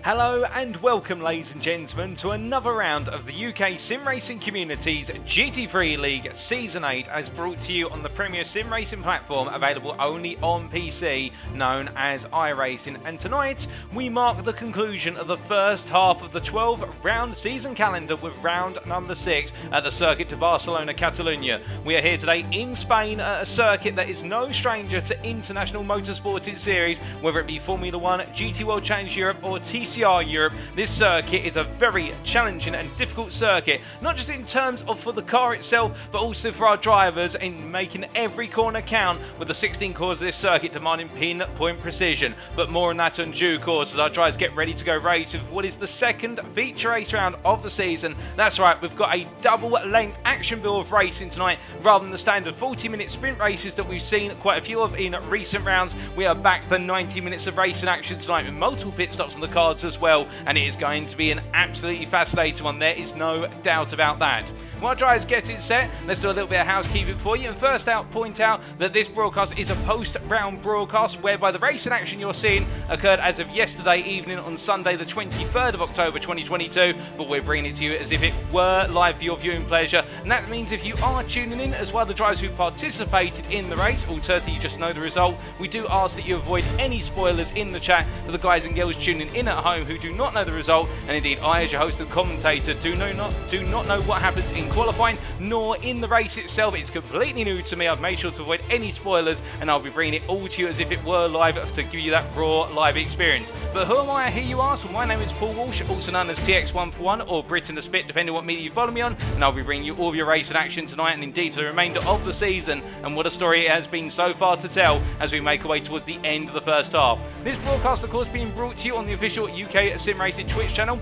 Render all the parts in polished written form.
Hello and welcome, ladies and gentlemen, to another round of the UKSimRacing community's GT3 League Season 8, as brought to you on the premier sim racing platform available only on PC, known as iRacing. And tonight we mark the conclusion of the first half of the 12-round season calendar with round number 6 at the Circuit de Barcelona-Catalunya. We are here today in Spain at a circuit that is no stranger to international motorsport series, whether it be Formula 1, GT World Challenge Europe or TCR Europe. This circuit is a very challenging and difficult circuit, not just in terms of for the car itself, but also for our drivers in making every corner count, with the 16 corners of this circuit demanding pinpoint precision. But more on that in due course as our drivers get ready to go race with what is the second feature race round of the season. That's right, we've got a double-length action bill of racing tonight, rather than the standard 40-minute sprint races that we've seen quite a few of in recent rounds. We are back for 90 minutes of racing action tonight with multiple pit stops on the cards as well, and it is going to be an absolutely fascinating one. There is no doubt about that. While drivers get it set, let's do a little bit of housekeeping for you. And first out, point out that this broadcast is a post-round broadcast, whereby the racing action you're seeing occurred as of yesterday evening on Sunday the 23rd of October 2022, but we're bringing it to you as if it were live for your viewing pleasure. And that means if you are tuning in, as well the drivers who participated in the race, alternatively you just know the result, we do ask that you avoid any spoilers in the chat for the guys and girls tuning in at home who do not know the result. And indeed, I as your host and commentator do not know what happens in qualifying nor in the race itself. It's completely new to me. I've made sure to avoid any spoilers, and I'll be bringing it all to you as if it were live to give you that raw live experience. But who am I, I hear you ask? Well, my name is Paul Walsh, also known as TX141 or Brit in the Spit, depending on what media you follow me on, and I'll be bringing you all of your racing action tonight, and indeed for the remainder of the season. And what a story it has been so far to tell as we make our way towards the end of the first half. This broadcast, of course, being brought to you on the official UKSimRacing Twitch channel.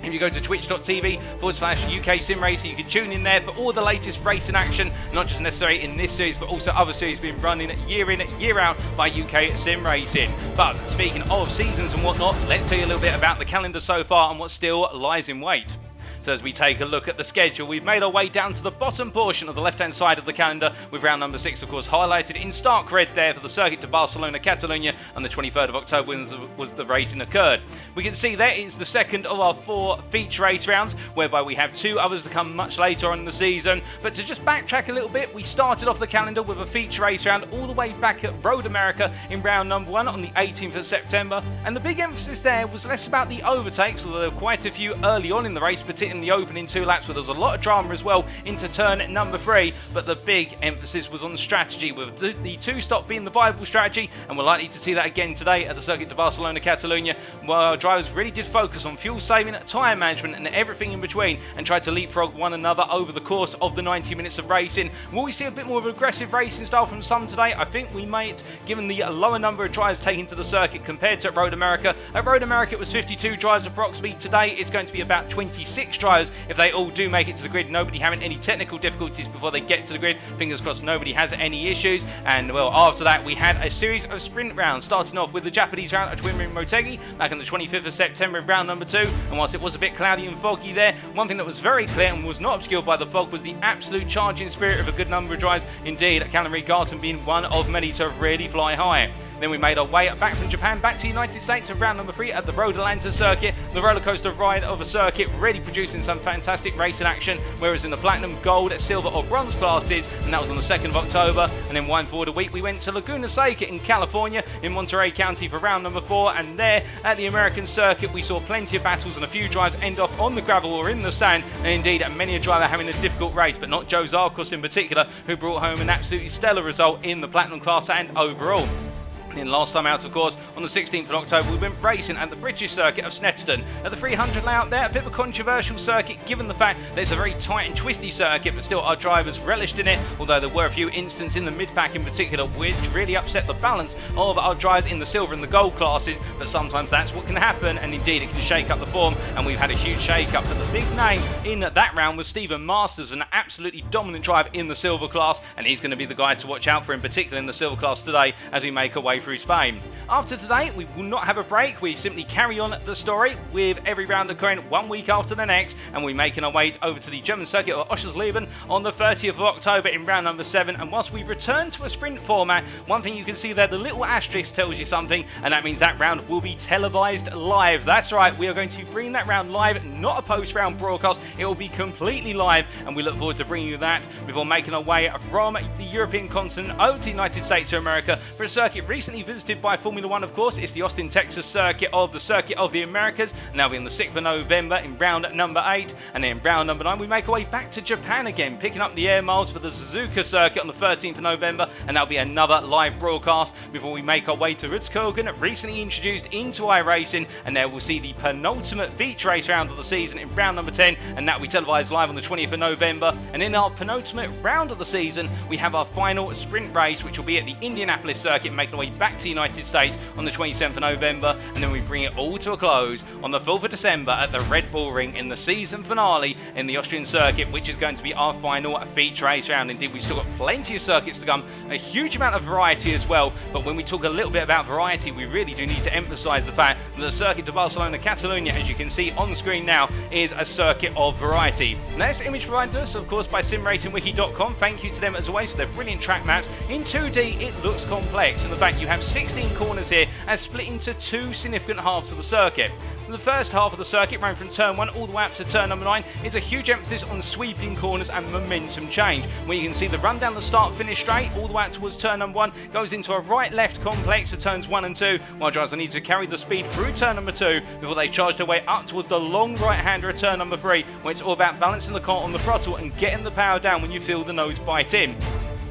If you go to twitch.tv/UKSimRacing, you can tune in there for all the latest racing action, not just necessarily in this series, but also other series being running year in, year out by UKSimRacing. But speaking of seasons and whatnot, let's tell you a little bit about the calendar so far and what still lies in wait. So as we take a look at the schedule, we've made our way down to the bottom portion of the left-hand side of the calendar, with round number 6, of course, highlighted in stark red there for the Circuit de Barcelona-Catalunya on the 23rd of October when the racing occurred. We can see there it's the second of our 4 feature race rounds, whereby we have 2 others to come much later on in the season. But to just backtrack a little bit, we started off the calendar with a feature race round all the way back at Road America in round number 1 on the 18th of September. And the big emphasis there was less about the overtakes, although there were quite a few early on in the race, particularly in the opening 2 laps, where there was a lot of drama as well into turn number 3, but the big emphasis was on strategy, with the 2-stop being the viable strategy, and we're likely to see that again today at the Circuit de Barcelona-Catalunya, where our drivers really did focus on fuel saving, tyre management and everything in between, and tried to leapfrog one another over the course of the 90 minutes of racing. Will we see a bit more of an aggressive racing style from some today? I think we might, given the lower number of drivers taken to the circuit compared to Road America. At Road America it was 52 drivers approximately. Today it's going to be about 26 drivers if they all do make it to the grid, nobody having any technical difficulties before they get to the grid. Fingers crossed nobody has any issues. And well, after that we had a series of sprint rounds, starting off with the Japanese round at Twin Ring Motegi back on the 25th of September in round number 2. And whilst it was a bit cloudy and foggy there, one thing that was very clear and was not obscured by the fog was the absolute charging spirit of a good number of drivers. Indeed, Callum Reed-Garton being one of many to really fly high. Then we made our way back from Japan back to the United States in round number 3 at the Road Atlanta circuit. The roller coaster ride of a circuit, really producing some fantastic racing action, whereas in the platinum, gold, silver or bronze classes, and that was on the 2nd of October. And then wind forward a week, we went to Laguna Seca in California in Monterey County for round number 4, and there at the American circuit we saw plenty of battles and a few drives end off on the gravel or in the sand, and indeed many a driver having a difficult race, but not Joe Zarkos in particular, who brought home an absolutely stellar result in the platinum class and overall. And last time out, of course, on the 16th of October, we went racing at the British circuit of Snetterton. At the 300 layout there, a bit of a controversial circuit, given the fact that it's a very tight and twisty circuit, but still our drivers relished in it, although there were a few instances in the mid-pack in particular which really upset the balance of our drivers in the silver and the gold classes, but sometimes that's what can happen, and indeed it can shake up the form, and we've had a huge shake-up. But the big name in that round was Stephen Masters, an absolutely dominant driver in the silver class, and he's going to be the guy to watch out for, in particular in the silver class today, as we make our way through Spain. After today, we will not have a break. We simply carry on the story with every round occurring 1 week after the next, and we're making our way over to the German circuit of Oschersleben on the 30th of October in round number 7. And whilst we return to a sprint format, one thing you can see there, the little asterisk tells you something, and that means that round will be televised live. That's right, we are going to bring that round live, not a post-round broadcast. It will be completely live, and we look forward to bringing you that before making our way from the European continent over to the United States of America for a circuit recently visited by Formula One, of course. It's the Austin, Texas circuit of the Americas, and that'll be on the 6th of November in round number 8. And then in round number 9, we make our way back to Japan again, picking up the air miles for the Suzuka circuit on the 13th of November, and that'll be another live broadcast before we make our way to Rudskogen, recently introduced into iRacing, and there we'll see the penultimate feature race round of the season in round number 10, and that will be televised live on the 20th of November. And in our penultimate round of the season, we have our final sprint race, which will be at the Indianapolis circuit, making our way back to the United States on the 27th of November, and then we bring it all to a close on the 4th of December at the Red Bull Ring in the season finale in the Austrian circuit, which is going to be our final feature race round. Indeed, we've still got plenty of circuits to come, a huge amount of variety as well, but when we talk a little bit about variety, we really do need to emphasise the fact that the Circuit de Barcelona-Catalunya, as you can see on screen now, is a circuit of variety. Now, this image provided us, of course, by simracingwiki.com. Thank you to them as always for their brilliant track maps. In 2D, it looks complex, and the fact you have 16 corners here and split into 2 significant halves of the circuit. The first half of the circuit, running from turn 1 all the way up to turn number 9, is a huge emphasis on sweeping corners and momentum change, where you can see the run down the start-finish straight all the way up towards turn number 1 goes into a right-left complex of turns 1 and 2, while drivers need to carry the speed through turn number 2 before they charge their way up towards the long right-hander of turn number 3, where it's all about balancing the car on the throttle and getting the power down when you feel the nose bite in.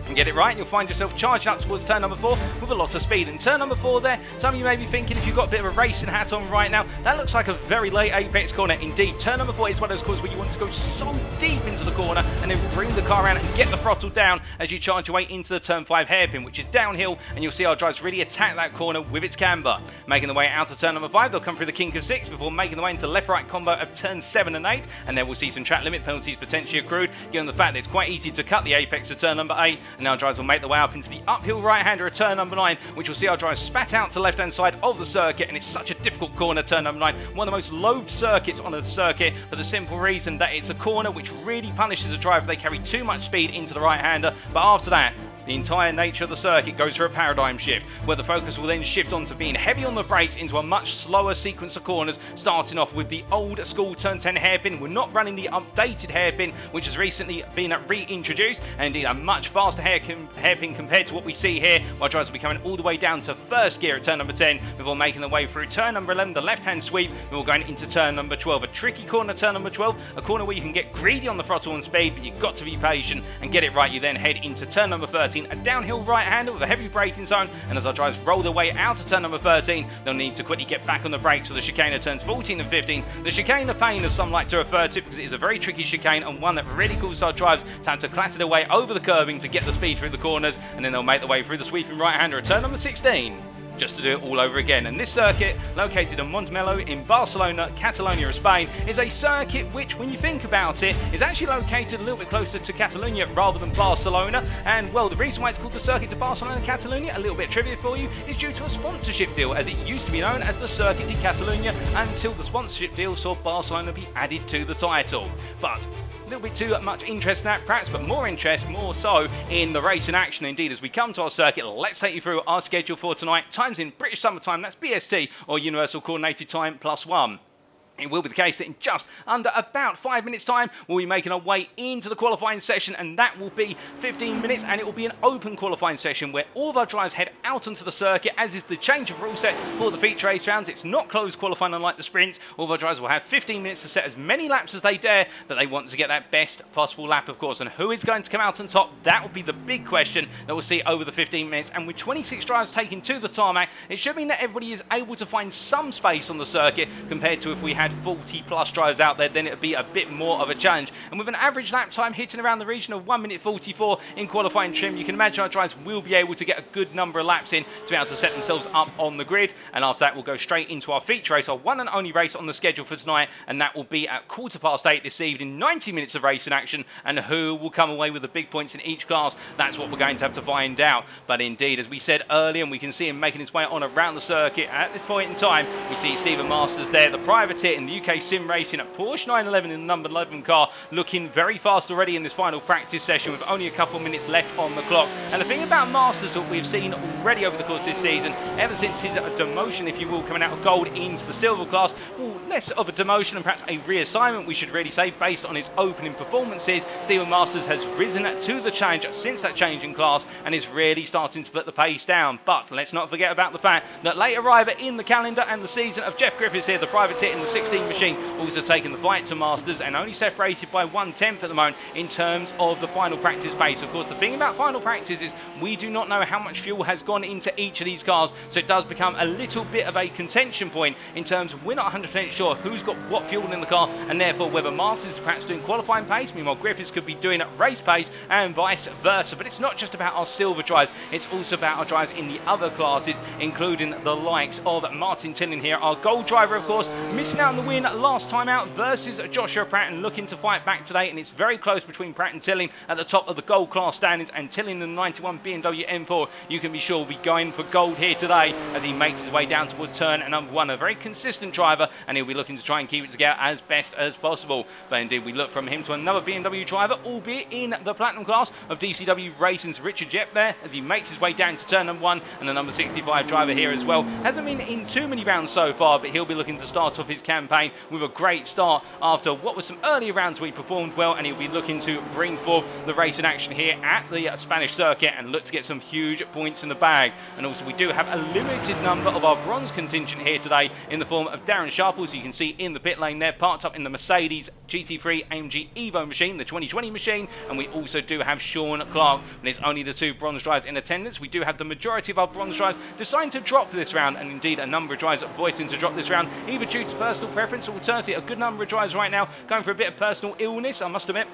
And get it right, you'll find yourself charging up towards turn number 4 with a lot of speed. And turn number 4 there, some of you may be thinking, if you've got a bit of a racing hat on right now, that looks like a very late apex corner. Indeed, turn number 4 is one of those corners where you want to go so deep into the corner and then bring the car around and get the throttle down as you charge your way into the turn 5 hairpin, which is downhill, and you'll see our drivers really attack that corner with its camber. Making the way out of turn number 5, they'll come through the kink of 6 before making the way into left-right combo of turn 7 and 8, and then we'll see some track limit penalties potentially accrued, given the fact that it's quite easy to cut the apex of turn number 8, and now drivers will make the way up into the uphill right-hander of turn number 9, which will see our drivers spat out to the left-hand side of the circuit, and it's such a difficult corner, turn number 9, one of the most loathed circuits on the circuit, for the simple reason that it's a corner which really punishes a driver if they carry too much speed into the right-hander. But after that, the entire nature of the circuit goes through a paradigm shift, where the focus will then shift on to being heavy on the brakes into a much slower sequence of corners, starting off with the old school turn 10 hairpin. We're not running the updated hairpin, which has recently been reintroduced, and indeed a much faster hairpin compared to what we see here, while drivers will be coming all the way down to first gear at turn number 10 before making their way through turn number 11, the left-hand sweep, before going into turn number 12. A tricky corner, turn number 12, a corner where you can get greedy on the throttle and speed, but you've got to be patient and get it right. You then head into turn number 13, a downhill right-hander with a heavy braking zone, and as our drivers roll their way out of turn number 13, they'll need to quickly get back on the brakes for the chicane of turns 14 and 15. The chicane of pain, as some like to refer to it, because it is a very tricky chicane and one that really causes our drivers to have to clatter their way over the curbing to get the speed through the corners, and then they'll make their way through the sweeping right-hander at turn number 16. Just to do it all over again. And this circuit, located in Montmeló in Barcelona, Catalonia, Spain, is a circuit which, when you think about it, is actually located a little bit closer to Catalonia rather than Barcelona. And well, the reason why it's called the Circuit de Barcelona-Catalunya, a little bit of trivia for you, is due to a sponsorship deal, as it used to be known as the Circuit de Catalunya until the sponsorship deal saw Barcelona be added to the title. But a little bit too much interest in that perhaps, but more interest, more so in the racing action. Indeed, as we come to our circuit, let's take you through our schedule for tonight. Times in British Summer Time, that's BST, or Universal Coordinated Time +1. It will be the case that in just under about 5 minutes time, we'll be making our way into the qualifying session, and that will be 15 minutes, and it will be an open qualifying session where all of our drivers head out onto the circuit, as is the change of rule set for the feature race rounds. It's not closed qualifying unlike the sprints. All of our drivers will have 15 minutes to set as many laps as they dare, but they want to get that best possible lap, of course. And who is going to come out on top? That will be the big question that we'll see over the 15 minutes. And with 26 drivers taken to the tarmac, it should mean that everybody is able to find some space on the circuit compared to if we had qualified 40 plus drivers out there, then it would be a bit more of a challenge. And with an average lap time hitting around the region of 1 minute 44 in qualifying trim, you can imagine our drivers will be able to get a good number of laps in to be able to set themselves up on the grid. And after that, we'll go straight into our feature race, our one and only race on the schedule for tonight, and that will be at 8:15 this evening. 90 minutes of racing action, and who will come away with the big points in each class, that's what we're going to have to find out. But indeed, as we said earlier, and we can see him making his way on around the circuit at this point in time, we see Stephen Masters there, the privateer in the UKSimRacing at Porsche 911 in the number 11 car, looking very fast already in this final practice session with only a couple of minutes left on the clock. And the thing about Masters that we've seen already over the course of this season, ever since his demotion, if you will, coming out of gold into the silver class, well, less of a demotion and perhaps a reassignment, we should really say, based on his opening performances, Stephen Masters has risen to the challenge since that change in class and is really starting to put the pace down. But let's not forget about the fact that late arriver in the calendar and the season of Jeff Griffiths here, the privateer in the 16 machine, also taking the fight to Masters and only separated by 1/10 at the moment in terms of the final practice pace. Of course, the thing about final practice is we do not know how much fuel has gone into each of these cars, so it does become a little bit of a contention point in terms of we're not 100% sure who's got what fuel in the car, and therefore whether Masters is perhaps doing qualifying pace, meanwhile Griffiths could be doing race pace and vice versa. But it's not just about our silver drivers, it's also about our drivers in the other classes, including the likes of Martin Tillin here, our gold driver, of course, missing out on the win last time out versus Joshua Pratt and looking to fight back today, and it's very close between Pratt and Tillin at the top of the gold class standings, and Tillin in the 91 BMW M4, you can be sure will be going for gold here today as he makes his way down towards turn number 1. A very consistent driver, and he'll be looking to try and keep it together as best as possible. But indeed, we look from him to another BMW driver, albeit in the platinum class of DCW Racing's Richard Jepp there, as he makes his way down to turn number 1, and the number 65 driver here as well. Hasn't been in too many rounds so far, but he'll be looking to start off his campaign with a great start after what was some earlier rounds where he performed well, and he'll be looking to bring forth the racing action here at the Spanish circuit and look to get some huge points in the bag. And also we do have a limited number of our bronze contingent here today in the form of Darren Sharple, you can see in the pit lane there, parked up in the Mercedes GT3 AMG Evo machine, the 2020 machine, and we also do have Sean Clark, and it's only the 2 bronze drivers in attendance. We do have the majority of our bronze drivers deciding to drop this round, and indeed a number of drivers voicing to drop this round, either due to personal preference or alternatively a good number of drivers right now going for a bit of personal illness, I must admit.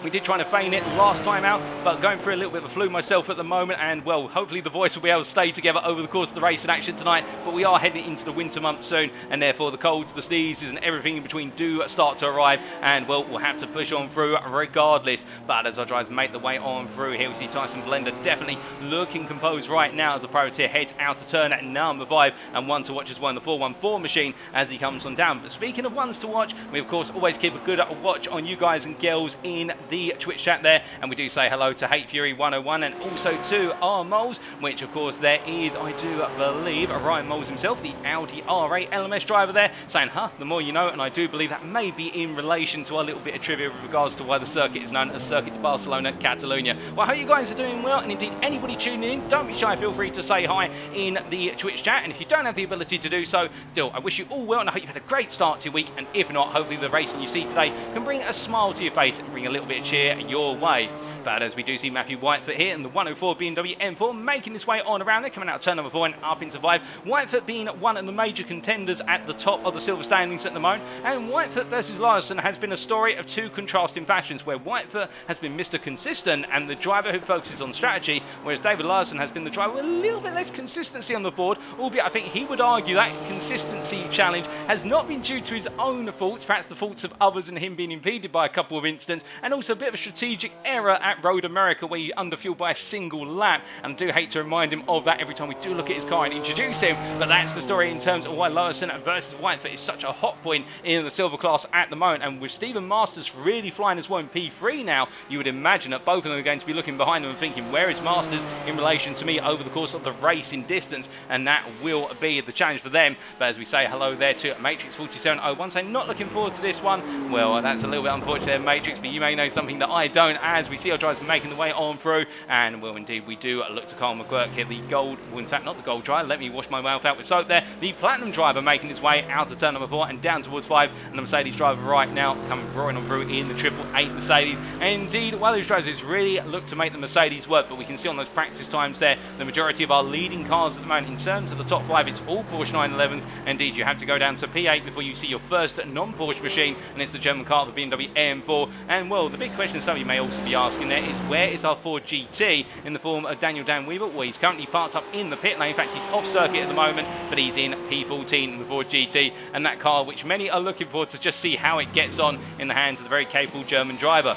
We did try to feign it last time out, but going through a little bit of a flu myself at the moment, and well, hopefully the voice will be able to stay together over the course of the race and action tonight. But we are heading into the winter months soon, and therefore the colds, the sneezes and everything in between do start to arrive, and well, we'll have to push on through regardless. But as our drivers make the way on through here, we see Tyson Blender definitely looking composed right now as the privateer heads out to turn at number 5, and one to watch as well in the 414 machine as he comes on down. But speaking of ones to watch, we of course always keep a good watch on you guys and girls in the Twitch chat there, and we do say hello to Hate Fury 101 and also to R Moles, which of course there is, I do believe, Ryan Moles himself, the Audi R8 LMS driver there, saying the more you know, and I do believe that may be in relation to our little bit of trivia with regards to why the circuit is known as Circuit de Barcelona-Catalunya. Well, I hope you guys are doing well, and indeed anybody tuning in, don't be shy, feel free to say hi in the Twitch chat, and if you don't have the ability to do so, still I wish you all well, and I hope you've had a great start to your week, and if not, hopefully the racing you see today can bring a smile to your face and bring a little bit of cheer your way. But as we do see Matthew Whitefoot here in the 104 BMW M4 making his way on around there, coming out of turn number 4 and up into 5. Whitefoot being one of the major contenders at the top of the silver standings at the moment, and Whitefoot versus Larson has been a story of 2 contrasting fashions, where Whitefoot has been Mr. Consistent and the driver who focuses on strategy, whereas David Larson has been the driver with a little bit less consistency on the board, albeit I think he would argue that consistency challenge has not been due to his own faults, perhaps the faults of others and him being impeded by a couple of incidents, and also a bit of a strategic error at Road America where he underfueled by a single lap, and I do hate to remind him of that every time we do look at his car and introduce him. But that's the story in terms of why Larson versus Whitefoot is such a hot point in the silver class at the moment, and with Stephen Masters really flying as well in P3 now, you would imagine that both of them are going to be looking behind them and thinking, where is Masters in relation to me over the course of the race in distance, and that will be the challenge for them. But as we say hello there to Matrix 4701 saying not looking forward to this one, well, that's a little bit unfortunate there, Matrix, but you may know something that I don't, as we see our drives making the way on through, and well indeed we do look to Carl McGurk here, the gold, well in fact not the gold driver, let me wash my mouth out with soap there, the platinum driver making his way out of turn number 4 and down towards 5, and the Mercedes driver right now coming roaring on through in the 888 Mercedes. And indeed, while these drivers really look to make the Mercedes work, but we can see on those practice times there, the majority of our leading cars at the moment in terms of the top 5, it's all Porsche 911s. Indeed, you have to go down to P8 before you see your first non-Porsche machine, and it's the German car, the BMW M4. And well, the big question some of you may also be asking there is, where is our Ford GT in the form of Daniel Dan Weaver? Well, he's currently parked up in the pit lane. In fact, he's off circuit at the moment, but he's in P14 in the Ford GT, and that car which many are looking for to just see how it gets on in the hands of the very capable German driver.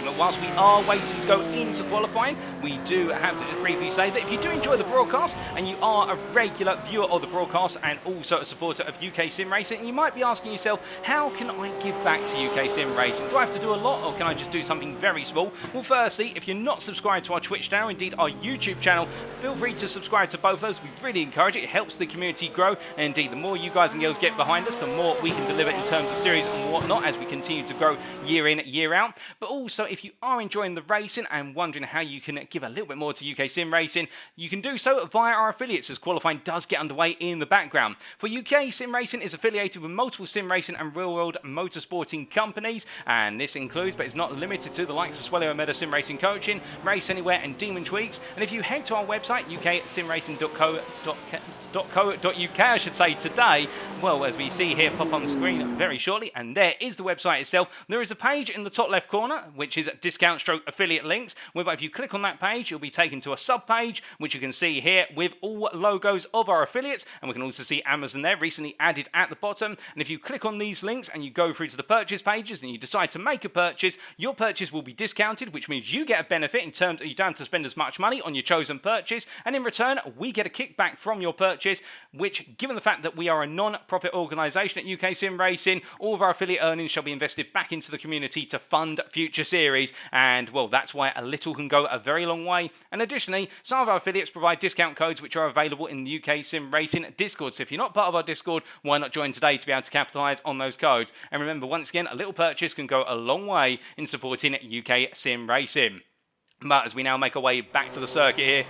But whilst we are waiting to go into qualifying, we do have to just briefly say that if you do enjoy the broadcast and you are a regular viewer of the broadcast and also a supporter of UKSimRacing, you might be asking yourself, how can I give back to UKSimRacing? Do I have to do a lot, or can I just do something very small? Well, firstly, if you're not subscribed to our Twitch channel, indeed our YouTube channel, feel free to subscribe to both of those. We really encourage it. It helps the community grow, and indeed the more you guys and girls get behind us, the more we can deliver in terms of series and whatnot as we continue to grow year in, year out. But also, if you are enjoying the racing and wondering how you can give a little bit more to UKSimRacing, you can do so via our affiliates as qualifying does get underway in the background. For UKSimRacing is affiliated with multiple sim racing and real-world motorsporting companies, and this includes, but it's not limited to, the likes of Swello Meta Sim Racing Coaching, Race Anywhere and Demon Tweaks. And if you head to our website, uksimracing.co.uk, I should say, today, well, as we see here pop on screen very shortly, and there is the website itself. There is a page in the top left corner which is discount stroke affiliate links, whereby if you click on that page you'll be taken to a sub page which you can see here with all logos of our affiliates, and we can also see Amazon there recently added at the bottom. And if you click on these links and you go through to the purchase pages and you decide to make a purchase, your purchase will be discounted, which means you get a benefit in terms of you don't have to spend as much money on your chosen purchase, and in return we get a kickback from your purchase, which, given the fact that we are a non-profit organisation at UKSimRacing, all of our affiliate earnings shall be invested back into the community to fund future series. And well, that's why a little can go a very long way. And additionally, some of our affiliates provide discount codes which are available in the UKSimRacing Discord. So if you're not part of our Discord, why not join today to be able to capitalise on those codes? And remember, once again, a little purchase can go a long way in supporting UKSimRacing. But as we now make our way back to the circuit here,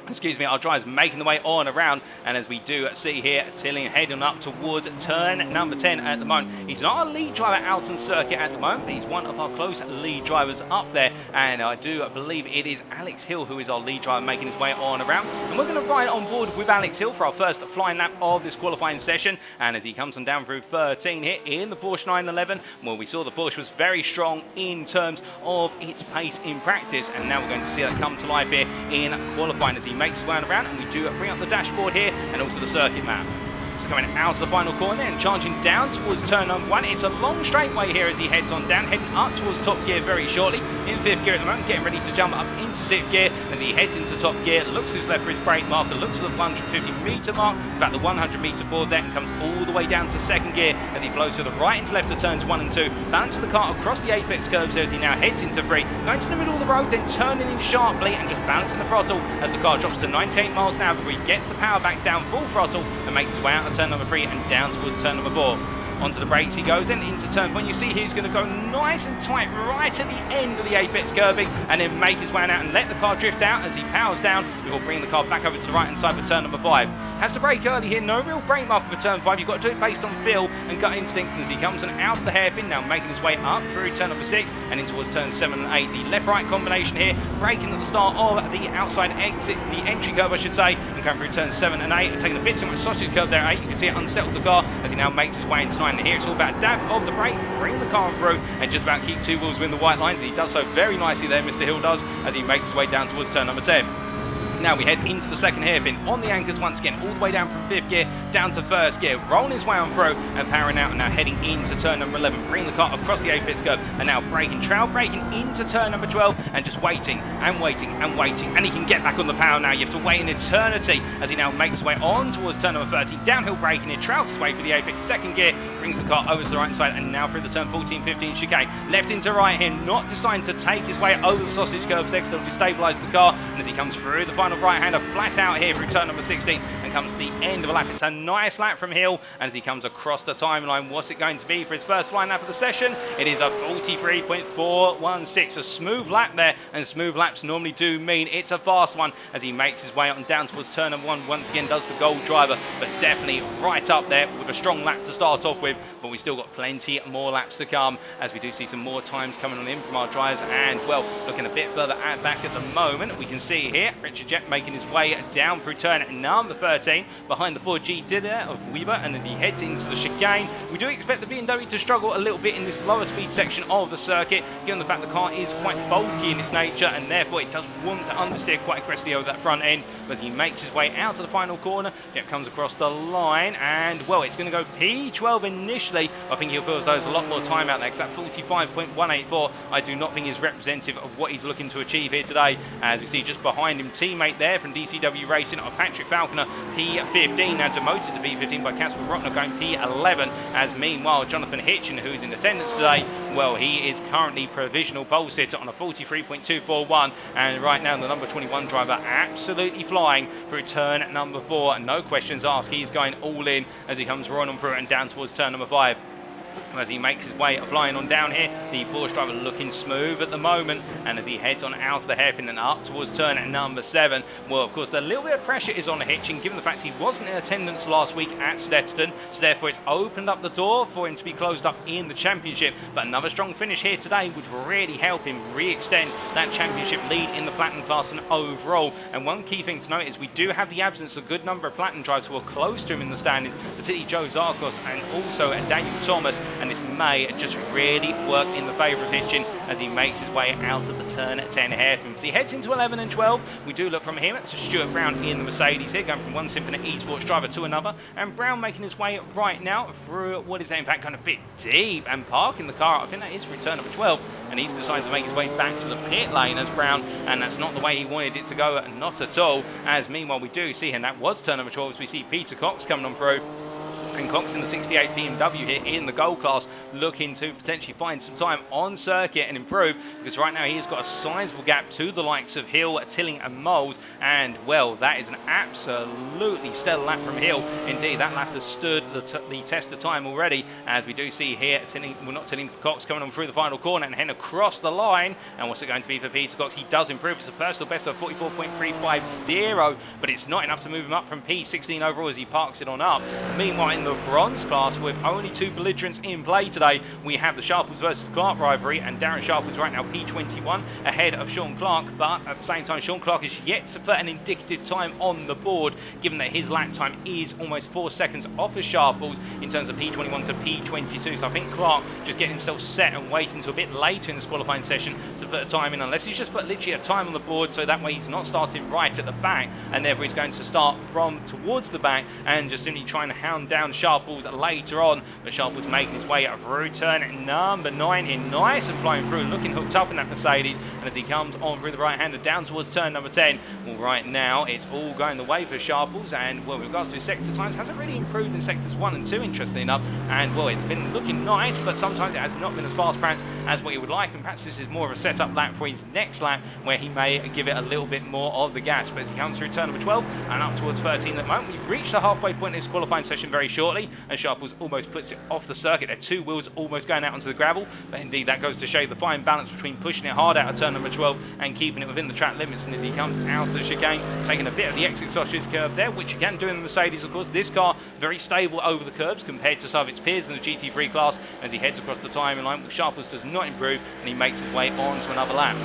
excuse me, our driver's making the way on around, and as we do see here, Tilling heading up towards turn number 10 at the moment. He's not a lead driver out on circuit at the moment, but he's one of our close lead drivers up there, and I do believe it is Alex Hill who is our lead driver making his way on around. And we're going to ride on board with Alex Hill for our first flying lap of this qualifying session, and as he comes on down through 13 here in the Porsche 911, well, we saw the Porsche was very strong in terms of its pace in practice, and now we're going to see that come to life here in qualifying as he makes his way around, and we do bring up the dashboard here and also the circuit map. Just coming out of the final corner and charging down towards turn number 1. It's a long straightaway here as he heads on down, heading up towards top gear very shortly. In 5th gear at the moment, getting ready to jump up into 6th gear as he heads into top gear, looks to his left for his brake marker, looks to the 150 metre mark, about the 100 metre board there, and comes all the way down to 2nd gear as he flows to the right into left of turns 1 and 2, balances the car across the apex curves there as he now heads into 3, going to the middle of the road, then turning in sharply and just balancing the throttle as the car drops to 98 miles an hour before he gets the power back down full throttle and makes his way out of turn number 3 and down towards turn number 4. Onto the brakes he goes, then into turn 1. You see he's going to go nice and tight right at the end of the apex curving and then make his way out and let the car drift out as he powers down before bringing the car back over to the right hand side for turn number 5. Has to brake early here, no real brake marker for turn 5. You've got to do it based on feel and gut instincts, and as he comes on out of the hairpin, now making his way up through turn number 6 and in towards turn 7 and 8. The left-right combination here, braking at the start of the outside exit, the entry curve I should say, and going through turn 7 and 8, and taking a bit too much sausage curve there at 8. You can see it unsettled the car as he now makes his way into 9. And here it's all about a dab of the brake, bring the car through, and just about keep 2 wheels within the white lines, and he does so very nicely there, Mr. Hill does, as he makes his way down towards turn number 10. Now we head into the second hairpin on the anchors once again, all the way down from 5th gear down to 1st gear, rolling his way on through and powering out, and now heading into turn number 11, bringing the car across the apex curve, and now braking, trail braking into turn number 12, and just waiting and waiting and waiting, and he can get back on the power now. You have to wait an eternity as he now makes his way on towards turn number 13, downhill braking, it trails his way for the apex, 2nd gear, brings the car over to the right side, and now through the turn 14, 15 chicane, left into right here, not deciding to take his way over the sausage curves next, they'll destabilise the car, and as he comes through the final right hander, flat out here through turn number 16, and comes to the end of a lap. It's a nice lap from Hill, and as he comes across the timeline, what's it going to be for his first flying lap of the session? It is a 43.416, a smooth lap there, and smooth laps normally do mean it's a fast one as he makes his way up and down towards turn number 1. Once again does the gold driver, but definitely right up there with a strong lap to start off with. But we still got plenty more laps to come as we do see some more times coming on in from our drivers. And well, looking a bit further back at the moment, we can see here Richard Jett making his way down through turn number 13 behind the Ford GT there of Weber, and as he heads into the chicane, we do expect the BMW to struggle a little bit in this lower speed section of the circuit, given the fact the car is quite bulky in its nature, and therefore it does want to understeer quite aggressively over that front end. But as he makes his way out to the final corner, Jett comes across the line, and well, it's going to go P12 initially. I think he'll feel as though there's a lot more time out there, because that 45.184 I do not think is representative of what he's looking to achieve here today. As we see just behind him, teammate there from DCW Racing of Patrick Falconer, P15, now demoted to P15 by Casper Rottner, going P11, as meanwhile Jonathan Hitchen, who is in attendance today, well, he is currently provisional pole sitter on a 43.241, and right now the number 21 driver absolutely flying through turn number 4, and no questions asked, he's going all in as he comes right on through and down towards turn number 5. As he makes his way flying on down here, the Porsche driver looking smooth at the moment, and as he heads on out of the hairpin and up towards turn number 7, well, of course, a little bit of pressure is on Hitchen, given the fact he wasn't in attendance last week at Stetson, so therefore it's opened up the door for him to be closed up in the championship. But another strong finish here today would really help him re-extend that championship lead in the Platinum class and overall. And one key thing to note is we do have the absence of a good number of Platinum drivers who are close to him in the standings, particularly Joe Zarkos and also Daniel Thomas, and this may just really work in the favour of Hitchen as he makes his way out of the turn 10 hairpin. As he heads into 11 and 12, we do look from him to Stuart Brown in the Mercedes here, going from one Symphony eSports driver to another, and Brown making his way right now through what is in fact kind of a bit deep and parking the car. I think that is for turn number 12, and he's decided to make his way back to the pit lane as Brown, and that's not the way he wanted it to go, not at all. As meanwhile we do see him, that was turn number 12, as we see Peter Cox coming on through. And Cox in the 68 BMW here in the gold class, looking to potentially find some time on circuit and improve, because right now he has got a sizable gap to the likes of Hill, Tilling and Moles, and well, that is an absolutely stellar lap from Hill. Indeed, that lap has stood the test of time already, as we do see here Cox coming on through the final corner and heading across the line. And what's it going to be for Peter Cox? He does improve. It's a personal best of 44.350, but it's not enough to move him up from P16 overall as he parks it on up. Meanwhile, in the bronze class, with only 2 belligerents in play today, we have the Sharples versus Clark rivalry, and Darren Sharples right now P21 ahead of Sean Clark, but at the same time Sean Clark is yet to put an indicative time on the board, given that his lap time is almost 4 seconds off of Sharples in terms of P21 to P22. So I think Clark just getting himself set and waiting until a bit later in this qualifying session to put a time in, unless he's just put literally a time on the board, so that way he's not starting right at the back, and therefore he's going to start from towards the back and just simply trying to hound down Sharples later on. But Sharples making his way through turn number 9 here, nice and flying through, looking hooked up in that Mercedes, and as he comes on through the right-hander down towards turn number 10, well, right now it's all going the way for Sharples, and well, with regards to his sector times, hasn't really improved in sectors 1 and 2, interestingly enough, and well, it's been looking nice, but sometimes it has not been as fast perhaps as what he would like, and perhaps this is more of a setup lap for his next lap where he may give it a little bit more of the gas. But as he comes through turn number 12 and up towards 13 at the moment, we've reached the halfway point in this qualifying session very shortly, and Sharples almost puts it off the circuit. Their 2 wheels almost going out onto the gravel, but indeed that goes to show the fine balance between pushing it hard out of turn number 12 and keeping it within the track limits. And as he comes out of the chicane, taking a bit of the exit sausage curve there, which you can do in the Mercedes, of course. This car very stable over the curbs compared to some of its peers in the GT3 class. As he heads across the timeline, Sharples does not improve, and he makes his way on to another lap.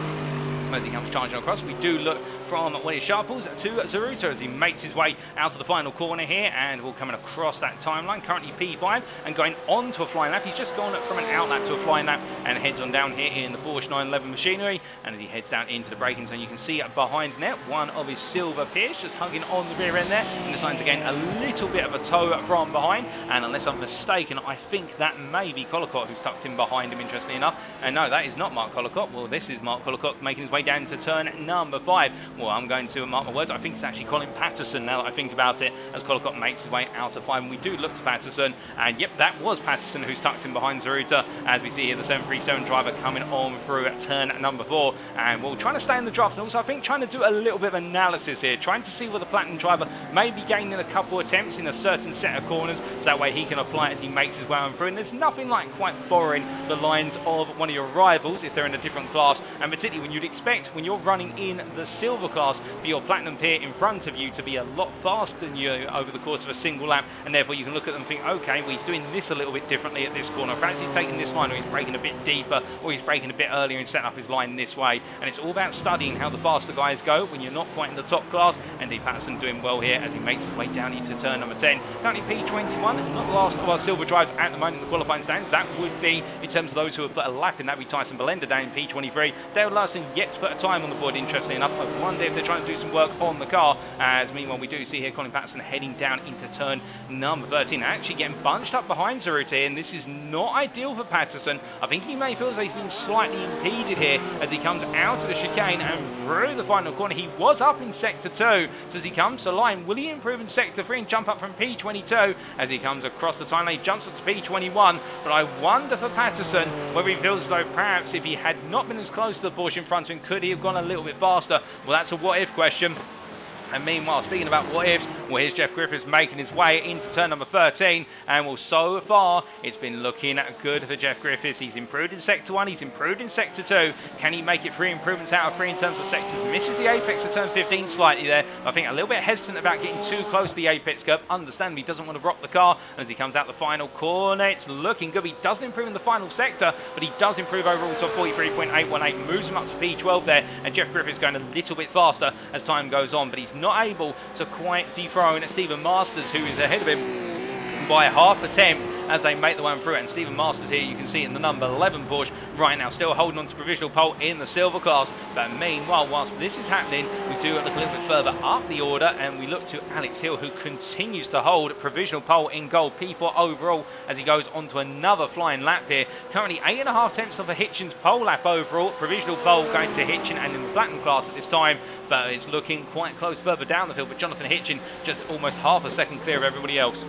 As he comes charging across, we do look from what is Sharples to Zaruto as he makes his way out of the final corner here, and will coming across that timeline, currently P5 and going on to a flying lap. He's just gone from an out lap to a flying lap and heads on down here in the Porsche 911 machinery, and as he heads down into the braking zone, you can see behind net one of his silver peers just hugging on the rear end there, and this line's again a little bit of a tow from behind, and unless I'm mistaken, I think that may be Collicott who's tucked in behind him, interestingly enough. And no, that is not Mark Collicott. Well, this is Mark Collicott making his way down to turn number 5. well, I'm going to mark my words, I think it's actually Colin Patterson now that I think about it, as Collicott makes his way out of 5. And we do look to Patterson, and yep, that was Patterson who's tucked in behind Zaruta, as we see here the 737 driver coming on through at turn number 4. And we're trying to stay in the draft, and also I think trying to do a little bit of analysis here, trying to see where the Platinum driver may be gaining a couple attempts in a certain set of corners, so that way he can apply it as he makes his way on through. And there's nothing like quite borrowing the lines of one of your rivals if they're in a different class, and particularly when you'd expect when you're running in the silver class for your Platinum peer in front of you to be a lot faster than you over the course of a single lap, and therefore you can look at them and think, okay, well, he's doing this a little bit differently at this corner, perhaps he's taking this line, or he's braking a bit deeper, or he's braking a bit earlier and setting up his line this way. And it's all about studying how the faster guys go when you're not quite in the top class. And Andy Patterson doing well here as he makes his way down into turn number 10. Currently P21, not the last of our silver drives at the moment in the qualifying stands. That would be, in terms of those who have put a lap in, that would be Tyson Belenda down in P23. Dale Larson yet to put a time on the board, interestingly enough. I wonder if they're trying to do some work on the car. As meanwhile, we do see here Colin Patterson heading down into turn number 13, actually getting bunched up behind Zaruta here, and this is not ideal for Patterson. I think he may feel as though he's been slightly impeded here as he comes out of the chicane and through the final corner. He was up in sector 2, so as he comes to line, will he improve in sector 3 and jump up from P22 as he comes across the time lane, jumps up to P21? But I wonder for Patterson whether he feels as though perhaps if he had not been as close to the Porsche in front of him, could he have gone a little bit faster? Well, that's a what-if question. And meanwhile, speaking about what ifs, well, here's Jeff Griffiths making his way into turn number 13. And well, so far, it's been looking good for Jeff Griffiths. He's improved in sector 1, he's improved in sector 2. Can he make it 3 improvements out of 3 in terms of sectors? Misses the apex of turn 15 slightly there. I think a little bit hesitant about getting too close to the apex curve. Understandably, he doesn't want to rock the car. And as he comes out the final corner, it's looking good. He doesn't improve in the final sector, but he does improve overall to 43.818. Moves him up to P12 there. And Jeff Griffiths going a little bit faster as time goes on, but he's not able to quite dethrone Stephen Masters, who is ahead of him by half a temp as they make the one through it. And Stephen Masters here, you can see in the number 11 Porsche right now, still holding on to provisional pole in the silver class. But meanwhile, whilst this is happening, we do look a little bit further up the order, and we look to Alex Hill, who continues to hold provisional pole in gold, P4 overall, as he goes on to another flying lap here. Currently 8.5 tenths of a Hitchen's pole lap overall. Provisional pole going to Hitchen and in the platinum class at this time, but it's looking quite close further down the field. But Jonathan Hitchen just almost half a second clear of everybody else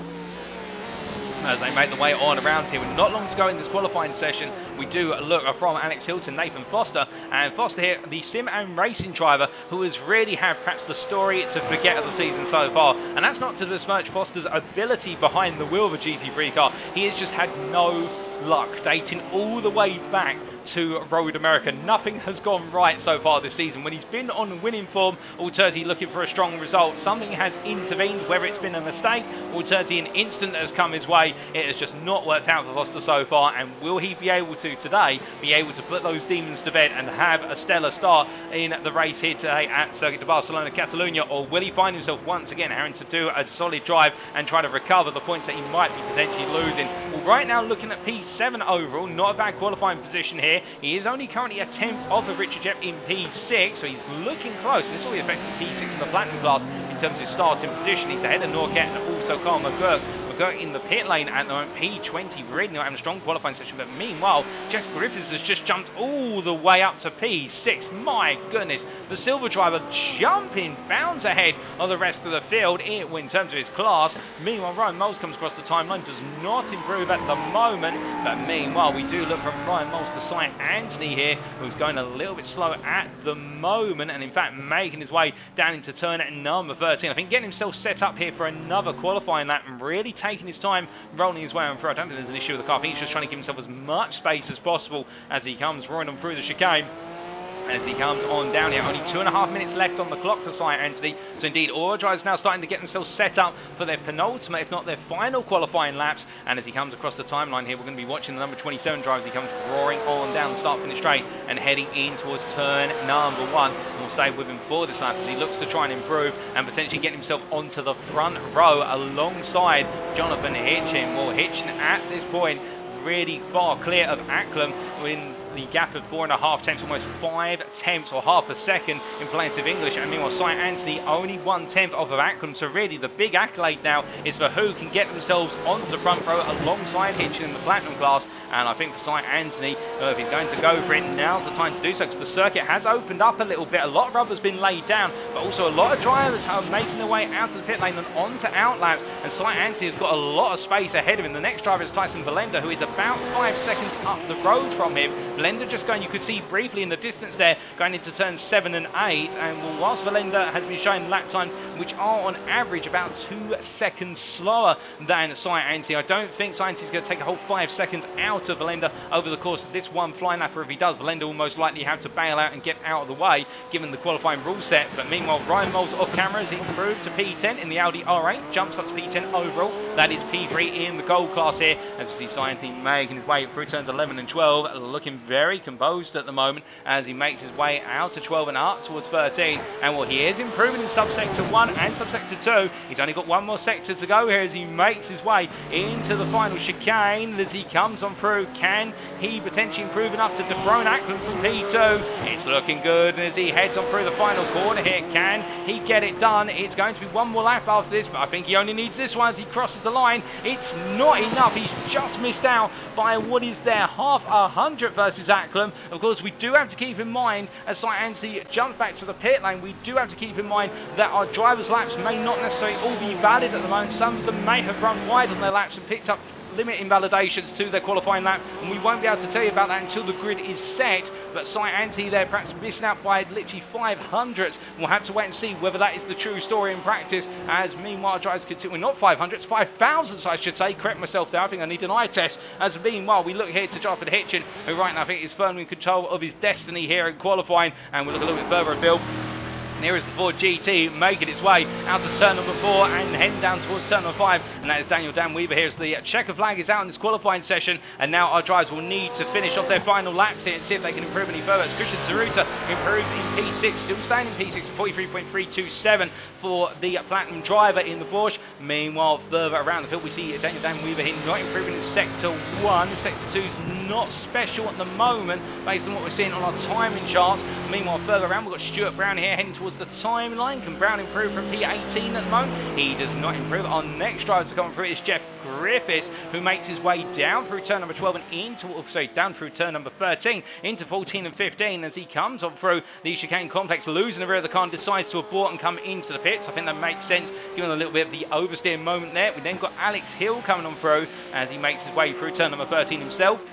as they make the way on around here. With not long to go in this qualifying session, we do look from Alex Hill to Nathan Foster. And Foster here, the sim and racing driver who has really had perhaps the story to forget of the season so far. And that's not to besmirch Foster's ability behind the wheel of a GT3 car. He has just had no luck dating all the way back to Road America. Nothing has gone right so far this season. When he's been on winning form, Alterti looking for a strong result, something has intervened, whether it's been a mistake, Alterti an instant that has come his way. It has just not worked out for Foster so far. And will he be able to today be able to put those demons to bed and have a stellar start in the race here today at Circuit de Barcelona-Catalunya, or will he find himself once again having to do a solid drive and try to recover the points that he might be potentially losing? Well, right now looking at P7 overall, not a bad qualifying position here. He is only currently a tenth of the Richard Jepp in P6, so he's looking close. And this will be affecting P6 in the platinum class in terms of his starting position. He's ahead of Norket and also Carl McGurk. McGurk in the pit lane at the moment, P20, really not having a strong qualifying session. But meanwhile, Jeff Griffiths has just jumped all the way up to P6. My goodness, the silver driver jumping bounds ahead of the rest of the field in terms of his class. Meanwhile, Ryan Moles comes across the timeline, does not improve at the moment. But meanwhile, we do look from Ryan Moles to Cy Anthony here, who's going a little bit slow at the moment, and in fact making his way down into turn at number 13. I think getting himself set up here for another qualifying lap and really taking his time rolling his way on through. I don't think there's an issue with the car. I think he's just trying to give himself as much space as possible as he comes roaring on through the chicane. As he comes on down here, only 2.5 minutes left on the clock for Cy Anthony. So indeed, all our drivers now starting to get themselves set up for their penultimate, if not their final qualifying laps. And as he comes across the timeline here, we're going to be watching the number 27 driver as he comes roaring on down the start-finish straight and heading in towards turn number 1. And we'll stay with him for this lap as he looks to try and improve and potentially get himself onto the front row alongside Jonathan Hitchen. Well, Hitchen at this point really far clear of Acklam in the gap of 4.5 tenths, almost 5 tenths or half a second in plaintive English. And meanwhile, Cy Anthony only 1 tenth off of Acklam. So really the big accolade now is for who can get themselves onto the front row alongside Hitchen in the Platinum class. And I think for Cy Anthony, if he's going to go for it, now's the time to do so, because the circuit has opened up a little bit. A lot of rubber's been laid down, but also a lot of drivers are making their way out of the pit lane and onto outlaps. And Cy Anthony has got a lot of space ahead of him. The next driver is Tyson Valenda, who is about 5 seconds up the road from him. Valenda just going, you could see briefly in the distance there, going into turns 7 and 8. And whilst Valenda has been showing lap times which are on average about 2 seconds slower than Cy Anthony, I don't think Cy Anthony's going to take a whole 5 seconds out of Valenda over the course of this one flying lap, or if he does, Valenda will most likely have to bail out and get out of the way given the qualifying rule set. But meanwhile, Ryan Moles off camera has improved to P10 in the Audi R8, jumps up to P10 overall. That is P3 in the gold class here, as we see Cy Anthony making his way through turns 11 and 12, looking very composed at the moment as he makes his way out of 12 and up towards 13. And well, he is improving in subsector 1 and subsector 2. He's only got one more sector to go here as he makes his way into the final chicane. As he comes on through, can he potentially improve enough to dethrone Acklam from P2? It's looking good, and as he heads on through the final corner here, can he get it done? It's going to be one more lap after this, but I think he only needs this one as he crosses the line. It's not enough. He's just missed out by what is there, half a hundredth versus Acklam. Of course, we do have to keep in mind, as Cy Anthony jumps back to the pit lane, we do have to keep in mind that our drivers' laps may not necessarily all be valid at the moment. Some of them may have run wide on their laps and picked up limit invalidations to their qualifying lap, and we won't be able to tell you about that until the grid is set. But Cy Anthony there perhaps missing out by literally 500ths. We'll have to wait and see whether that is the true story in practice, as meanwhile drivers continue, not 500ths, 5,000ths I should say, correct myself there, I think I need an eye test. As meanwhile we look here to Jonathan Hitchen, who right now I think is firmly in control of his destiny here in qualifying, and we'll look a little bit further afield. And here is the Ford GT making its way out of turn number 4 and heading down towards turn number 5. And that is Daniel Dan Weaver here as the checker flag is out in this qualifying session. And now our drivers will need to finish off their final laps here and see if they can improve any further. As Christian Zaruta improves in P6, still staying in P6 at 43.327 for the Platinum driver in the Porsche. Meanwhile, further around the field, we see Daniel Dan Weaver here not improving in Sector 1. Sector 2 is not special at the moment based on what we're seeing on our timing charts. Meanwhile, further around, we've got Stuart Brown here heading towards the timeline. Can Brown improve from P18 at the moment? He does not improve. Our next driver to come through is Jeff Griffiths, who makes his way down through turn number 12 and into, down through turn number 13 into 14 and 15 as he comes on through the chicane complex, losing the rear of the car and decides to abort and come into the pits. I think that makes sense, given a little bit of the oversteer moment there. We then got Alex Hill coming on through as he makes his way through turn number 13 himself.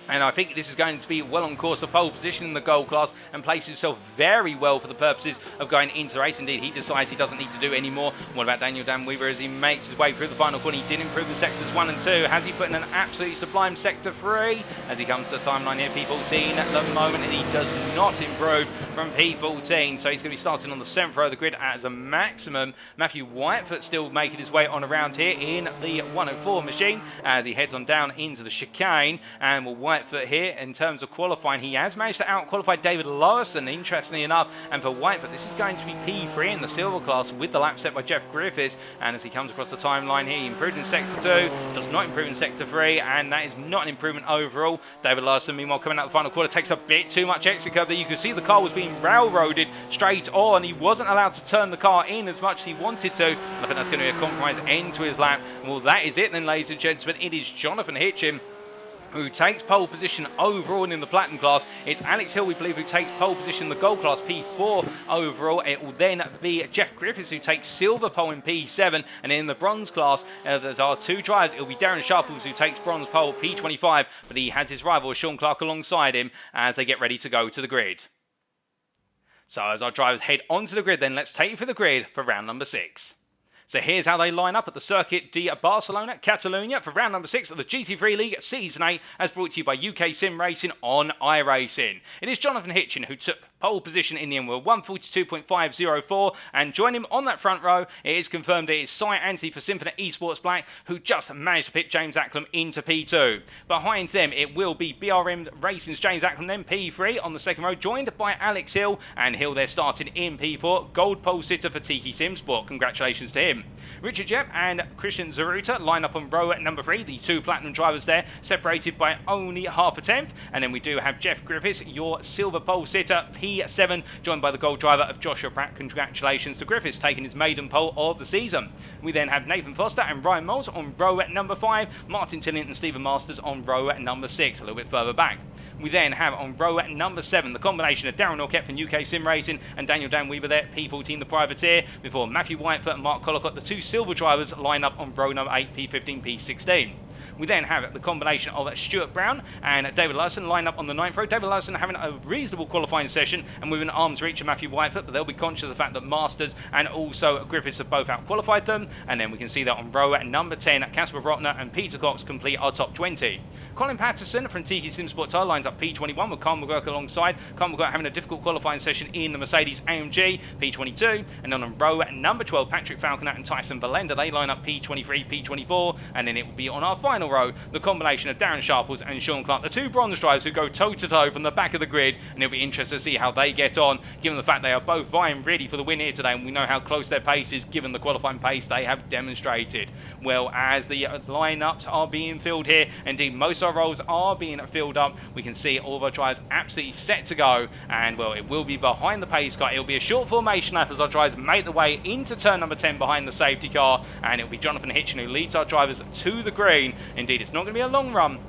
And I think this is going to be well on course for pole position in the gold class and places himself very well for the purposes of going into the race. Indeed, he decides he doesn't need to do any more. What about Daniel Dan Weaver as he makes his way through the final corner? He did improve the sectors 1 and 2. Has he put in an absolutely sublime sector 3 as he comes to the timeline here, P14 at the moment, and he does not improve from P14. So he's going to be starting on the 7th row of the grid as a maximum. Matthew Whitefoot still making his way on around here in the 104 machine as he heads on down into the chicane. And Whitefoot here in terms of qualifying, he has managed to out-qualify David Lawson, interestingly enough. And for Whitefoot, this is going to be P3 in the silver class with the lap set by Jeff Griffiths. And as he comes across the timeline here, he improved in sector 2, does not improve in sector 3, and that is not an improvement overall. David Lawson, meanwhile, coming out the final quarter, takes a bit too much exit curve there. You can see the car was being railroaded straight on. He wasn't allowed to turn the car in as much as he wanted to. I think that's going to be a compromise end to his lap. Well, that is it then, ladies and gentlemen. It is Jonathan Hitchen who takes pole position overall in the Platinum class. It's Alex Hill, we believe, who takes pole position in the gold class, P4 overall. It will then be Jeff Griffiths who takes silver pole in P7, and in the bronze class there's our two drivers. It will be Darren Sharples who takes bronze pole, P25, but he has his rival Sean Clark alongside him as they get ready to go to the grid. So as our drivers head onto the grid, then let's take you for the grid for round number 6. So here's how they line up at the Circuit de Barcelona-Catalunya for round number 6 of the GT3 League Season 8, as brought to you by UKSimRacing on iRacing. It is Jonathan Hitchen who took pole position in the end with 142.504, and join him on that front row. It is confirmed it is Cy Anthony for Symphony Esports Black, who just managed to pit James Acklam into P2. Behind them, it will be BRM Racing's James Acklam, then P3 on the second row, joined by Alex Hill, and Hill there starting in P4. Gold pole sitter for TCR Sport. Congratulations to him. him. Richard Jep and Christian Zaruta line up on row at number 3, the two platinum drivers there, separated by only half a tenth. And then we do have Jeff Griffiths, your silver pole sitter, P7, joined by the gold driver of Joshua Pratt. Congratulations to Griffiths, taking his maiden pole of the season. We then have Nathan Foster and Ryan Moles on row at number 5, Martin Tillington and Stephen Masters on row at number 6, a little bit further back. We then have on row at number 7 the combination of Darren Norquette from UKSimRacing and Daniel Dan Weaver there, P14 the privateer, before Matthew Whitefoot and Mark Collicott, the two silver drivers, line up on row number 8, P15, P16. We then have the combination of Stuart Brown and David Larson line up on the 9th row. David Larson having a reasonable qualifying session and within arm's reach of Matthew Whitefoot, but they'll be conscious of the fact that Masters and also Griffiths have both out-qualified them. And then we can see that on row at number 10, Casper Brotner and Peter Cox complete our top 20. Colin Patterson from TCR Europe lines up P21 with Carl McGurk alongside. Carl McGurk having a difficult qualifying session in the Mercedes AMG, P22. And then on row at number 12, Patrick Falconer and Tyson Valenda, they line up P23, P24. And then it will be on our final row, the combination of Darren Sharples and Sean Clark, the two bronze drivers who go toe-to-toe from the back of the grid. And it'll be interesting to see how they get on, given the fact they are both vying really for the win here today. And we know how close their pace is, given the qualifying pace they have demonstrated. Well, as the lineups are being filled here, indeed most of our roles are being filled up, we can see all of our drivers absolutely set to go. And well, it will be behind the pace car. It'll be a short formation lap as our drivers make the way into turn number 10 behind the safety car, and it'll be Jonathan Hitchen who leads our drivers to the green. Indeed, it's not going to be a long run.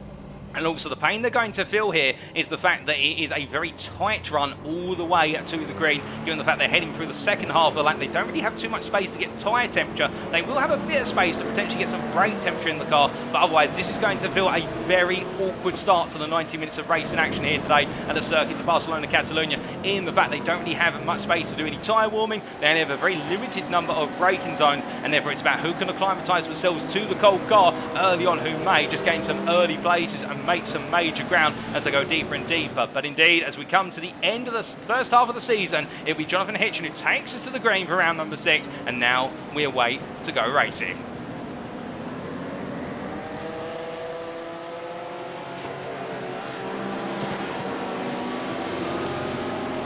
And also the pain they're going to feel here is the fact that it is a very tight run all the way to the green, given the fact they're heading through the second half of the lap. They don't really have too much space to get tyre temperature. They will have a bit of space to potentially get some brake temperature in the car, but otherwise this is going to feel a very awkward start to the 90 minutes of racing action here today at the Circuit de Barcelona-Catalunya, in the fact they don't really have much space to do any tyre warming. They only have a very limited number of braking zones, and therefore it's about who can acclimatise themselves to the cold car early on, who may just gain some early places and make some major ground as they go deeper and deeper. But indeed, as we come to the end of the first half of the season, it'll be Jonathan Hitchen who takes us to the green for round number 6, and now we await to go racing.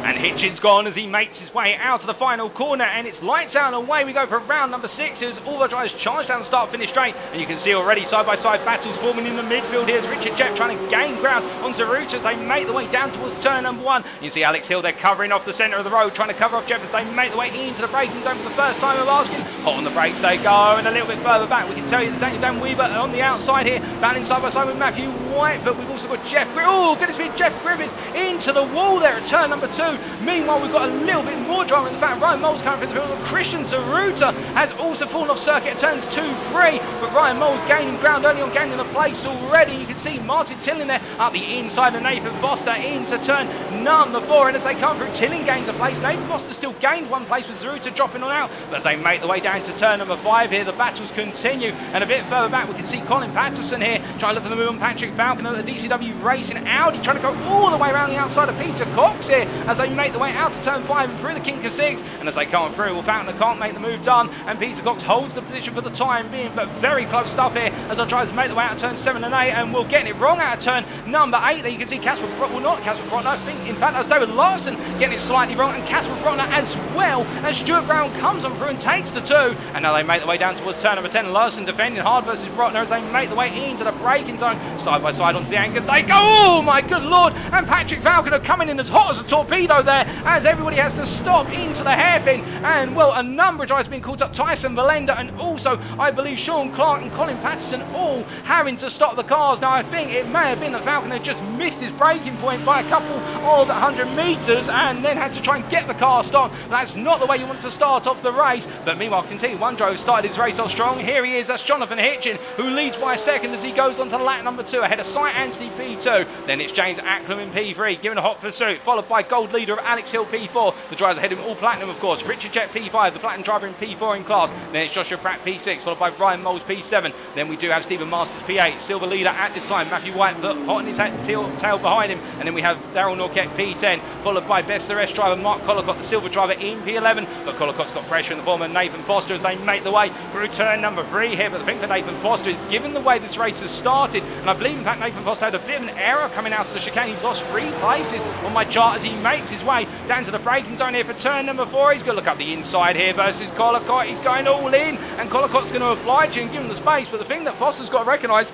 And Hitchen's gone as he makes his way out of the final corner, and it's lights out and away we go for round number 6 as all the drivers charge down the start-finish straight. And you can see already side-by-side battles forming in the midfield. Here's Richard Jep trying to gain ground on Zaruta as they make the way down towards turn number 1. You see Alex Hill there covering off the centre of the road, trying to cover off Jep as they make the way into the braking zone for the first time of asking. Hot on the brakes they go, and a little bit further back we can tell you that Daniel Dan Weaver on the outside here, battling side-by-side with Matthew Whitefoot. We've also got Jeff Griffiths. Oh, goodness me, Jeff Griffiths into the wall there at turn number 2. Meanwhile, we've got a little bit more drama in the fact Ryan Moles coming through the field. Christian Zaruta has also fallen off circuit at turns 2, 3, but Ryan Moles gaining ground early on, gaining the place already. You can see Martin Tilling there up the inside of Nathan Foster into turn number 4, and as they come through, Tilling gains a place. Nathan Foster still gained one place with Zaruta dropping on out, but as they make the way down to turn number 5 here, the battles continue, and a bit further back we can see Colin Patterson here trying to look for the move on Patrick Falconer at the DCW Racing Audi, trying to go all the way around the outside of Peter Cox here as they make the way out to turn 5 and through the kink of 6, and as they come through, well, Falconer can't make the move done, and Peter Cox holds the position for the time being, but very close stuff here as our drivers make the way out of turn 7 and 8, and we're getting it wrong out of turn number 8 there. You can see Casper Brotner, I think in fact that's David Larson getting it slightly wrong, and Casper Brotner as well, as Stuart Brown comes on through and takes the 2, and now they make the way down towards turn number 10, and Larson defending hard versus Brotner as they make the way into the braking zone, side by side onto the anchors they go. Oh my good lord, and Patrick Falconer coming in as hot as a torpedo there as everybody has to stop into the hairpin, and well, a number of drivers being caught up, Tyson Valenda and also I believe Sean Clark and Colin Patterson all having to stop the cars. Now I think it may have been that Falconer just missed his braking point by a couple of 100 metres and then had to try and get the car stopped. That's not the way you want to start off the race, but meanwhile continue, one driver started his race off strong. Here he is, that's Jonathan Hitchen who leads by a second as he goes on to lap number 2 ahead of Cy Anthony P2, then it's James Acklam in P3 giving a hot pursuit, followed by gold leader of Alex Hill P4, the drivers ahead of him all platinum of course, Richard Jett P5, the platinum driver in P4 in class, then it's Joshua Pratt P6 followed by Ryan Moles P7, then we do have Stephen Masters P8, silver leader at this time, Matthew Whitefoot hot in his tail behind him, and then we have Darren Norquette P10 followed by best the rest driver Mark Collicott, the silver driver in P11, but Collicott's got pressure in the form of Nathan Foster Foster as they make the way through turn number 3 here. But the thing for Nathan Foster is, given the way this race has started, and I believe in fact Nathan Foster had a bit of an error coming out of the chicane. He's lost 3 places on my chart as he makes his way down to the braking zone here for turn number 4. He's going to look up the inside here versus Collicott. He's going all in, and Collicott's going to oblige him and give him the space. But the thing that Foster's got to recognise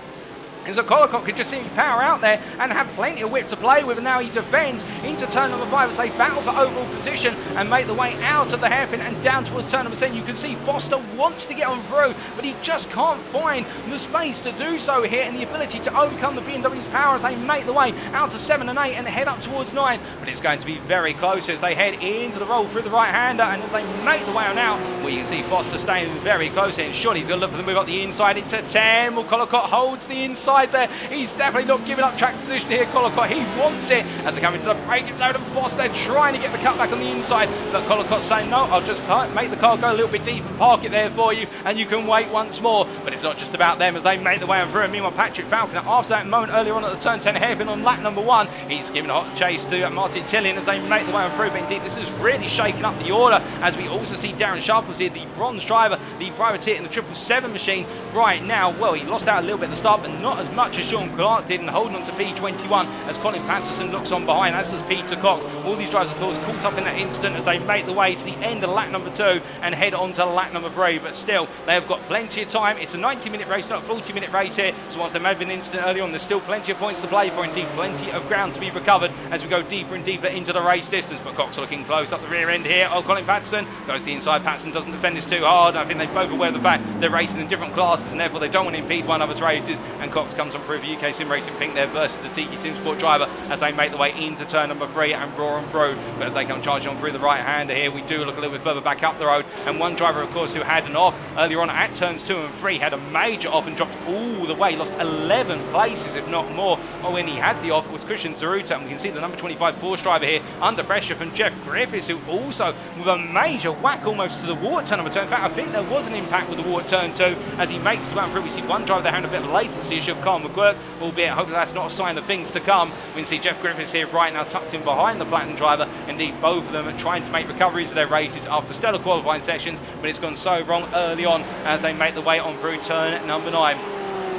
is that Collicott could just see him power out there and have plenty of whip to play with, and now he defends into turn number 5 as they battle for overall position and make the way out of the hairpin and down towards turn number 7. You can see Foster wants to get on through, but he just can't find the space to do so here and the ability to overcome the BMW's power as they make the way out to 7 and 8 and head up towards 9. But it's going to be very close as they head into the roll through the right-hander, and as they make the way on out, well, you can see Foster staying very close here, and surely he's going to look for the move up the inside into 10. Well, Collicott holds the inside there. He's definitely not giving up track position here, Collicott. He wants it as they come into the braking zone, and Foster trying to get the cut back on the inside, but Collicott's saying no, I'll just make the car go a little bit deep and park it there for you, and you can wait once more. But it's not just about them as they make the way on through, and meanwhile Patrick Falconer, after that moment earlier on at the turn 10 hairpin on lap number 1, he's giving a hot chase to Martin Tillian as they make the way on through. But indeed, this is really shaking up the order as we also see Darren Sharples here, the bronze driver, the privateer in the 777 machine right now. Well, he lost out a little bit at the start, but not as much as Sean Clark did, and holding on to P21 as Colin Patterson looks on behind, as does Peter Cox. All these drivers, of course, caught up in that instant as they make the way to the end of lap number 2 and head on to lap number 3. But still, they have got plenty of time. It's a 90-minute race, not a 40-minute race here. So whilst there may have been an incident early on, there's still plenty of points to play for. Indeed, plenty of ground to be recovered as we go deeper and deeper into the race distance. But Cox looking close up the rear end here. Oh, Colin Patterson goes to the inside. Patterson doesn't defend this too hard. I think they both aware of the fact they're racing in different classes, and therefore they don't want to impede one another's races. And Cox comes on through the UKSimRacing pink there versus the TCR driver as they make the way into turn number 3 and roar on through. But as they come charging on through the right-hander here, we do look a little bit further back up the road, and one driver, of course, who had an off earlier on at turns 2 and 3 had a major off and dropped all the way, lost 11 places, if not more. Oh, when he had the off was Christian Zaruta, and we can see the number 25 Porsche driver here under pressure from Jeff Griffiths, who also with a major whack almost to the water turn number 2. In fact, I think there was an impact with the water turn 2 as he makes the way through. We see one driver there having a bit of a latency issue of Carl McGurk, albeit hopefully that's not a sign of things to come. We can see Jeff Griffiths here right now tucked in behind the Platinum driver. Indeed, both of them are trying to make recoveries of their races after stellar qualifying sessions, but it's gone so wrong early on as they make the way on through turn number 9.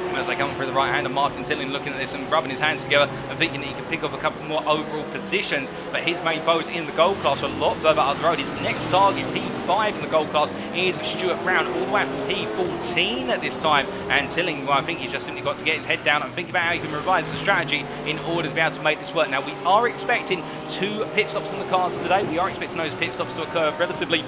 As they come through the right hand, and Martin Tillian looking at this and rubbing his hands together and thinking that he can pick off a couple more overall positions. But his main foes in the gold class are a lot further up the road. His next target, P5 in the gold class, is Stuart Brown, all the way up to P14 at this time. And Tillian, well, I think he's just simply got to get his head down and think about how he can revise the strategy in order to be able to make this work. Now, we are expecting 2 pit stops in the cards today. We are expecting those pit stops to occur relatively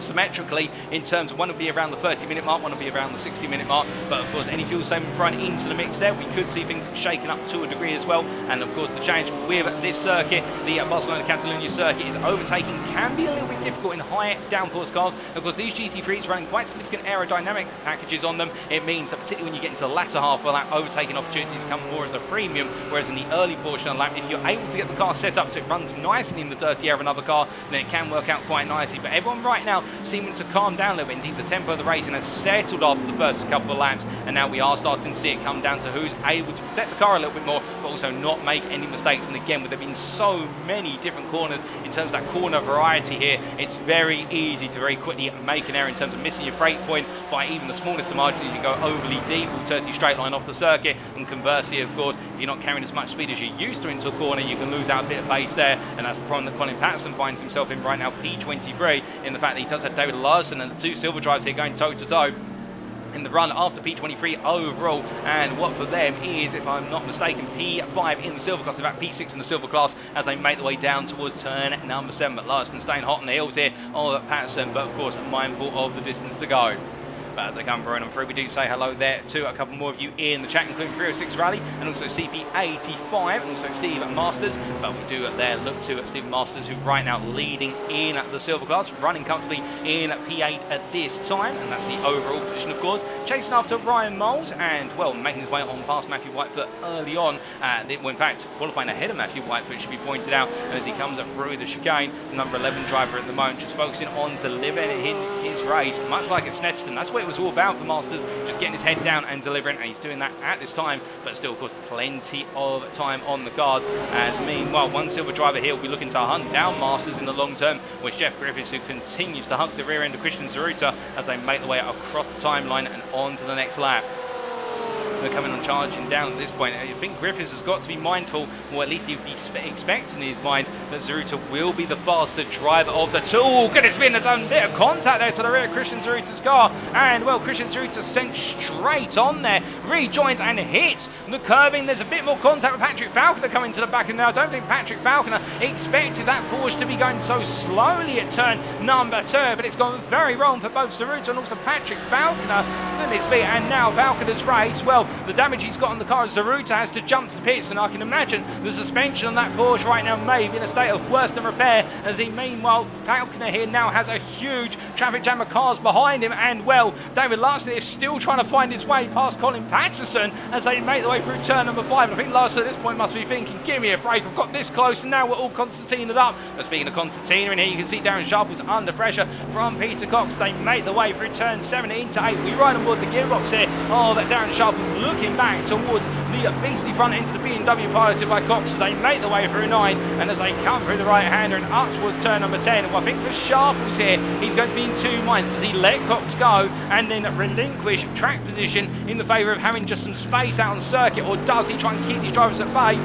symmetrically, in terms of one will be around the 30-minute mark, one will be around the 60-minute mark. But of course, any fuel saving front into the mix there, we could see things shaken up to a degree as well. And of course, the challenge with this circuit, the Barcelona-Catalunya circuit, is overtaking can be a little bit difficult in high downforce cars. Of course, these GT3s running quite significant aerodynamic packages on them. It means that particularly when you get into the latter half of the lap, overtaking opportunities come more as a premium, whereas in the early portion of the lap, if you're able to get the car set up so it runs nicely in the dirty air of another car, then it can work out quite nicely. But everyone right now seeming to calm down a little bit. Indeed, the tempo of the racing has settled after the first couple of laps, and now we are starting to see it come down to who's able to protect the car a little bit more, but also not make any mistakes. And again, with there being so many different corners in terms of that corner variety here, it's very easy to very quickly make an error in terms of missing your brake point by even the smallest of margins. You can go overly deep or dirty straight line off the circuit, and conversely, of course, if you're not carrying as much speed as you're used to into a corner, you can lose out a bit of pace there. And that's the problem that Colin Patterson finds himself in right now, P23, in the fact that he does have David Larson and the 2 silver drives here going toe-to-toe in the run after P23 overall. And what for them is, if I'm not mistaken, P5 in the silver class, in fact P6 in the silver class, as they make the way down towards turn number 7. But Larson staying hot on the heels here of Patterson, but of course mindful of the distance to go. But as they come running through, we do say hello there to a couple more of you in the chat, including 306 Rally and also CP85 and also Steve Masters. But we do there look to Steve Masters, who right now leading in the silver class, running comfortably in P8 at this time, and that's the overall position, of course. Chasing after Ryan Moles and, well, making his way on past Matthew Whitefoot early on. Well, in fact, qualifying ahead of Matthew Whitefoot, should be pointed out, as he comes up through the chicane. The number 11 driver at the moment, just focusing on delivering his race, much like at Snetterton. That's where what it was all about for Masters, just getting his head down and delivering, and he's doing that at this time, but still, of course, plenty of time on the cards. As meanwhile, one silver driver here will be looking to hunt down Masters in the long term, with Jeff Griffiths, who continues to hug the rear end of Christian Zaruta as they make their way across the timeline and on to the next lap. They're coming on charging down at this point. I think Griffiths has got to be mindful, or at least he'd be expecting in his mind, that Zaruta will be the faster driver of the two. Oh, goodness me, there's a bit of contact there to the rear of Christian Zaruta's car. And, well, Christian Zaruta sent straight on there, rejoins and hits the curbing. There's a bit more contact with Patrick Falconer coming to the back. And now I don't think Patrick Falconer expected that Porsche to be going so slowly at turn number 2. But it's gone very wrong for both Zaruta and also Patrick Falconer. Goodness me, and now Falconer's race, well, the damage he's got on the car, Zaruta has to jump to the pits, and I can imagine the suspension on that Porsche right now may be in a state of worse than repair, as he, meanwhile, Falconer here now has a huge traffic jam of cars behind him, and, well, David Larson is still trying to find his way past Colin Patterson as they make their way through turn number 5. And I think Larson at this point must be thinking, give me a break, I've got this close, and now we're all concertinaed up. But speaking of concertina, in here you can see Darren Sharples under pressure from Peter Cox. They make their way through turn 7 into 8. We ride on board the gearbox here. Oh, that Darren Sharples looking back towards the beastly front end of the BMW piloted by Cox as they make their way through 9, and as they come through the right-hander and up towards turn number 10. And I think for Sharples here, he's going to be in two minds. Does he let Cox go and then relinquish track position in the favour of having just some space out on circuit, or does he try and keep these drivers at bay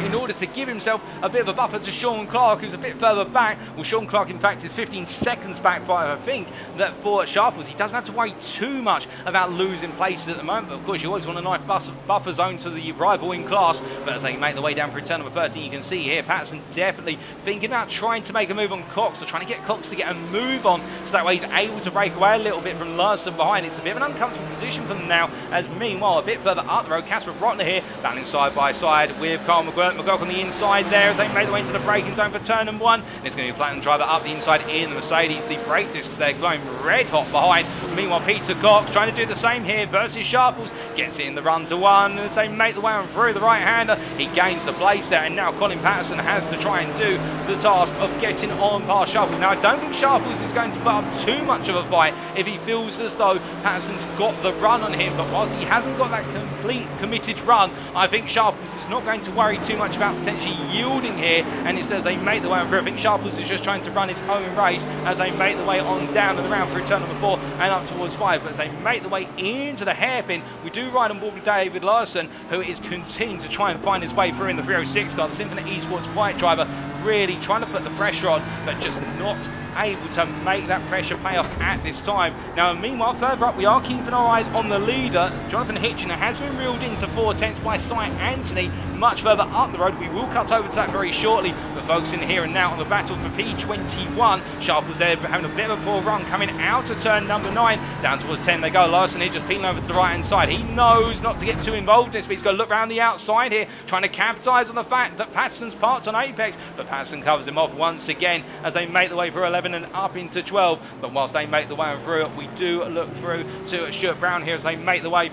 in order to give himself a bit of a buffer to Sean Clark, who's a bit further back? Well, Sean Clark, in fact, is 15 seconds back. I think that for Sharples, he doesn't have to worry too much about losing places at the moment. But of course, you always want a nice buffer zone to the rival in class. But as they make their way down through turn number 13, you can see here Patterson definitely thinking about trying to make a move on Cox, or trying to get Cox to get a move on, so that way he's able to break away a little bit from Larson behind. It's a bit of an uncomfortable position for them now, as meanwhile, a bit further up the road, Casper Brotner here, battling side by side with Carl McGurk. McGurk on the inside there as they make their way into the braking zone for turn number 1. And it's going to be a Platinum driver up the inside in the Mercedes. The brake discs there glowing red hot behind. Meanwhile, Peter Cox trying to do the same here versus Sharples. Gets it in the run to 1 as they make the way on through the right-hander. He gains the place there, and now Colin Patterson has to try and do the task of getting on past Sharples. Now, I don't think Sharples is going to put up too much of a fight if he feels as though Patterson's got the run on him. But whilst he hasn't got that complete committed run, I think Sharples is not going to worry too much about potentially yielding here. And it says they make the way on through. I think Sharples is just trying to run his own race as they make the way on down and around through turn number 4 and up towards 5. But as they make the way into the hairpin, we do ride on board with David Larson, who is continuing to try and find his way through in the 306 car. The Symphony Esports white driver really trying to put the pressure on, but just not able to make that pressure pay off at this time. Now, meanwhile, further up, we are keeping our eyes on the leader. Jonathan Hitchen has been reeled into 4 tenths by Cy Anthony much further up the road. We will cut over to that very shortly, but focusing here and now on the battle for P21. Sharples there having a bit of a poor run coming out of turn number 9. Down towards 10 they go. Larson here just peeling over to the right-hand side. He knows not to get too involved in this, but he's got to look around the outside here, trying to capitalise on the fact that Patterson's parked on Apex, but Patterson covers him off once again as they make the way through 11 and up into 12. But whilst they make the way through, we do look through to Stuart Brown here as they make the way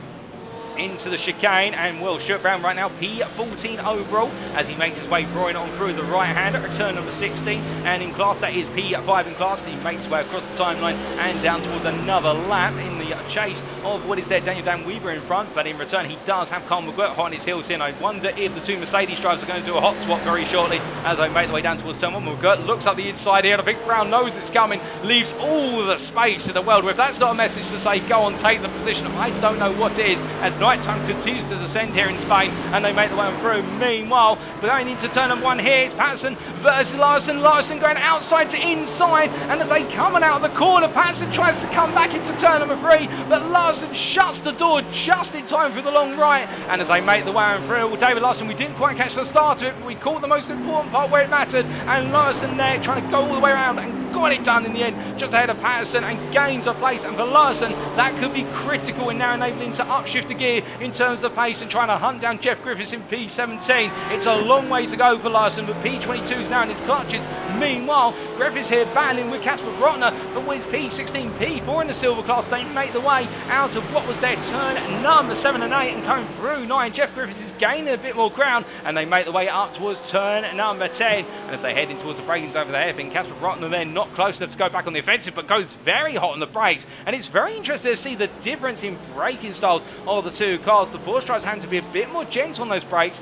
into the chicane, and Will Stuart Brown right now P14 overall as he makes his way roaring on through the right-hander at turn number 16, and in class that is P5 in class. He makes his way across the timeline and down towards another lap in the chase of what is there Daniel Dan Weaver in front, but in return he does have Carl McGuirt on his heels here, and I wonder if the two Mercedes drivers are going to do a hot swap very shortly as they make the way down towards turn 1. McGuirt looks up the inside here, and I think Brown knows it's coming, leaves all the space to the world. If that's not a message to say go on, take the position, I don't know what is, as nighttime continues to descend here in Spain and they make the way on through. Meanwhile, going into turn number 1 here, it's Patterson versus Larson. Larson going outside to inside, and as they come on out of the corner, Patterson tries to come back into turn number 3, but Larson shuts the door just in time for the long right. And as they make the way on through, well, David Larson, we didn't quite catch the start of it, but we caught the most important part where it mattered, and Larson there trying to go all the way around and got it done in the end, just ahead of Patterson, and gains a place. And for Larson, that could be critical in now enabling him to upshift a gear in terms of pace and trying to hunt down Jeff Griffiths in P17. It's a long way to go for Larson, but P22 is now in his clutches. Meanwhile, Griffiths here battling with Casper Brotner for his P16, P4 in the silver class. They make the way out of what was their turn number 7 and 8 and coming through 9. Jeff Griffiths is gaining a bit more ground, and they make the way up towards turn number 10. And as they head in towards the braking zone for the hairpin, Casper Brotner then not close enough to go back on the offensive, but goes very hot on the brakes. And it's very interesting to see the difference in braking styles of the two cars. The Porsche drivers having to be a bit more gentle on those brakes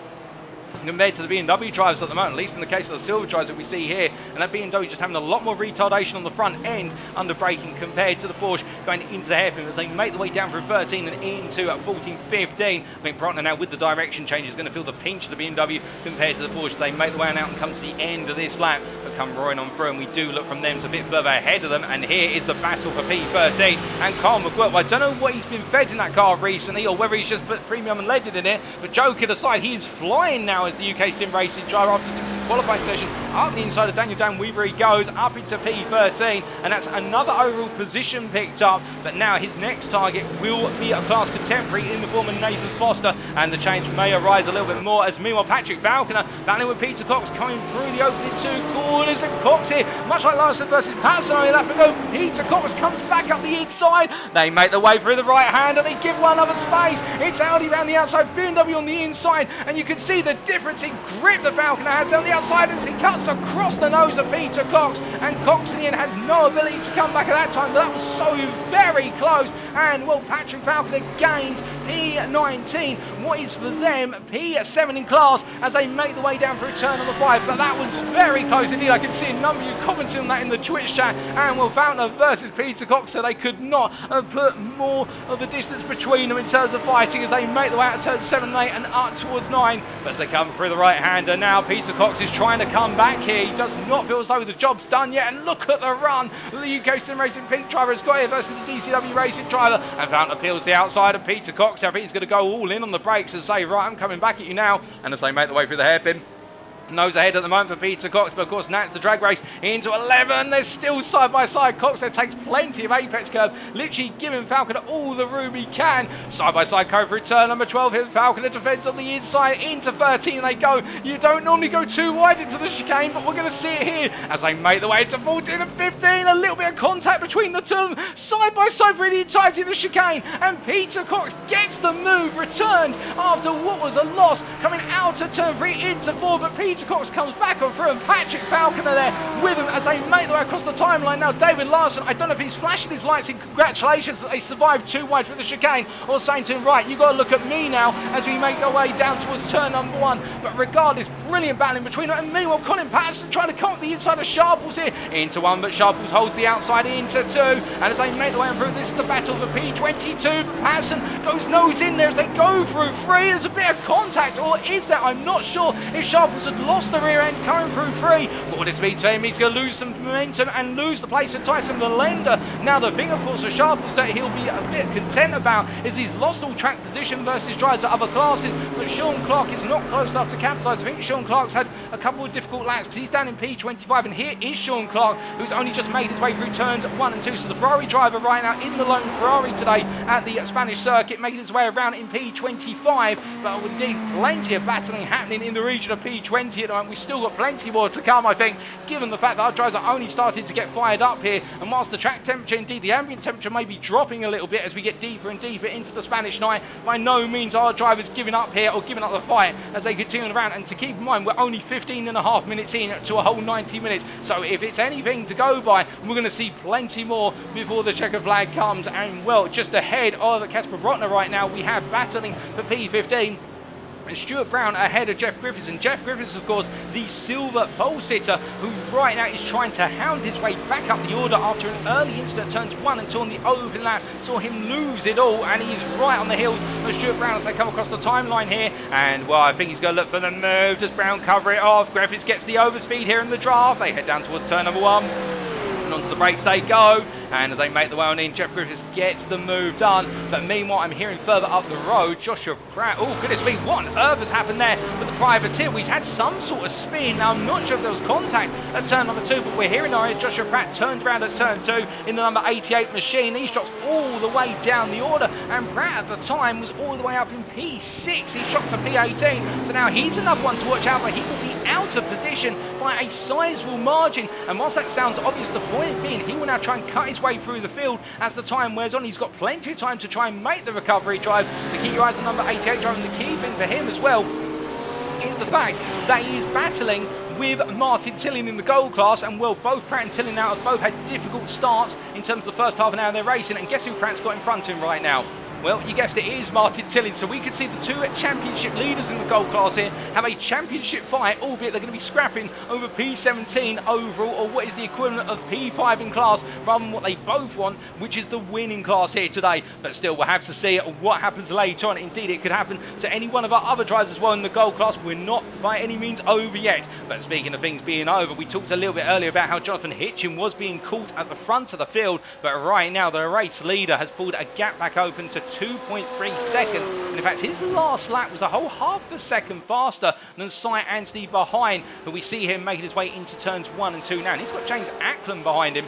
compared to the BMW drivers at the moment, at least in the case of the silver drivers that we see here. And that BMW just having a lot more retardation on the front end under braking compared to the Porsche going into the hairpin as they make the way down through 13 and into 14, 15. I think Brotner now with the direction change is going to feel the pinch of the BMW compared to the Porsche. They make the way out and come to the end of this lap, but come roaring on through, and we do look from them to a bit further ahead of them. And here is the battle for P13 and Carl McGuirt. I don't know what he's been fed in that car recently or whether he's just put premium and leaded in it, but joking aside, he is flying now as the UKSimRacing driver after the qualifying session. Up the inside of Daniel Dan Weaver he goes up into P13, and that's another overall position picked up. But now his next target will be a class contemporary in the form of Nathan Foster, and the change may arise a little bit more as meanwhile Patrick Falconer battling with Peter Cox coming through the opening two corners, and Cox here, much like Larson versus Patterson on that ago, Peter Cox comes back up the inside. They make the way through the right hand and they give one other space. It's Audi around the outside, BMW on the inside, and you can see the difference in grip that Falconer has down the outside as he cuts across the nose of Peter Cox, and Cox in the end has no ability to come back at that time, but that was so very close. And well, Patrick Falconer gains P19, what is for them P7 in class as they make the way down through turn number 5. But that was very close indeed. I can see a number of you commenting on that in the Twitch chat. And well, Falconer versus Peter Cox, so they could not have put more of a distance between them in terms of fighting as they make the way out of turn 7 and 8 and up towards 9. But as they come through the right hander now, Peter Cox is trying to come back here. He does not feel as though the job's done yet, and look at the run that the UKSimRacing Pink driver has got here versus the DCW Racing driver. And Falconer peels the outside of Peter Cox. I think he's going to go all in on the brakes and say, right, I'm coming back at you now. And as they make the way through the hairpin, nose ahead at the moment for Peter Cox, but of course Nats the drag race into 11. They're still side by side. Cox there takes plenty of apex curb, literally giving Falconer all the room he can. Side by side go through turn number 12 here. Falconer defends on the inside into 13 they go. You don't normally go too wide into the chicane, but we're going to see it here as they make the way to 14 and 15. A little bit of contact between the two of them, side by side for the entirety of the chicane, and Peter Cox gets the move returned after what was a loss coming out of turn 3 into 4, but Peter Cox comes back on through, and Patrick Falconer there with him as they make their way across the timeline. Now David Larson, I don't know if he's flashing his lights in congratulations that they survived too wide through the chicane, or saying to him, right, you got to look at me now as we make our way down towards turn number 1. But regardless, brilliant battling between them. And meanwhile Colin Patterson trying to come up the inside of Sharples here into 1, but Sharples holds the outside into 2, and as they make their way on through, this is the battle for P22. Patterson goes nose in there as they go through 3. There's a bit of contact, or is there? I'm not sure if Sharples had lost the rear end coming through 3. But what does it mean to him? He's going to lose some momentum and lose the place of Tyson Melenda. Now the thing, of course, for Sharples that he'll be a bit content about is he's lost all track position versus drivers at other classes, but Sean Clark is not close enough to capitalise. I think Sean Clark's had a couple of difficult laps because he's down in P25, and here is Sean Clark, who's only just made his way through turns 1 and 2. So the Ferrari driver right now in the lone Ferrari today at the Spanish circuit, making his way around in P25, but indeed plenty of battling happening in the region of P20 at the moment. We've still got plenty more to come, I think, given the fact that our drivers are only starting to get fired up here, and whilst the track temperature, indeed the ambient temperature, may be dropping a little bit as we get deeper and deeper into the Spanish night, by no means are drivers giving up here or giving up the fight as they continue around. And to keep in mind, we're only 15.5 minutes in to a whole 90 minutes, so if it's anything to go by, we're going to see plenty more before the checker flag comes. And well, just ahead of Casper Brotner right now, we have battling for P15 and Stuart Brown ahead of Jeff Griffiths. And Jeff Griffiths, of course, the silver pole sitter, who right now is trying to hound his way back up the order after an early incident turns 1 and 2 on the open lap saw him lose it all, and he's right on the heels of Stuart Brown as they come across the timeline here. And well, I think he's going to look for the move. Does Brown cover it off? Griffiths gets the overspeed here in the draft. They head down towards turn number 1. Onto the brakes they go, and as they make the way on in, Jeff Griffiths gets the move done. But meanwhile, I'm hearing further up the road, Joshua Pratt, oh goodness me, what on earth has happened there for the privateer? He's had some sort of spin. Now I'm not sure if there was contact at turn number 2, but we're hearing our Joshua Pratt turned around at turn 2 in the number 88 machine. He drops all the way down the order, and Pratt at the time was all the way up in P6. He dropped to P18, so now he's another one to watch out, but he will be out of position by a sizable margin. And whilst that sounds obvious, the point being he will now try and cut his way through the field as the time wears on. He's got plenty of time to try and make the recovery drive, so keep your eyes on number 88 driving. The key thing for him as well is the fact that he is battling with Martin Tillin in the gold class, and well, both Pratt and Tillin now have both had difficult starts in terms of the first half an hour of their racing, and guess who Pratt's got in front of him right now? Well, you guessed it, is Martin Tillin. So we could see the two championship leaders in the gold class here have a championship fight, albeit they're going to be scrapping over P17 overall, or what is the equivalent of P5 in class, rather than what they both want, which is the winning class here today. But still, we'll have to see what happens later on. Indeed, it could happen to any one of our other drivers as well in the gold class. We're not by any means over yet. But speaking of things being over, we talked a little bit earlier about how Jonathan Hitchen was being caught at the front of the field, but right now the race leader has pulled a gap back open to 2.3 seconds, and in fact his last lap was a whole half a second faster than Cy Anthony behind, who we see him making his way into turns 1 and 2 now, and he's got James Ackland behind him.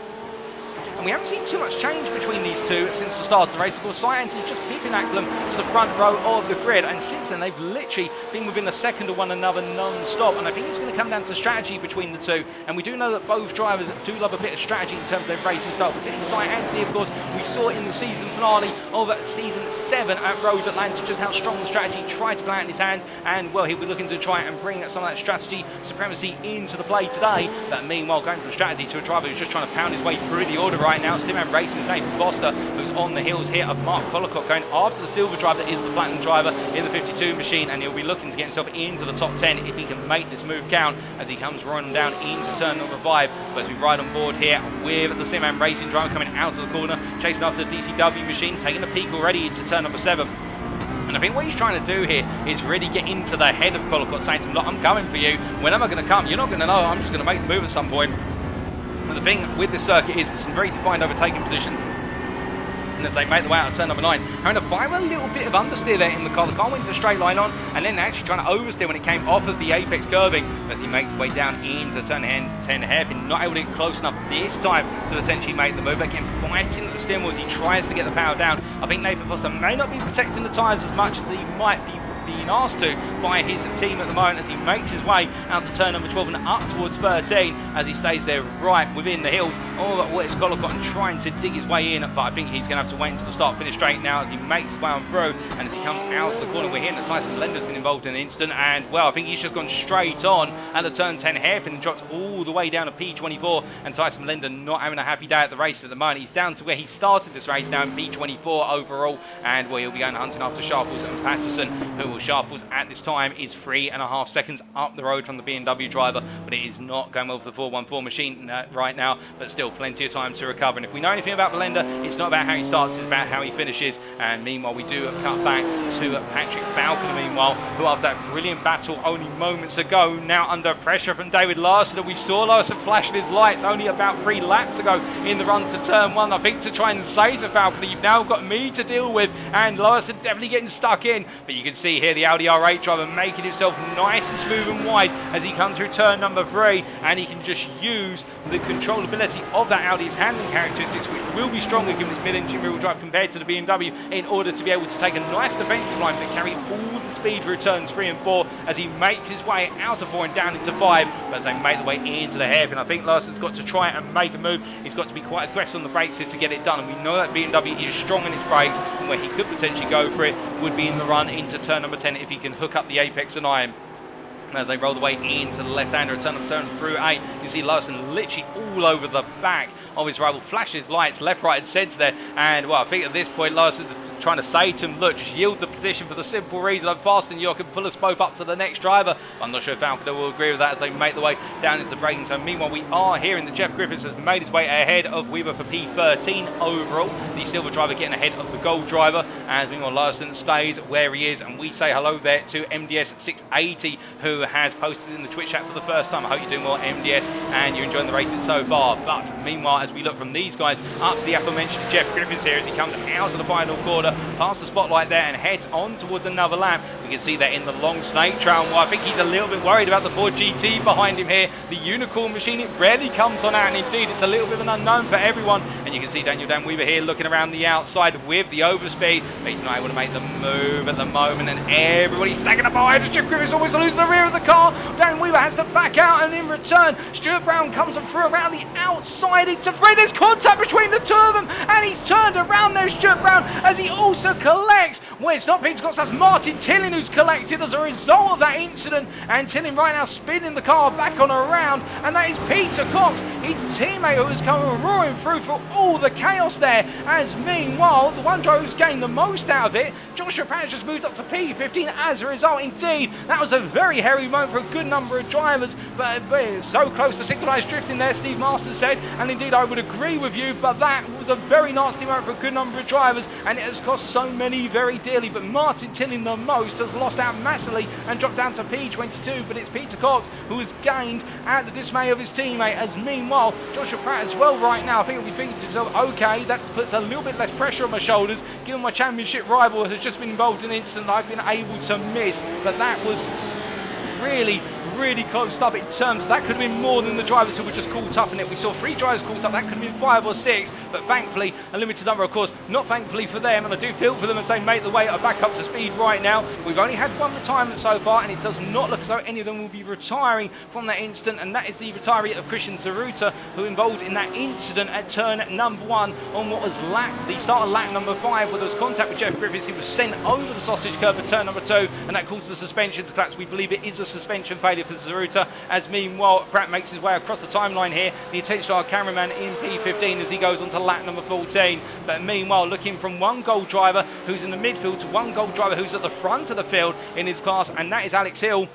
And we haven't seen too much change between these two since the start of the race. Of course, Cy Anthony just peeping Ackland to the front row of the grid, and since then they've literally been within a second of one another non-stop, and I think it's going to come down to strategy between the two, and we do know that both drivers do love a bit of strategy in terms of their racing style. Particularly Cy Anthony, of course, we saw in the season finale of season 7 at Road Atlanta just how strong the strategy tried to play out in his hands, and well, he'll be looking to try and bring some of that strategy supremacy into the play today. But meanwhile, going from strategy to a driver who's just trying to pound his way through the order right now, SimRacing's Nathan Foster, who's on the heels here of Mark Collicott, going after the silver driver that is the platinum driver in the 52 machine, and he'll be looking to get himself into the top 10 if he can make this move count as he comes running down into turn number 5. But as we ride on board here with the SimRacing driver coming out of the corner, chasing after the DCW machine, taking a peek already into turn number 7. And I think what he's trying to do here is really get into the head of Collicott, saying to him, look, I'm coming for you. When am I going to come? You're not going to know. I'm just going to make the move at some point. And the thing with this circuit is there's some very defined overtaking positions, and as they make the way out of turn number 9, having to find a little bit of understeer there in the car. The car went to straight line on, and then actually trying to oversteer when it came off of the apex curbing as he makes his way down into turn 10 hairpin, not able to get close enough this time to potentially make the move. Again, fighting at the steering wheel as he tries to get the power down. I think Nathan Foster may not be protecting the tyres as much as he might be being asked to by his team at the moment as he makes his way out to turn number 12 and up towards 13 as he stays there right within the hills. All that what is Collicott and trying to dig his way in, but I think he's going to have to wait until the start finish straight now as he makes his way on through, and as he comes out of the corner. We're hearing that Tyson Lender's been involved in an instant, and well, I think he's just gone straight on at the turn 10 hairpin and dropped all the way down to P24, and Tyson Lender not having a happy day at the race at the moment. He's down to where he started this race now in P24 overall, and well, he'll be going hunting after Sharples and Patterson, who will Sharples at this time is 3.5 seconds up the road from the BMW driver, but it is not going well for the 414 machine right now, but still plenty of time to recover. And if we know anything about Belenda, it's not about how he starts, it's about how he finishes. And meanwhile, we do cut back to Patrick Falconer, meanwhile, who after that brilliant battle only moments ago, now under pressure from David Larson, and we saw Larson flashing his lights only about 3 laps ago in the run to turn 1, I think, to try and say to Falconer, you've now got me to deal with, and Larson definitely getting stuck in. But you can see here the Audi R8 driver making himself nice and smooth and wide as he comes through turn number 3, and he can just use the controllability of that Audi's handling characteristics, which will be stronger given its mid-engine rear-wheel drive compared to the BMW, in order to be able to take a nice defensive line but carry all the speed through turns 3 and 4 as he makes his way out of 4 and down into 5. But as they make the way into the hairpin, I think Larson's got to try and make a move. He's got to be quite aggressive on the brakes here to get it done, and we know that BMW is strong in its brakes, and where he could potentially go for it would be in the run into turn number 10 if he can hook up the apex and iron. As they roll the way into the left-hander, turn number 7 through 8, you see Larson literally all over the back of his rival, flashing his lights left, right and centre there. And well, I think at this point Larson's trying to say to him, look, just yield the position for the simple reason I'm faster than you, I can pull us both up to the next driver. I'm not sure if Falconer will agree with that as they make the way down into the braking zone. Meanwhile, we are hearing that Jeff Griffiths has made his way ahead of Weber for P13 overall, the silver driver getting ahead of the gold driver, as meanwhile Larson stays where he is. And we say hello there to MDS 680, who has posted in the Twitch chat for the first time. I hope you're doing well, MDS, and you're enjoying the racing so far. But meanwhile, as we look from these guys up to the aforementioned Jeff Griffiths here as he comes out of the final corner, past the spotlight there and heads on towards another lap. We can see that in the long snake trail. Well, I think he's a little bit worried about the Ford GT behind him here. The Unicorn machine, it rarely comes on out, and indeed it's a little bit of an unknown for everyone. And you can see Daniel Dan Weaver here looking around the outside with the overspeed, but he's not able to make the move at the moment, and everybody's stacking up behind. Jeff Griffiths always loses the rear of the car. Dan Weaver has to back out, and in return, Stuart Brown comes through around the outside into free. There's contact between the two of them, and he's turned around there, Stuart Brown, as he also collects. Well, it's not Peter Cox, that's Martin Tillin who's collected as a result of that incident, and Tillin right now spinning the car back on around, and that is Peter Cox, his teammate, who is coming roaring through for all the chaos there, as meanwhile, the one driver who's gained the most out of it, Joshua Pratt, has just moved up to P15 as a result. Indeed, that was a very hairy moment for a good number of drivers, but so close to synchronised drifting there, Steve Masters said, and indeed I would agree with you, but that was a very nasty moment for a good number of drivers, and it has cost so many very dearly. But Martin Tillin the most has lost out massively and dropped down to P22, but it's Peter Cox who has gained at the dismay of his teammate, as meanwhile Joshua Pratt as well right now, I think he'll be thinking to himself, okay, that puts a little bit less pressure on my shoulders given my championship rival has just been involved in an incident I've been able to miss. But that was really close up in terms, that could have been more than the drivers who were just caught up in it. We saw 3 drivers caught up, that could have been 5 or 6, but thankfully a limited number, of course, not thankfully for them, and I do feel for them as they make the way back up to speed right now. We've only had 1 retirement so far, and it does not look as though any of them will be retiring from that incident, and that is the retiree of Christian Zaruta, who involved in that incident at turn number 1 on what was the start of lap number 5, where there was contact with Jeff Griffiths. He was sent over the sausage curb at turn number 2, and that caused the suspension to collapse. We believe it is a suspension failure for Zaruta, as meanwhile Pratt makes his way across the timeline here, the attention to our cameraman in P15 as he goes on to lap number 14. But meanwhile, looking from one gold driver who's in the midfield to one gold driver who's at the front of the field in his class, and that is Alex Hill,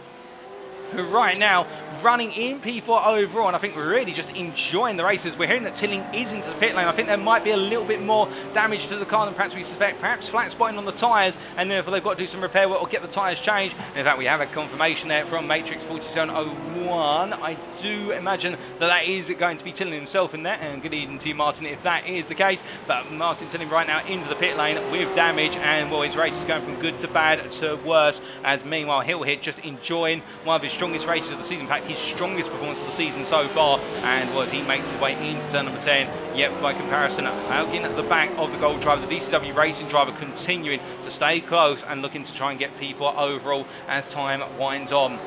who right now running in P4 overall, and I think we're really just enjoying the races. We're hearing that Tilling is into the pit lane. I think there might be a little bit more damage to the car than perhaps we suspect, perhaps flat spotting on the tyres, and therefore they've got to do some repair work or get the tyres changed. And in fact, we have a confirmation there from Matrix 4701. I do imagine that is going to be Tilling himself in there, and good evening to you, Martin, if that is the case. But Martin Tilling right now into the pit lane with damage, and well, his race is going from good to bad to worse, as meanwhile Hill here just enjoying one of his strongest races of the season. In fact, his strongest performance of the season so far, and was he makes his way into turn number 10. Yet by comparison, out in the back of the gold driver, the DCW Racing driver continuing to stay close and looking to try and get P4 overall as time winds on.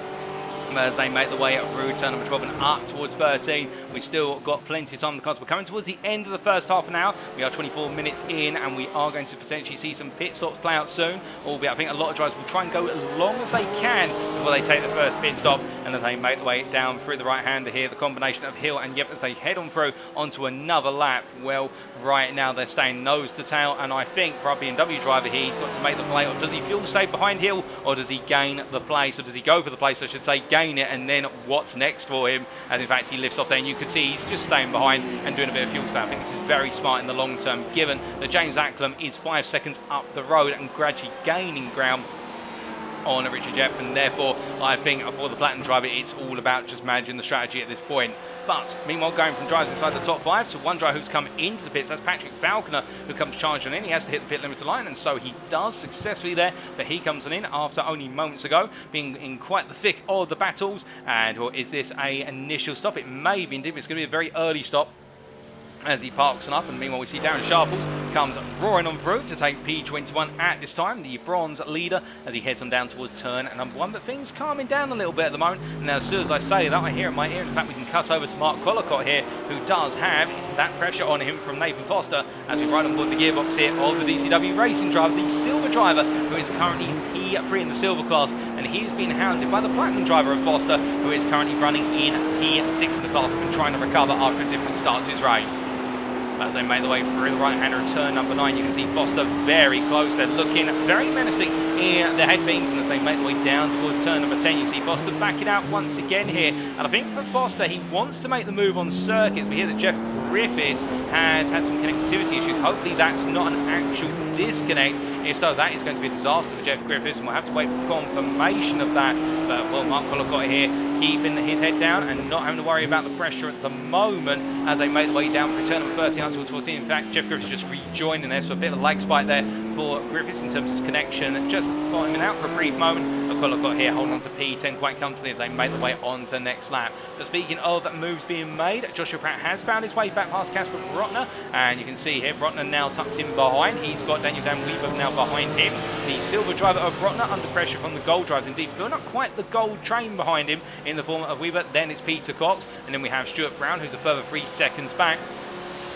As they make the way up through turn number 12 and up towards 13. We've still got plenty of time on the cards. We're coming towards the end of the first half now. We are 24 minutes in, and we are going to potentially see some pit stops play out soon. Albeit I think a lot of drivers will try and go as long as they can before they take the first pit stop, and as they make the way down through the right-hander here, the combination of Hill and Yep as they head on through onto another lap. Well, right now they're staying nose to tail, and I think for our BMW driver here, he's got to make the play. Or does he fuel save behind Hill, or does he gain the place, or does he go for the place, I should say, gain it, and then what's next for him? And in fact, he lifts off there, and you can see he's just staying behind and doing a bit of fuel save. I think this is very smart in the long term, given that James Acklam is 5 seconds up the road and gradually gaining ground on Richard Jepp, and therefore I think for the Platinum driver it's all about just managing the strategy at this point. But meanwhile, going from drivers inside the top 5 to one driver who's come into the pits, that's Patrick Falconer, who comes charging in. He has to hit the pit limiter line, and so he does successfully there, but he comes on in after only moments ago, being in quite the thick of the battles. And well, is this a initial stop? It may be indeed, but it's going to be a very early stop as he parks on up. And meanwhile we see Darren Sharples comes roaring on through to take P21 at this time, the bronze leader, as he heads on down towards turn number 1. But things calming down a little bit at the moment. Now as soon as I say that, I hear in my ear, in fact we can cut over to Mark Collicott here, who does have that pressure on him from Nathan Foster as we ride on board the gearbox here of the DCW Racing driver, the silver driver, who is currently in P3 in the silver class, and he's been hounded by the platinum driver of Foster, who is currently running in P6 in the class and trying to recover after a difficult start to his race. As they make the way through the right-hander of turn number 9, you can see Foster very close. They're looking very menacing in the head beams, and as they make the way down towards turn number 10, you see Foster backing out once again here. And I think for Foster, he wants to make the move on circuits. We hear that Jeff Griffiths has had some connectivity issues. Hopefully that's not an actual disconnect. If so, that is going to be a disaster for Jeff Griffiths, and we'll have to wait for confirmation of that. But well, Mark Collicott here keeping his head down and not having to worry about the pressure at the moment as they make the way down through turn number 13 towards 14. In fact, Jeff Griffiths just rejoining there, so a bit of a leg spike there for Griffiths in terms of his connection, just bottoming out for a brief moment. Got here holding on to P10 quite comfortably as they make the way on to the next lap. But speaking of moves being made, Joshua Pratt has found his way back past Casper Brotner, and you can see here Brotner now tucked in behind. He's got Daniel Dan Weaver now behind him. The silver driver of Brotner under pressure from the gold drivers, indeed, but not quite the gold train behind him in the form of Weaver. Then it's Peter Cox, and then we have Stuart Brown, who's a further 3 seconds back.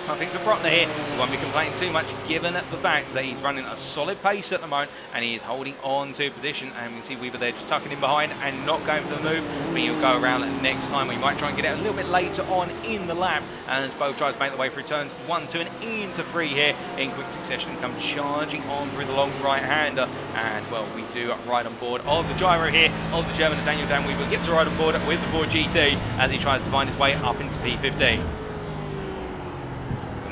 I think for Brotner here, we won't be complaining too much given the fact that he's running a solid pace at the moment and he is holding on to position. And we can see Weaver there just tucking in behind and not going for the move, but he'll go around next time. We might try and get it a little bit later on in the lap as both drivers make the way through turns 1, 2 and into 3 here in quick succession, come charging on through the long right-hander. And well, we do ride on board of the gyro here of the German Daniel Dan Weaver. Gets to ride on board with the Ford GT as he tries to find his way up into P15.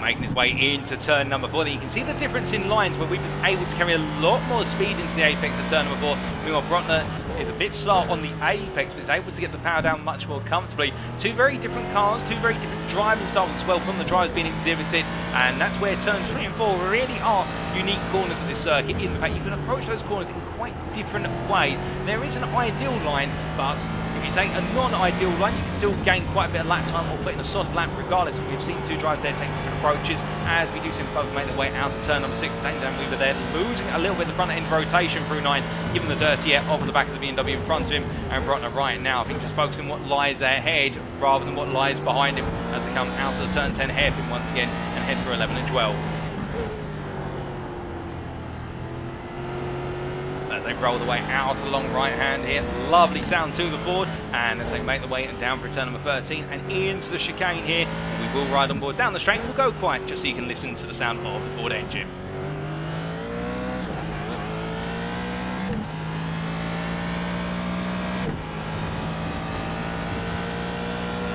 Making his way into turn number 4. Then you can see the difference in lines where Weaver's able to carry a lot more speed into the apex of turn number 4. Meanwhile, Brotner is a bit slow on the apex, but is able to get the power down much more comfortably. Two very different cars, two very different driving styles as well from the drivers being exhibited, and that's where turns 3 and 4 really are unique corners of this circuit, in the fact you can approach those corners in quite different ways. There is an ideal line, but if you take a non-ideal line, you can still gain quite a bit of lap time or put in a solid lap regardless. And we've seen two drivers there taking different approaches as we do see them both make their way out of turn number 6. Daniel Dan Weaver there losing a little bit the front end rotation through 9, giving the dirty air off the back of the BMW in front of him. And Brotner right now, I think just focusing on what lies ahead rather than what lies behind him as they come out of the turn 10 hairpin once again and head for 11 and 12. As they roll the way out of the long right hand here, lovely sound to the Ford, and as they make the way down for turn number 13 and into the chicane here, we will ride on board down the straight. We'll go quiet just so you can listen to the sound of the Ford engine.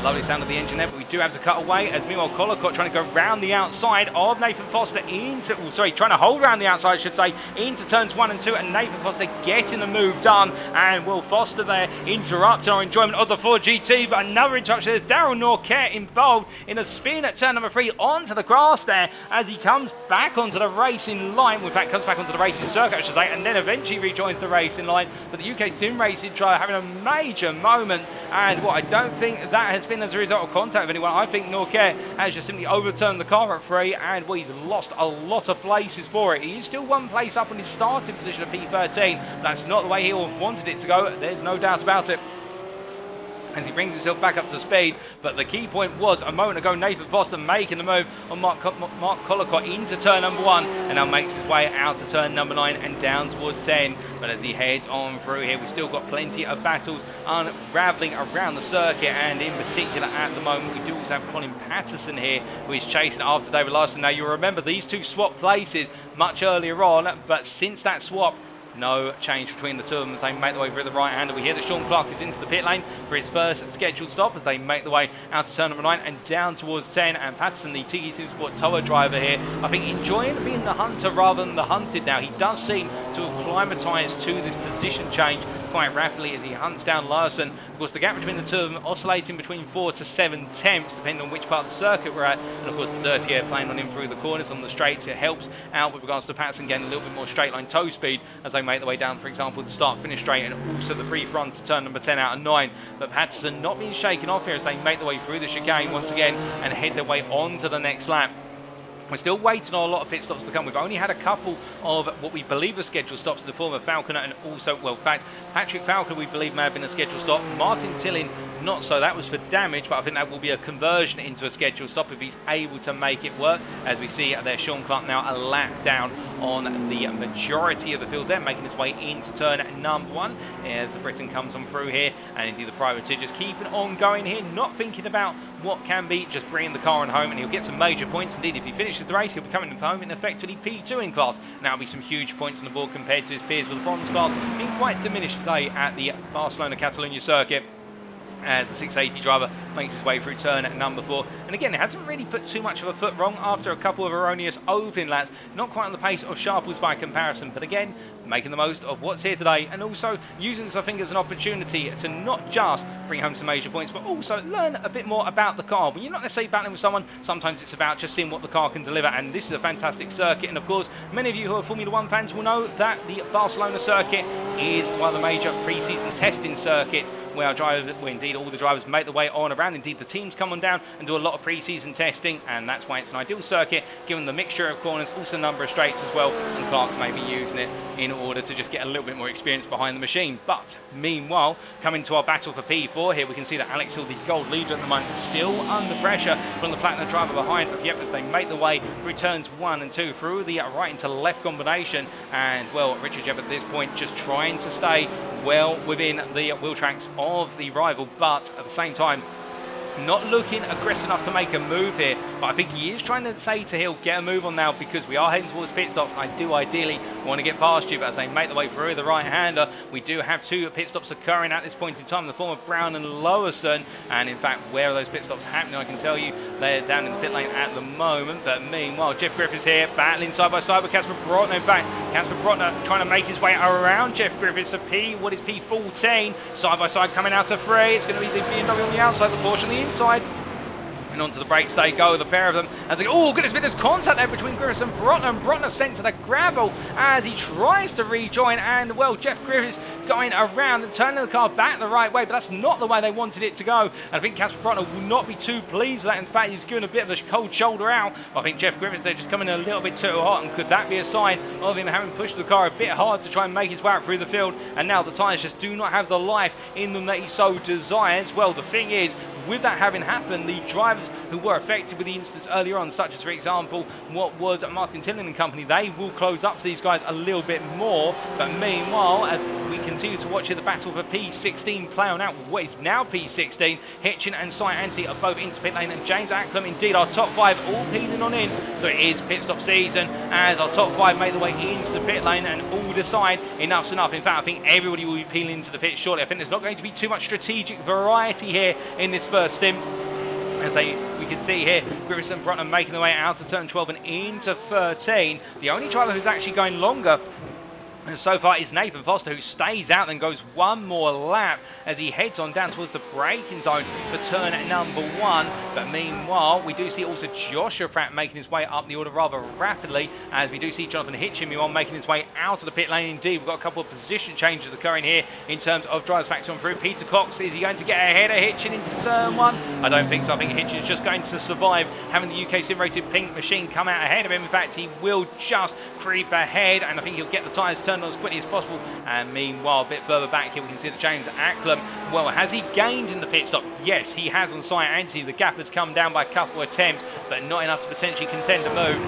Lovely sound of the engine there, but we do have to cut away as meanwhile Collicott trying to go round the outside of Nathan Foster into, trying to hold round the outside, I should say, into turns 1 and 2, and Nathan Foster getting the move done, and Will Foster there interrupting our enjoyment of the Ford GT, but another introduction. There's Daryl Norquette involved in a spin at turn number 3 onto the grass there as he comes back onto the racing line, in fact comes back onto the racing circuit I should say, and then eventually rejoins the racing line. But the UKSimRacing driver having a major moment, and what I don't think that has been as a result of contact with anyone. I think Norquette has just simply overturned the car at 3, and well, he's lost a lot of places for it. He is still 1 place up on his starting position of P13. That's not the way he wanted it to go, there's no doubt about it, as he brings himself back up to speed. But the key point was a moment ago Nathan Foster making the move on Mark Collicott into turn number 1, and now makes his way out to turn number 9 and down towards 10. But as he heads on through here, we've still got plenty of battles unravelling around the circuit, and in particular at the moment we do also have Colin Patterson here who is chasing after David Larson. Now you'll remember these two swapped places much earlier on, but since that swap, no change between the two of them as they make their way through the right hander. We hear that Sean Clark is into the pit lane for his first scheduled stop as they make their way out to turn number 9 and down towards 10. And Patterson, the Tiki Sim Sport Toa driver here, I think enjoying being the hunter rather than the hunted now. He does seem to have acclimatised to this position change quite rapidly as he hunts down Larson. Of course, the gap between the two of them oscillating between 4 to 7 tenths, depending on which part of the circuit we're at. And of course, the dirty air playing on him through the corners on the straights. It helps out with regards to Patterson getting a little bit more straight line toe speed as they make their way down, for example, the start-finish straight and also the brief run to turn number 10 out of 9. But Patterson not being shaken off here as they make their way through the chicane once again and head their way on to the next lap. We're still waiting on a lot of pit stops to come. We've only had a couple of what we believe are scheduled stops in the form of Falconer and also, well, in fact, Patrick Falconer we believe may have been a scheduled stop. Martin Tillin, not so. That was for damage, but I think that will be a conversion into a scheduled stop if he's able to make it work. As we see there, Sean Clark now a lap down on the majority of the field there, making his way into turn number 1 as the Briton comes on through here. And indeed the privateer just keeping on going here, not thinking about what can be, just bringing the car on home, and he'll get some major points. Indeed, if he finishes the race, he'll be coming home in effectively P2 in class. Now will be some huge points on the board compared to his peers, with the bronze class being quite diminished today at the Barcelona-Catalunya circuit. as the 680 driver makes his way through turn at number 4. And again, it hasn't really put too much of a foot wrong after a couple of erroneous opening laps. Not quite on the pace of Sharples by comparison, but again, making the most of what's here today, and also using this, I think, as an opportunity to not just bring home some major points, but also learn a bit more about the car. When you're not necessarily battling with someone, sometimes it's about just seeing what the car can deliver, and this is a fantastic circuit. And of course, many of you who are Formula 1 fans will know that the Barcelona circuit is one of the major pre-season testing circuits, where indeed all the drivers make their way on around. Indeed, the teams come on down and do a lot of pre-season testing, and that's why it's an ideal circuit, given the mixture of corners, also the number of straights as well, and Clark may be using it in order to just get a little bit more experience behind the machine. But meanwhile, coming to our battle for P4 here, we can see that Alex Hill, the gold leader at the moment, still under pressure from the platinum driver behind. But yep, as they make their way through turns 1 and 2, through the right into left combination, and well, Richard Jebb at this point just trying to stay well within the wheel tracks of the rival, but at the same time not looking aggressive enough to make a move here. But I think he is trying to say to Hill, get a move on now, because we are heading towards pit stops. I do ideally want to get past you, but as they make their way through the right-hander, we do have 2 pit stops occurring at this point in time, in the form of Brown and Lowerson. And in fact, where are those pit stops happening? I can tell you they're down in the pit lane at the moment. But meanwhile, Jeff Griffiths here, battling side by side with Casper Brotner. In fact, Casper Brotner trying to make his way around Jeff Griffiths. So what is P14? Side by side coming out to 3. It's going to be the BMW on the outside, the Porsche on the inside. And onto the brakes they go, the pair of them, as they go, oh goodness me, there's contact there between Griffiths and Brotner, and Brotner sent to the gravel as he tries to rejoin, and well, Jeff Griffiths going around and turning the car back the right way, but that's not the way they wanted it to go. And I think Casper Brotner will not be too pleased with that. In fact, he's given a bit of a cold shoulder out. I think Jeff Griffiths, they're just coming a little bit too hot, and could that be a sign of him having pushed the car a bit hard to try and make his way out through the field, and now the tyres just do not have the life in them that he so desires. Well, the thing is, with that having happened, the drivers who were affected with the instance earlier on, such as, for example, what was Martin Tillin and company, they will close up to these guys a little bit more. But meanwhile, as we continue to watch here, the battle for P16 play on out what is now P16, Hitchen and Cy Anti are both into pit lane, and James Acklam, indeed, our top 5 all peeling on in. So it is pit stop season as our top 5 make their way into the pit lane and all decide enough's enough. In fact, I think everybody will be peeling into the pit shortly. I think there's not going to be too much strategic variety here in this first stint. As we can see here, Griffiths and Brotner making their way out of turn 12 and into 13. The only driver who's actually going longer and so far is Nathan Foster, who stays out and goes one more lap as he heads on down towards the braking zone for turn number 1. But meanwhile, we do see also Joshua Pratt making his way up the order rather rapidly, as we do see Jonathan Hitchen making his way out of the pit lane. Indeed, we've got a couple of position changes occurring here in terms of drivers factoring through. Peter Cox, is he going to get ahead of Hitchen into turn 1? I don't think so. I think Hitchen is just going to survive having the UKSimRacing pink machine come out ahead of him. In fact, he will just creep ahead, and I think he'll get the tyres turned on as quickly as possible. And meanwhile, a bit further back here, we can see that James Acklam, well, has he gained in the pit stop? Yes, he has on Cy Anti. The gap has come down by a couple of attempts, but not enough to potentially contend to move.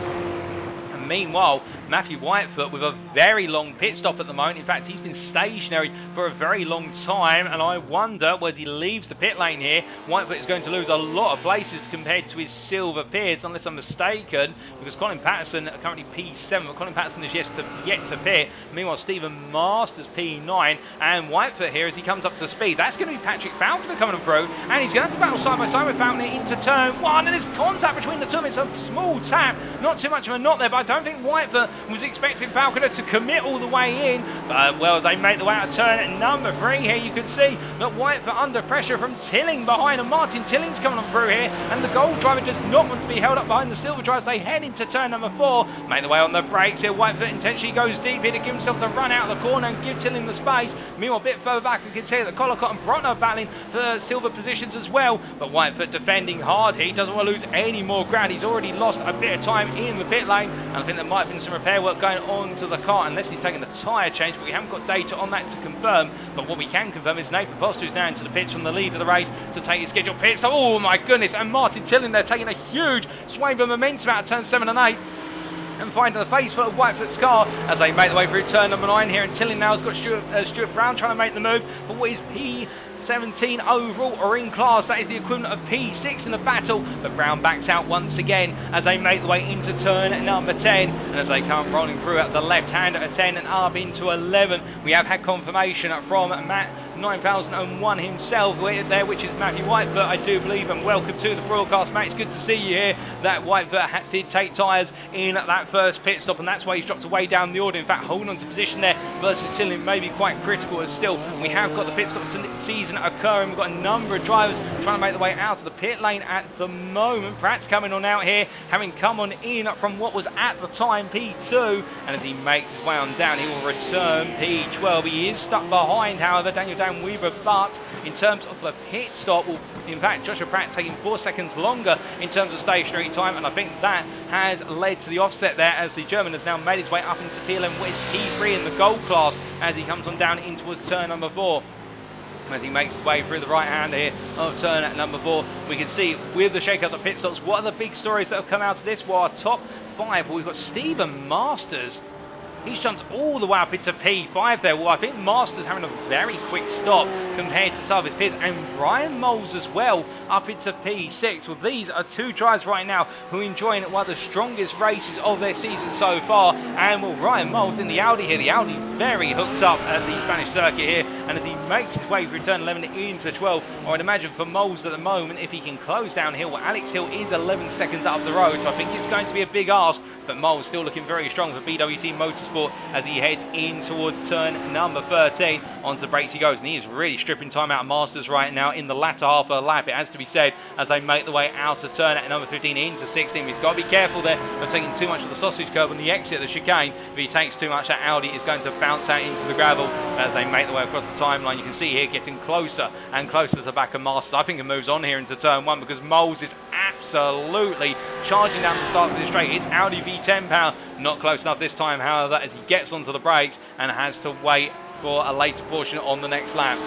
And meanwhile, Matthew Whitefoot with a very long pit stop at the moment. In fact, he's been stationary for a very long time, and I wonder, as he leaves the pit lane here, Whitefoot is going to lose a lot of places compared to his silver peers, unless I'm mistaken, because Colin Patterson currently P7, but Colin Patterson is yet to pit. Meanwhile, Stephen Masters P9, and Whitefoot here as he comes up to speed. That's going to be Patrick Falconer coming through, and he's going to have to battle side by side with Falconer into turn 1, and there's contact between the two. It's a small tap, not too much of a knot there, but I don't think Whitefoot was expecting Falconer to commit all the way in. But well, as they make the way out of turn number 3 here, you can see that Whitefoot under pressure from Tilling behind, and Martin Tilling's coming on through here, and the gold driver does not want to be held up behind the silver driver as they head into turn number 4. Make the way on the brakes here. Whitefoot intentionally goes deep here to give himself the run out of the corner and give Tilling the space. Meanwhile, a bit further back, we can see that Collicott and Brotner are battling for silver positions as well, but Whitefoot defending hard here. He doesn't want to lose any more ground. He's already lost a bit of time in the pit lane, and I think there might have been some repair work going on to the car, unless he's taken a tyre change, but we haven't got data on that to confirm. But what we can confirm is Nathan Foster is now into the pits from the lead of the race to take his scheduled pit stop. Oh my goodness, and Martin Tilling, they're taking a huge swing of momentum out of turn 7 and 8. And finding the face for Whitefoot's car as they make their way through turn number 9 here. And Tilling now has got Stuart Brown trying to make the move for what is P17 overall or in class. That is the equivalent of P6 in the battle. But Brown backs out once again as they make their way into turn number 10. And as they come rolling through at the left hand at 10 and up into 11, we have had confirmation from Matt 9001 himself there, which is Matthew Whitefoot, I do believe, and welcome to the broadcast, mate. It's good to see you here. That Whitefoot did take tyres in that first pit stop, and that's why he's dropped away down the order. In fact, holding on to position there versus Tillin may be quite critical, as still we have got the pit stop season occurring. We've got a number of drivers trying to make their way out of the pit lane at the moment. Pratt's coming on out here, having come on in from what was at the time P2, and as he makes his way on down, he will return P12. He is stuck behind, however, Daniel Dan Weaver, but in terms of the pit stop, well, in fact, Joshua Pratt taking 4 seconds longer in terms of stationary time, and I think that has led to the offset there, as the German has now made his way up into PLM with P3 in the gold class as he comes on down in towards turn number 4. As he makes his way through the right hand here of turn at number 4, we can see with the shake up the pit stops, what are the big stories that have come out of this? Well, our top 5, well, we've got Stephen Masters. He's jumped all the way up into P5 there. Well, I think Masters having a very quick stop compared to some of his peers, and Ryan Moles as well up into P6. Well, these are two drivers right now who are enjoying one of the strongest races of their season so far. And well, Ryan Moles in the Audi here, the Audi very hooked up at the Spanish circuit here, and as he makes his way through turn 11 into 12, I'd imagine for Moles at the moment, if he can close downhill, well, Alex Hill is 11 seconds up the road, so I think it's going to be a big ask, but Moles still looking very strong for BWT Motorsport as he heads in towards turn number 13. Onto the brakes he goes, and he is really stripping time out of Masters right now in the latter half of the lap, it has to be said, as they make the way out of turn at number 15 into 16. He's got to be careful there of taking too much of the sausage curb on the exit of the chicane. If he takes too much, that Audi is going to bounce out into the gravel as they make the way across the timeline. You can see here getting closer and closer to the back of Masters. I think it moves on here into turn 1 because Moles is absolutely charging down the start of the straight. It's Audi V10 power, not close enough this time, however, as he gets onto the brakes and has to wait for a later portion on the next lap.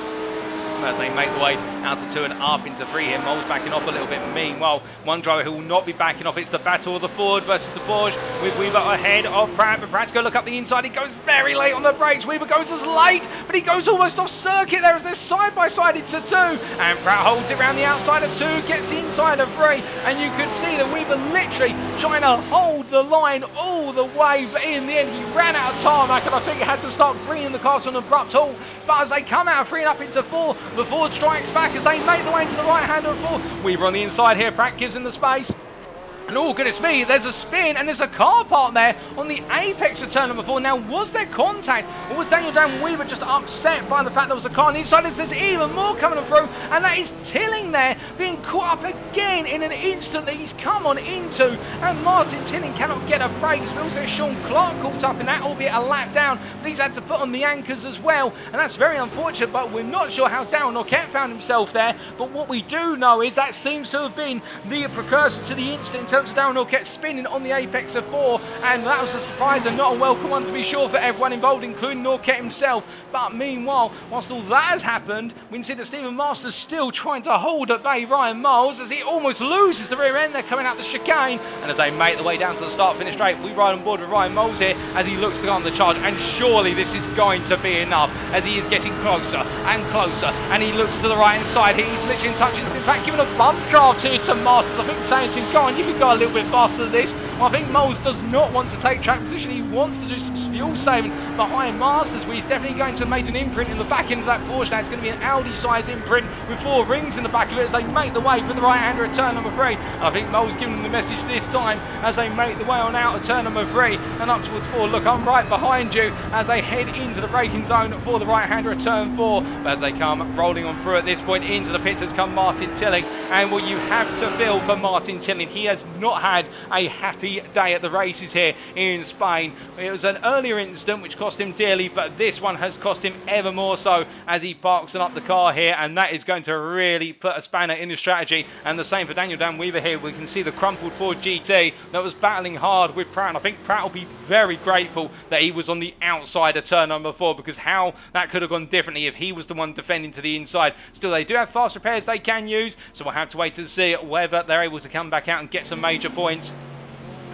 As they make the way out of 2 and up into 3 here. Moles backing off a little bit. Meanwhile, one driver who will not be backing off, it's the battle of the Ford versus the Porsche, with Weaver ahead of Pratt, but Pratt's going to look up the inside. He goes very late on the brakes. Weaver goes as late, but he goes almost off circuit there as they're side by side into 2, and Pratt holds it around the outside of 2, gets the inside of 3, and you could see that Weaver literally trying to hold the line all the way, but in the end he ran out of tarmac, and I think he had to start bringing the car to an abrupt halt. But as they come out of 3 and up into 4, the Ford strikes back as they make the way into the right hand of 4. Weaver on the inside here, Pratt gives him the space. And oh goodness me, there's a spin and there's a car part there on the apex of turn number 4. Now, was there contact, or was Daniel Dan Weaver just upset by the fact there was a car on the inside? There's even more coming through, and that is Tilling there being caught up again in an instant that he's come on into, and Martin Tilling cannot get a break. We also have Sean Clark caught up in that, albeit a lap down, but he's had to put on the anchors as well, and that's very unfortunate. But we're not sure how Darryl Norquette found himself there, but what we do know is that seems to have been the precursor to the incident in terms of Darryl Norquette spinning on the apex of 4, and that was a surprise and not a welcome one to be sure for everyone involved, including Norquette himself. But meanwhile, whilst all that has happened, we can see that Stephen Masters still trying to hold at bay Ryan Moles as he almost loses the rear end. They're coming out the chicane, and as they make the way down to the start finish straight, we ride on board with Ryan Moles here as he looks to go on the charge, and surely this is going to be enough as he is getting closer and closer, and he looks to the right hand side. He's literally touching, in fact giving a bump draft here to Masters. I think saying to him, go on, you can go a little bit faster than this. Well, I think Moles does not want to take track position. He wants to do some fuel saving behind Masters, where he's definitely going to make an imprint in the back end of that Porsche. Now it's going to be an Audi size imprint with 4 rings in the back of it as they make the way for the right hander at turn number 3. I think Moles giving them the message this time as they make the way on out of turn number 3 and up towards 4. Look, I'm right behind you as they head into the braking zone for the right hander at turn 4. But as they come rolling on through at this point into the pits has come Martin Tilling, and well, you have to feel for Martin Tilling. He has not had a happy day at the races here in Spain. It was an earlier incident which cost him dearly, but this one has cost him ever more so as he parks up the car here, and that is going to really put a spanner in his strategy. And the same for Daniel Dan Weaver here. We can see the crumpled Ford GT that was battling hard with Pratt. I think Pratt will be very grateful that he was on the outside of turn number 4, because how that could have gone differently if he was the one defending to the inside. Still, they do have fast repairs they can use, so we'll have to wait to see whether they're able to come back out and get some major points.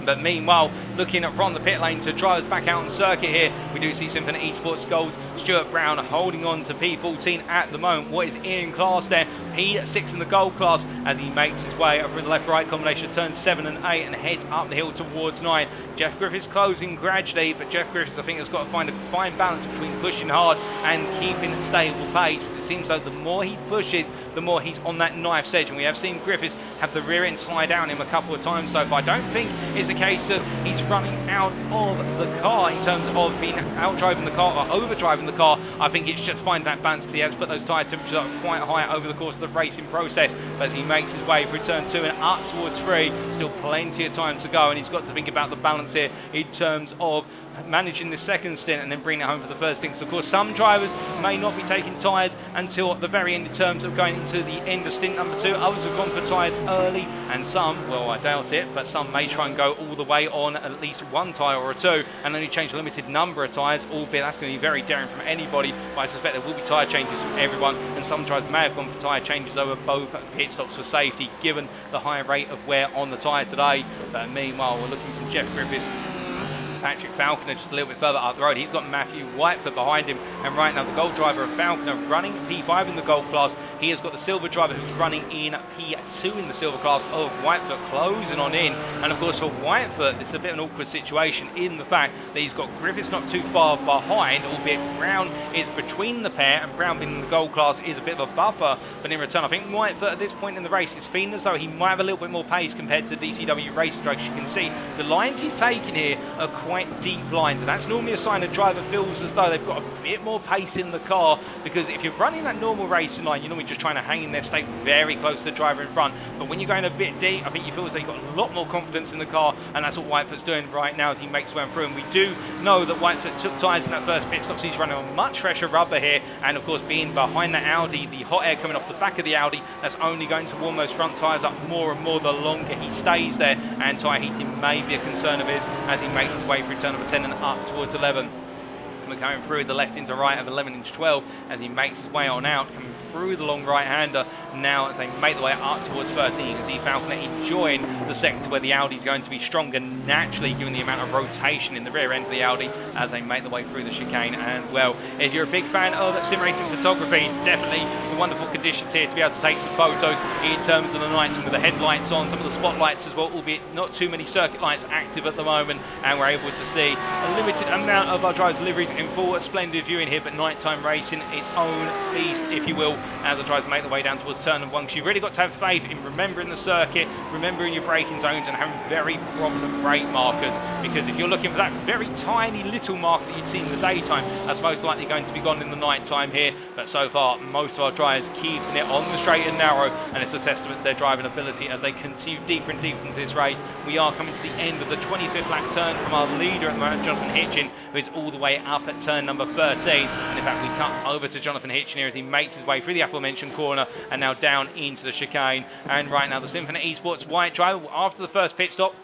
But meanwhile, looking from the pit lane to drivers back out on circuit here, we do see Symphony Esports Gold, Stuart Brown holding on to P14 at the moment. What is in class there P6 in the gold class as he makes his way through the left-right combination of turns 7 and 8 and heads up the hill towards 9. Jeff Griffiths closing gradually, but Jeff Griffiths, I think, has got to find a fine balance between pushing hard and keeping a stable pace, because it seems though the more he pushes, the more he's on that knife's edge, and we have seen Griffiths have the rear end slide down him a couple of times so far. I don't think it's a case of he's running out of the car in terms of being out driving the car or over driving the car. I think it's just finding that balance, because he has put those tyre temperatures up quite high over the course of the racing process. But as he makes his way through turn 2 and up towards 3, still plenty of time to go, and he's got to think about the balance here in terms of managing the second stint and then bringing it home for the first stint. So of course some drivers may not be taking tyres until the very end in terms of going into the end of stint number 2. Others have gone for tyres early, and some, well, I doubt it, but some may try and go all the way on at least one tyre or 2 and only change a limited number of tyres, albeit that's going to be very daring from anybody, but I suspect there will be tyre changes from everyone, and some drivers may have gone for tyre changes over both pit stops for safety given the high rate of wear on the tyre today. But meanwhile, we're looking from Jeff Griffiths, Patrick Falconer just a little bit further up the road. He's got Matthew Whitefoot behind him, and right now the gold driver of Falconer running P5 in the gold class. He has got the silver driver who's running in P2 in the silver class of Whitefoot closing on in. And of course for Whitefoot, it's a bit of an awkward situation in the fact that he's got Griffiths not too far behind, albeit Brown is between the pair, and Brown being in the gold class is a bit of a buffer. But in return, I think Whitefoot at this point in the race is feeling as though he might have a little bit more pace compared to DCW Racing Drag. As you can see, the lines he's taking here are quite deep lines, and that's normally a sign a driver feels as though they've got a bit more pace in the car, because if you're running that normal racing line, you're normally just trying to hang in there, stay very close to the driver in front. But when you're going a bit deep, I think you feel as though you've got a lot more confidence in the car, and that's what Whitefoot's doing right now as he makes his way through. And we do know that Whitefoot took tyres in that first pit stop, so he's running on much fresher rubber here, and of course being behind the Audi, the hot air coming off the back of the Audi, that's only going to warm those front tyres up more and more the longer he stays there, and tyre heating may be a concern of his as he makes his way through turn number 10 and up towards 11. We're going through the left into right of 11 into 12 as he makes his way on out, coming through the long right-hander now as they make the way up towards 13. You can see Falconer enjoying the sector where the Audi is going to be stronger naturally, given the amount of rotation in the rear end of the Audi as they make the way through the chicane. And well, if you're a big fan of sim racing photography, definitely the wonderful conditions here to be able to take some photos in terms of the night, and with the headlights on, some of the spotlights as well, albeit not too many circuit lights active at the moment, and we're able to see a limited amount of our drivers' liveries in full splendid viewing here. But nighttime racing, its own beast, if you will, as the drivers make the way down towards turn number 1, because you've really got to have faith in remembering the circuit, remembering your braking zones, and having very prominent brake markers, because if you're looking for that very tiny little mark that you'd see in the daytime, that's most likely going to be gone in the night time here. But so far most of our drivers keeping it on the straight and narrow, and it's a testament to their driving ability as they continue deeper and deeper into this race. We are coming to the end of the 25th lap turn from our leader at the moment, Jonathan Hitchen, who is all the way up at turn number 13. And in fact we cut over to Jonathan Hitchen here as he makes his way through the aforementioned corner and now down into the chicane. And right now the Symphony Esports white driver, after the first pit stop,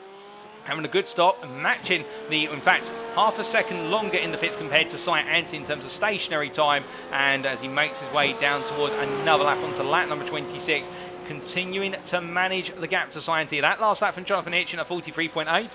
having a good stop, matching the, in fact, half a second longer in the pits compared to Cy Anthony in terms of stationary time. And as he makes his way down towards another lap onto lap number 26, continuing to manage the gap to Cy Anthony. That last lap from Jonathan Hitchen at 43.8.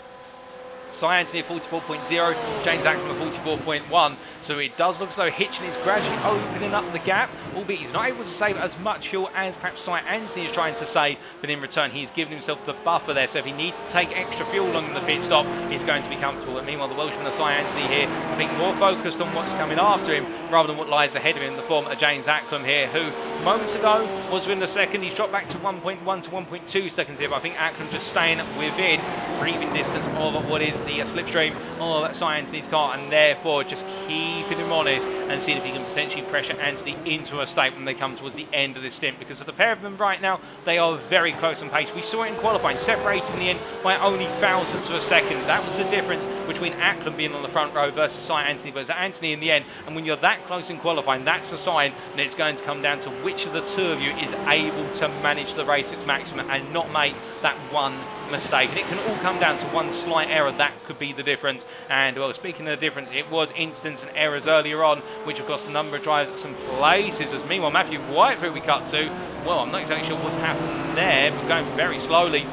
Cy Anthony at 44.0, James Acklam at 44.1. So it does look as though Hitchen is gradually opening up the gap, albeit he's not able to save as much fuel as perhaps Cy Anthony is trying to save, but in return he's given himself the buffer there, so if he needs to take extra fuel along the pit stop, he's going to be comfortable. And meanwhile the Welshman of Cy Anthony here, I think more focused on what's coming after him rather than what lies ahead of him in the form of James Acklam here, who moments ago was within the second. He's dropped back to 1.1 to 1.2 seconds here, but I think Acklam just staying within breathing distance of what is the slipstream of Cy Anthony's car, and therefore just keeping him honest and seeing if he can potentially pressure Anthony into a state when they come towards the end of this stint, because of the pair of them right now, they are very close on pace. We saw it in qualifying, separated in the end by only thousandths of a second. That was the difference between Acklam being on the front row versus Cy Anthony versus Anthony in the end. And when you're that close in qualifying, that's a sign that it's going to come down to which of the two of you is able to manage the race at its maximum and not make that one mistake. And it can all come down to one slight error. That could be the difference. And well, speaking of the difference, it was incidents and errors earlier on which have cost a number of drivers at some places. As meanwhile Matthew Whitefoot we cut to, well, I'm not exactly sure what's happened there, but going very slowly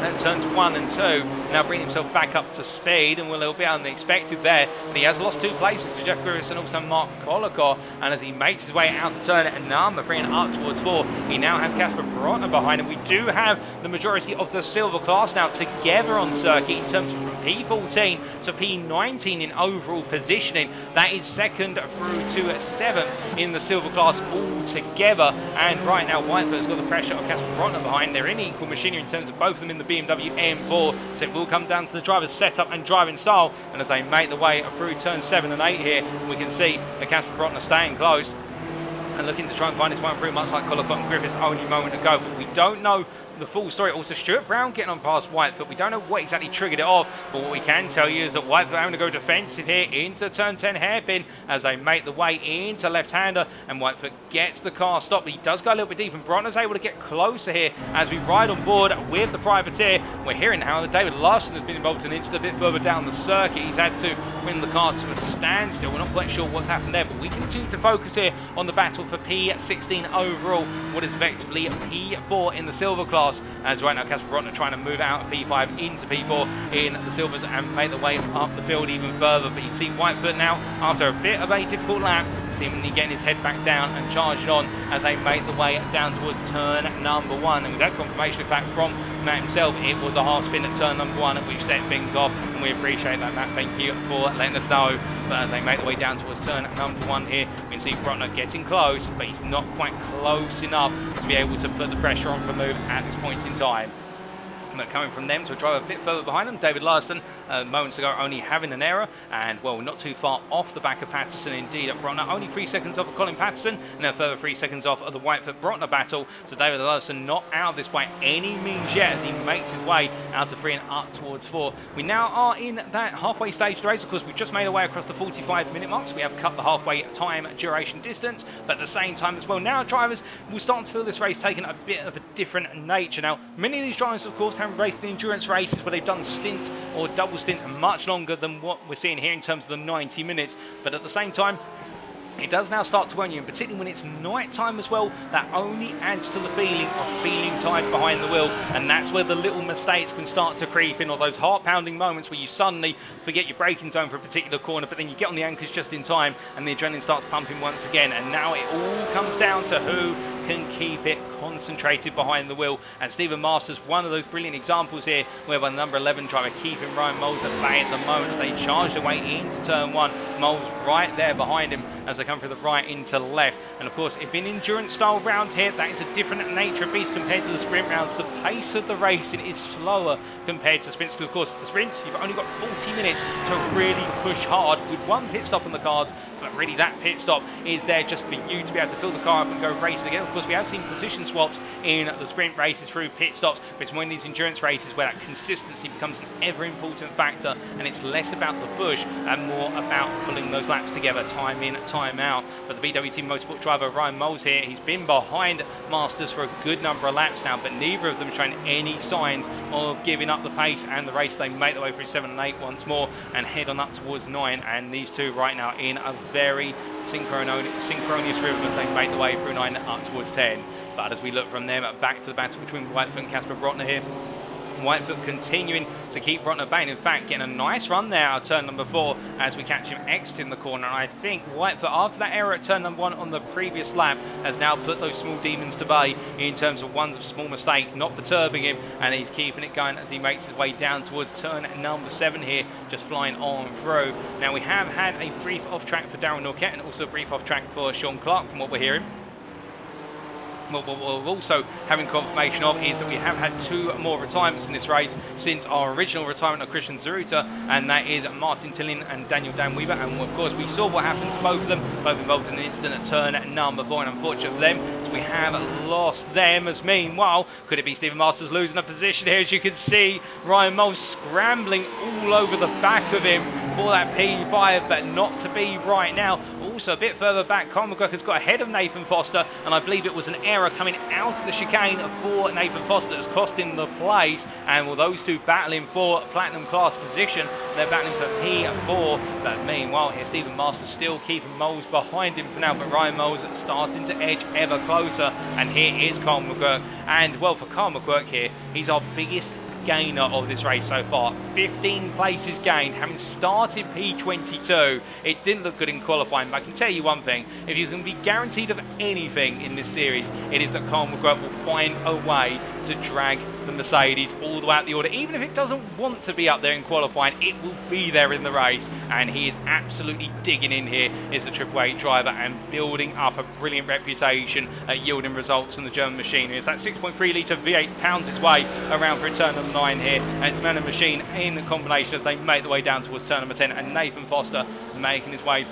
at turns 1 and 2. Now bringing himself back up to speed, and we're a little bit unexpected there. But he has lost 2 places to Jeff Griffiths and also Mark Kolokor. And as he makes his way out to turn at number 3 and up towards 4, he now has Casper Brotner behind him. We do have the majority of the silver class now together on circuit in terms of from P14 to P19 in overall positioning. That is 2nd through to 7th in the silver class all together. And right now Whitefoot has got the pressure of Casper Brotner behind. They're in equal machinery in terms of both of them in the BMW M4, so it will come down to the driver's setup and driving style. And as they make the way through turns 7 and 8 here, we can see that Casper Brotner staying close and looking to try and find his one through, much like Kolokot and Griffiths only a moment ago. But we don't know the full story. Also, Stuart Brown getting on past Whitefoot. We don't know what exactly triggered it off, but what we can tell you is that Whitefoot having to go defensive here into turn 10 hairpin as they make the way into left-hander, and Whitefoot gets the car stopped. He does go a little bit deep, and Brotner's able to get closer here as we ride on board with the privateer. We're hearing how that David Larson has been involved in an incident a bit further down the circuit. He's had to bring the car to a standstill. We're not quite sure what's happened there, but we continue to focus here on the battle for P16 overall, what is effectively P4 in the silver class, as right now Casper Brotner trying to move out of P5 into P4 in the silvers and make the way up the field even further. But you see Whitefoot now, after a bit of a difficult lap, seemingly getting his head back down and charging on as they make the way down towards turn number 1. And we've had confirmation, in fact, from Matt himself, it was a half spin at turn number 1, and we've set things off, and we appreciate that, Matt. Thank you for letting us know. But as they make the way down towards turn number 1 here, we can see Brotner getting close, but he's not quite close enough to be able to put the pressure on for a move at this point in time. But coming from them to a driver a bit further behind them, David Larson, moments ago only having an error, and well, not too far off the back of Patterson indeed at Brotner, only 3 seconds off of Colin Patterson, and a further 3 seconds off of the Whitefoot-Brotner battle. So David Larson not out of this by any means yet as he makes his way out to 3 and up towards 4. We now are in that halfway stage of the race. Of course, we've just made our way across the 45-minute mark, so we have cut the halfway time duration distance, but at the same time as well, now drivers will start to feel this race taking a bit of a different nature. Now, many of these drivers, of course, have raced the endurance races where they've done stints or double stints much longer than what we're seeing here in terms of the 90 minutes, but at the same time it does now start to earn you, and particularly when it's night time as well, that only adds to the feeling of feeling tired behind the wheel, and that's where the little mistakes can start to creep in, or those heart-pounding moments where you suddenly forget your braking zone for a particular corner, but then you get on the anchors just in time and the adrenaline starts pumping once again. And now it all comes down to who can keep it concentrated behind the wheel, and Stephen Masters, one of those brilliant examples here, whereby the number 11 driver keeping Ryan Moles at bay at the moment as they charge their way into turn 1. Moles right there behind him as they come through the right into left. And of course, if in endurance style round here, that is a different nature of beast compared to the sprint rounds. The pace of the racing is slower compared to sprints, because of course the sprints, you've only got 40 minutes to really push hard with 1 pit stop on the cards, but really that pit stop is there just for you to be able to fill the car up and go racing again. Of course, we have seen position swaps in the sprint races through pit stops, but it's one of these endurance races where that consistency becomes an ever important factor, and it's less about the push and more about pulling those laps together time in, time out. But the BW Team Motorsport driver Ryan Moles here, he's been behind Masters for a good number of laps now, but neither of them showing any signs of giving up the pace and the race. They make their way through 7 and 8 once more and head on up towards 9, and these two right now in a very synchronous rhythm as they make the way through 9 up towards 10. But as we look from them back to the battle between Whitefoot and Casper Brotner here, Whitefoot continuing to keep Brotner back. In fact, getting a nice run there out of turn number 4 as we catch him exiting the corner. And I think Whitefoot, after that error at turn number 1 on the previous lap, has now put those small demons to bay in terms of one small mistake not perturbing him, and he's keeping it going as he makes his way down towards turn number 7 here, just flying on through. Now, we have had a brief off track for Darryl Norquette and also a brief off track for Sean Clark from what we're hearing. What we're also having confirmation of is that we have had 2 more retirements in this race since our original retirement of Christian Zaruta, and that is Martin Tillin and Daniel Dan Weaver. And of course, we saw what happened to both of them, both involved in an incident at turn number 4, and unfortunate for them, so we have lost them. As meanwhile, could it be Stephen Masters losing a position here? As you can see, Ryan Moles scrambling all over the back of him for that P5, but not to be right now. Also a bit further back, Carl McGurk has got ahead of Nathan Foster, and I believe it was an error coming out of the chicane for Nathan Foster that's cost him the place. And with those two battling for platinum class position, they're battling for P4. But meanwhile here, Stephen Masters still keeping Moles behind him for now, but Ryan Moles starting to edge ever closer. And here is Carl McGurk, and well, for Carl McGurk here, he's our biggest gainer of this race so far. 15 places gained, having started P22. It didn't look good in qualifying, but I can tell you one thing. If you can be guaranteed of anything in this series, it is that Carl McGrath will find a way to drag the Mercedes all the way out the order. Even if it doesn't want to be up there in qualifying, it will be there in the race, and he is absolutely digging in here as the Triple Eight driver and building up a brilliant reputation at yielding results in the German machinery. It's that 6.3 litre V8 pounds its way around for turn number 9 here, and it's man and machine in the combination as they make their way down towards turn number 10, and Nathan Foster making his way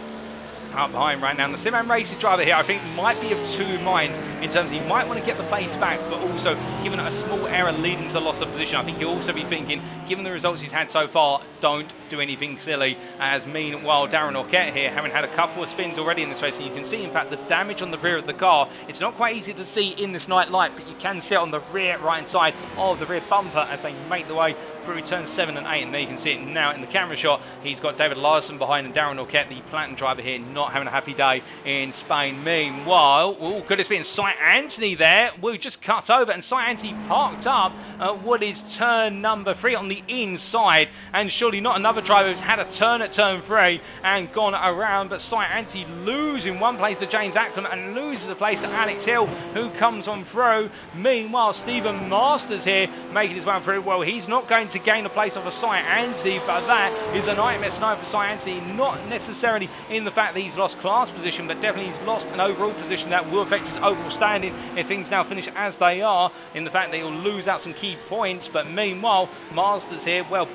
up behind right now. And the Simran Racing driver here, I think, might be of two minds in terms of he might want to get the place back, but also given a small error leading to the loss of position, I think he'll also be thinking, given the results he's had so far, don't do anything silly. As meanwhile, Darren Orquette here, having had a couple of spins already in this race, and you can see, in fact, the damage on the rear of the car. It's not quite easy to see in this night light, but you can see it on the rear right-hand side of the rear bumper as they make the way through turns 7 and 8, and there you can see it now in the camera shot. He's got David Larson behind, and Darren Orquette, the platinum driver here, not having a happy day in Spain. Meanwhile, could it be Cy Anthony there? We just cut over, and Cy Anthony parked up at what is turn number 3 on the inside, and surely not another driver who's had a turn at turn 3 and gone around, but Cy Anthony losing one place to James Acklam and loses a place to Alex Hill, who comes on through. Meanwhile, Stephen Masters here making his way through. Well, he's not going to gain a place off of Cy Anthony, but that is a nightmare scenario for Cy Anthony, not necessarily in the fact that he's lost class position, but definitely he's lost an overall position that will affect his overall standing if things now finish as they are, in the fact that he'll lose out some key points. But meanwhile, Masters here, well,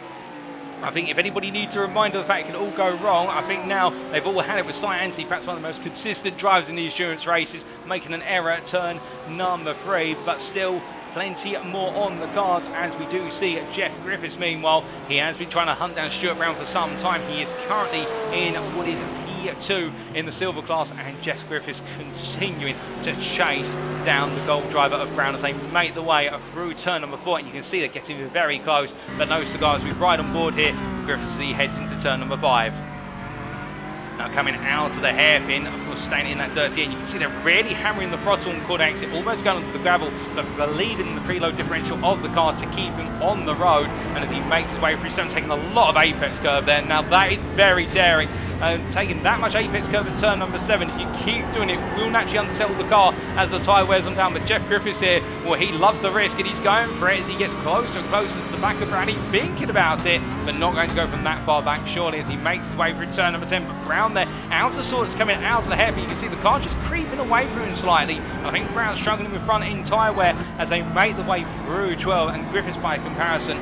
I think if anybody needs a reminder of the fact it can all go wrong, I think now they've all had it with Cy Anthony, perhaps one of the most consistent drivers in the endurance races, making an error at turn number 3, but still plenty more on the cards, as we do see Jeff Griffiths. Meanwhile, he has been trying to hunt down Stuart Brown for some time. He is currently in what is P2 in the silver class, and Jeff Griffiths continuing to chase down the gold driver of Brown as they make the way through turn number 4, and you can see they're getting very close, but no cigars. We ride on board here. Griffiths as he heads into turn number 5. Now coming out of the hairpin, of course staying in that dirty end, you can see they're really hammering the throttle and quarter exit, almost going onto the gravel, but believing in the preload differential of the car to keep him on the road. And as he makes his way through, he's taking a lot of apex curve there. Now that is very daring. Taking that much apex curve at turn number 7, if you keep doing it, will naturally unsettle the car as the tyre wears on down. But Jeff Griffiths here, well, he loves the risk, and he's going for it as he gets closer and closer to the back of Brown. He's thinking about it, but not going to go from that far back, surely, as he makes his way through turn number 10. But Brown there, out of sorts, coming out of the hairpin. You can see the car just creeping away from him slightly. I think Brown's struggling with front end tyre wear as they make the way through 12, and Griffiths, by comparison,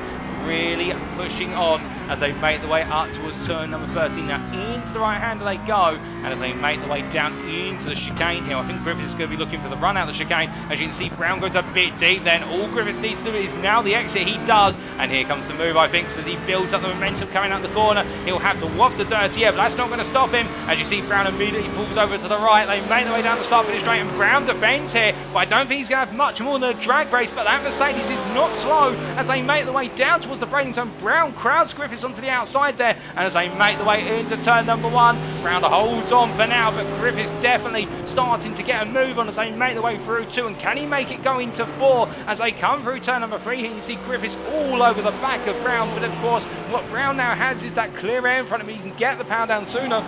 really pushing on as they make the way up towards turn number 13. Now into the right hander they go, and as they make the way down into the chicane here, I think Griffiths is going to be looking for the run out of the chicane. As you can see, Brown goes a bit deep. Then all Griffiths needs to do is now the exit. He does, and here comes the move, I think, so as he builds up the momentum coming out the corner. He'll have to waft the dirty air, but that's not going to stop him. As you see, Brown immediately pulls over to the right. They make their way down the start finish straight, and Brown defends here, but I don't think he's going to have much more than a drag race. But that Mercedes is not slow as they make their way down towards the braking zone. Brown crowds Griffiths onto the outside there, and as they make the way into turn number 1, Brown holds on for now, but Griffiths definitely starting to get a move on as they make the way through 2, and can he make it go into 4 as they come through turn number 3? Here you see Griffiths all over the back of Brown, but of course what Brown now has is that clear air in front of him. He can get the power down sooner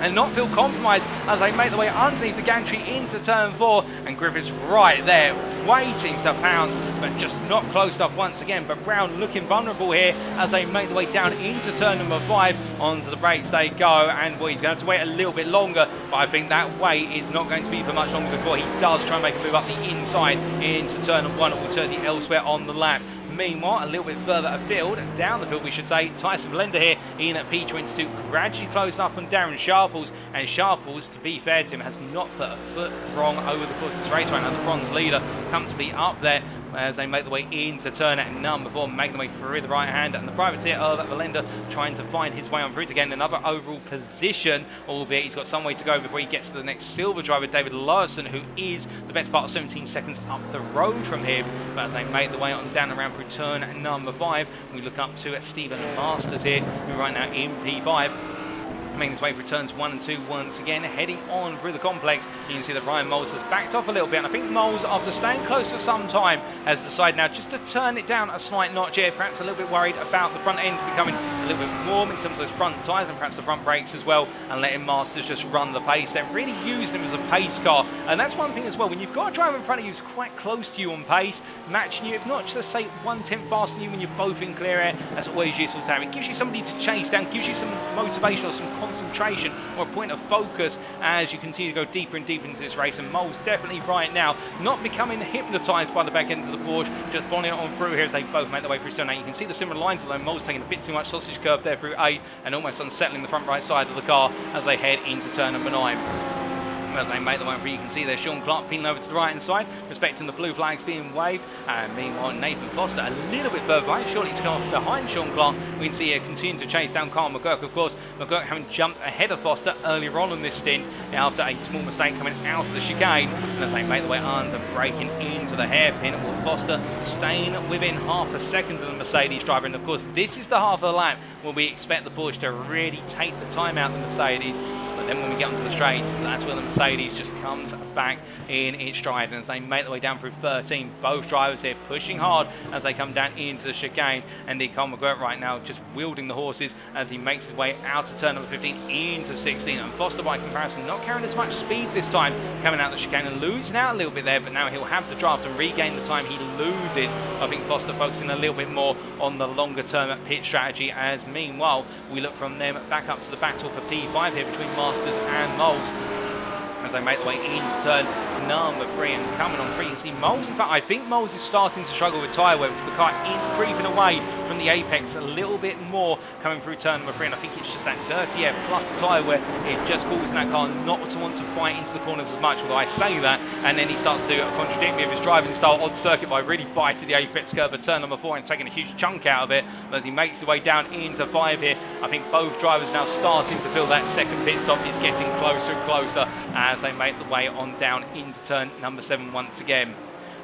and not feel compromised as they make the way underneath the gantry into turn 4, and Griffiths right there waiting to pounce, but just not close enough once again. But Brown looking vulnerable here as they make the way down into turn number 5. Onto the brakes they go, and well, he's going to have to wait a little bit longer, but I think that wait is not going to be for much longer before he does try and make a move up the inside into turn number 1, alternatively elsewhere on the lap. Meanwhile, a little bit further afield, down the field we should say, Tyson Valenda here in at P22, gradually closing up on Darren Sharples, and Sharples, to be fair to him, has not put a foot wrong over the course of this race right now. The bronze leader comfortably up there as they make the way into turn at number 4, making the way through the right hand, and the privateer of Valenda trying to find his way on through to get another overall position, albeit he's got some way to go before he gets to the next silver driver, David Larson, who is the best part of 17 seconds up the road from him. But as they make the way on down and around through turn at number 5, we look up to Stephen Masters here, who right now in P5. making his way through turns 1 and 2 once again, heading on through the complex. You can see that Ryan Moles has backed off a little bit, and I think Moles, after staying close for some time, has decided now just to turn it down a slight notch here. Perhaps a little bit worried about the front end becoming a little bit warm in terms of those front tyres and perhaps the front brakes as well, and letting Masters just run the pace. They're really using him as a pace car, and that's one thing as well. When you've got a driver in front of you who's quite close to you on pace, matching you, if not just say 1/10 faster than you when you're both in clear air, that's always useful to have. It gives you somebody to chase down, gives you some motivation or some concentration or a point of focus as you continue to go deeper and deeper into this race. And Moles definitely right now not becoming hypnotised by the back end of the Porsche, just following it on through here as they both make their way through 7-8. You can see the similar lines, although Moles taking a bit too much sausage curve there through 8 and almost unsettling the front right side of the car as they head into turn number 9. As they make the way through, you can see there Sean Clark peeling over to the right hand side, respecting the blue flags being waved. And meanwhile, Nathan Foster a little bit further behind, surely to come behind Sean Clark. We can see here continuing to chase down Carl McGurk. Of course, McGurk having jumped ahead of Foster earlier on in this stint after a small mistake coming out of the chicane. And as they make the way under, breaking into the hairpin, with Foster staying within half a second of the Mercedes driver. And of course, this is the half of the lap where we expect the Porsche to really take the time out of the Mercedes. But then when we get onto the straights, that's where the Mercedes just comes back in its stride. And as they make their way down through 13, both drivers here pushing hard as they come down into the chicane. And Carl McGurk right now just wielding the horses as he makes his way out of turn number 15 into 16. And Foster, by comparison, not carrying as much speed this time, coming out of the chicane and losing out a little bit there. But now he'll have the draft and regain the time he loses. I think Foster focusing a little bit more on the longer term pit strategy, as meanwhile we look from them back up to the battle for P5 here between Masters and Moles as they make their way into turn number 3. And coming on 3, you can see Moles. In fact, I think Moles is starting to struggle with tyre wear because the car is creeping away from the apex a little bit more coming through turn number 3. And I think it's just that dirty air plus the tyre wear, it just causing that car not to want to bite into the corners as much. Although I say that, and then he starts to contradict me of his driving style on circuit by really biting the apex curve at turn number 4 and taking a huge chunk out of it. But as he makes his way down into 5 here, I think both drivers now starting to feel that second pit stop is getting closer and closer as they make the way on down into turn number 7 once again.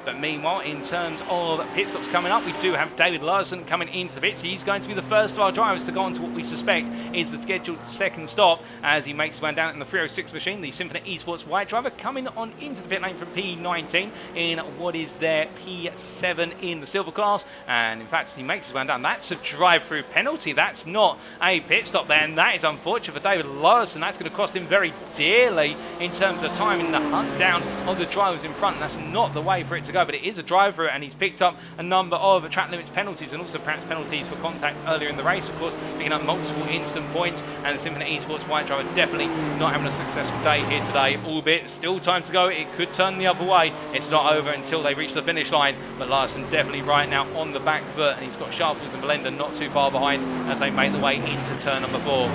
But meanwhile, in terms of pit stops coming up, we do have David Larson coming into the pits. He's going to be the first of our drivers to go on to what we suspect is the scheduled second stop as he makes his way down in the 306 machine. The Symphony Esports white driver coming on into the pit lane from P19 in what is their P7 in the silver class. And in fact, he makes his way down. That's a drive-through penalty. That's not a pit stop there, and that is unfortunate for David Larson. That's going to cost him very dearly in terms of time in the hunt down of the drivers in front. That's not the way for it to go. But it is a driver, and he's picked up a number of track limits penalties and also perhaps penalties for contact earlier in the race, of course, picking up multiple instant points. And the Symphony Esports white driver definitely not having a successful day here today, albeit still time to go. It could turn the other way. It's not over until they reach the finish line, but Larson definitely right now on the back foot, and he's got Sharples and Belenda not too far behind as they make the way into turn number 4.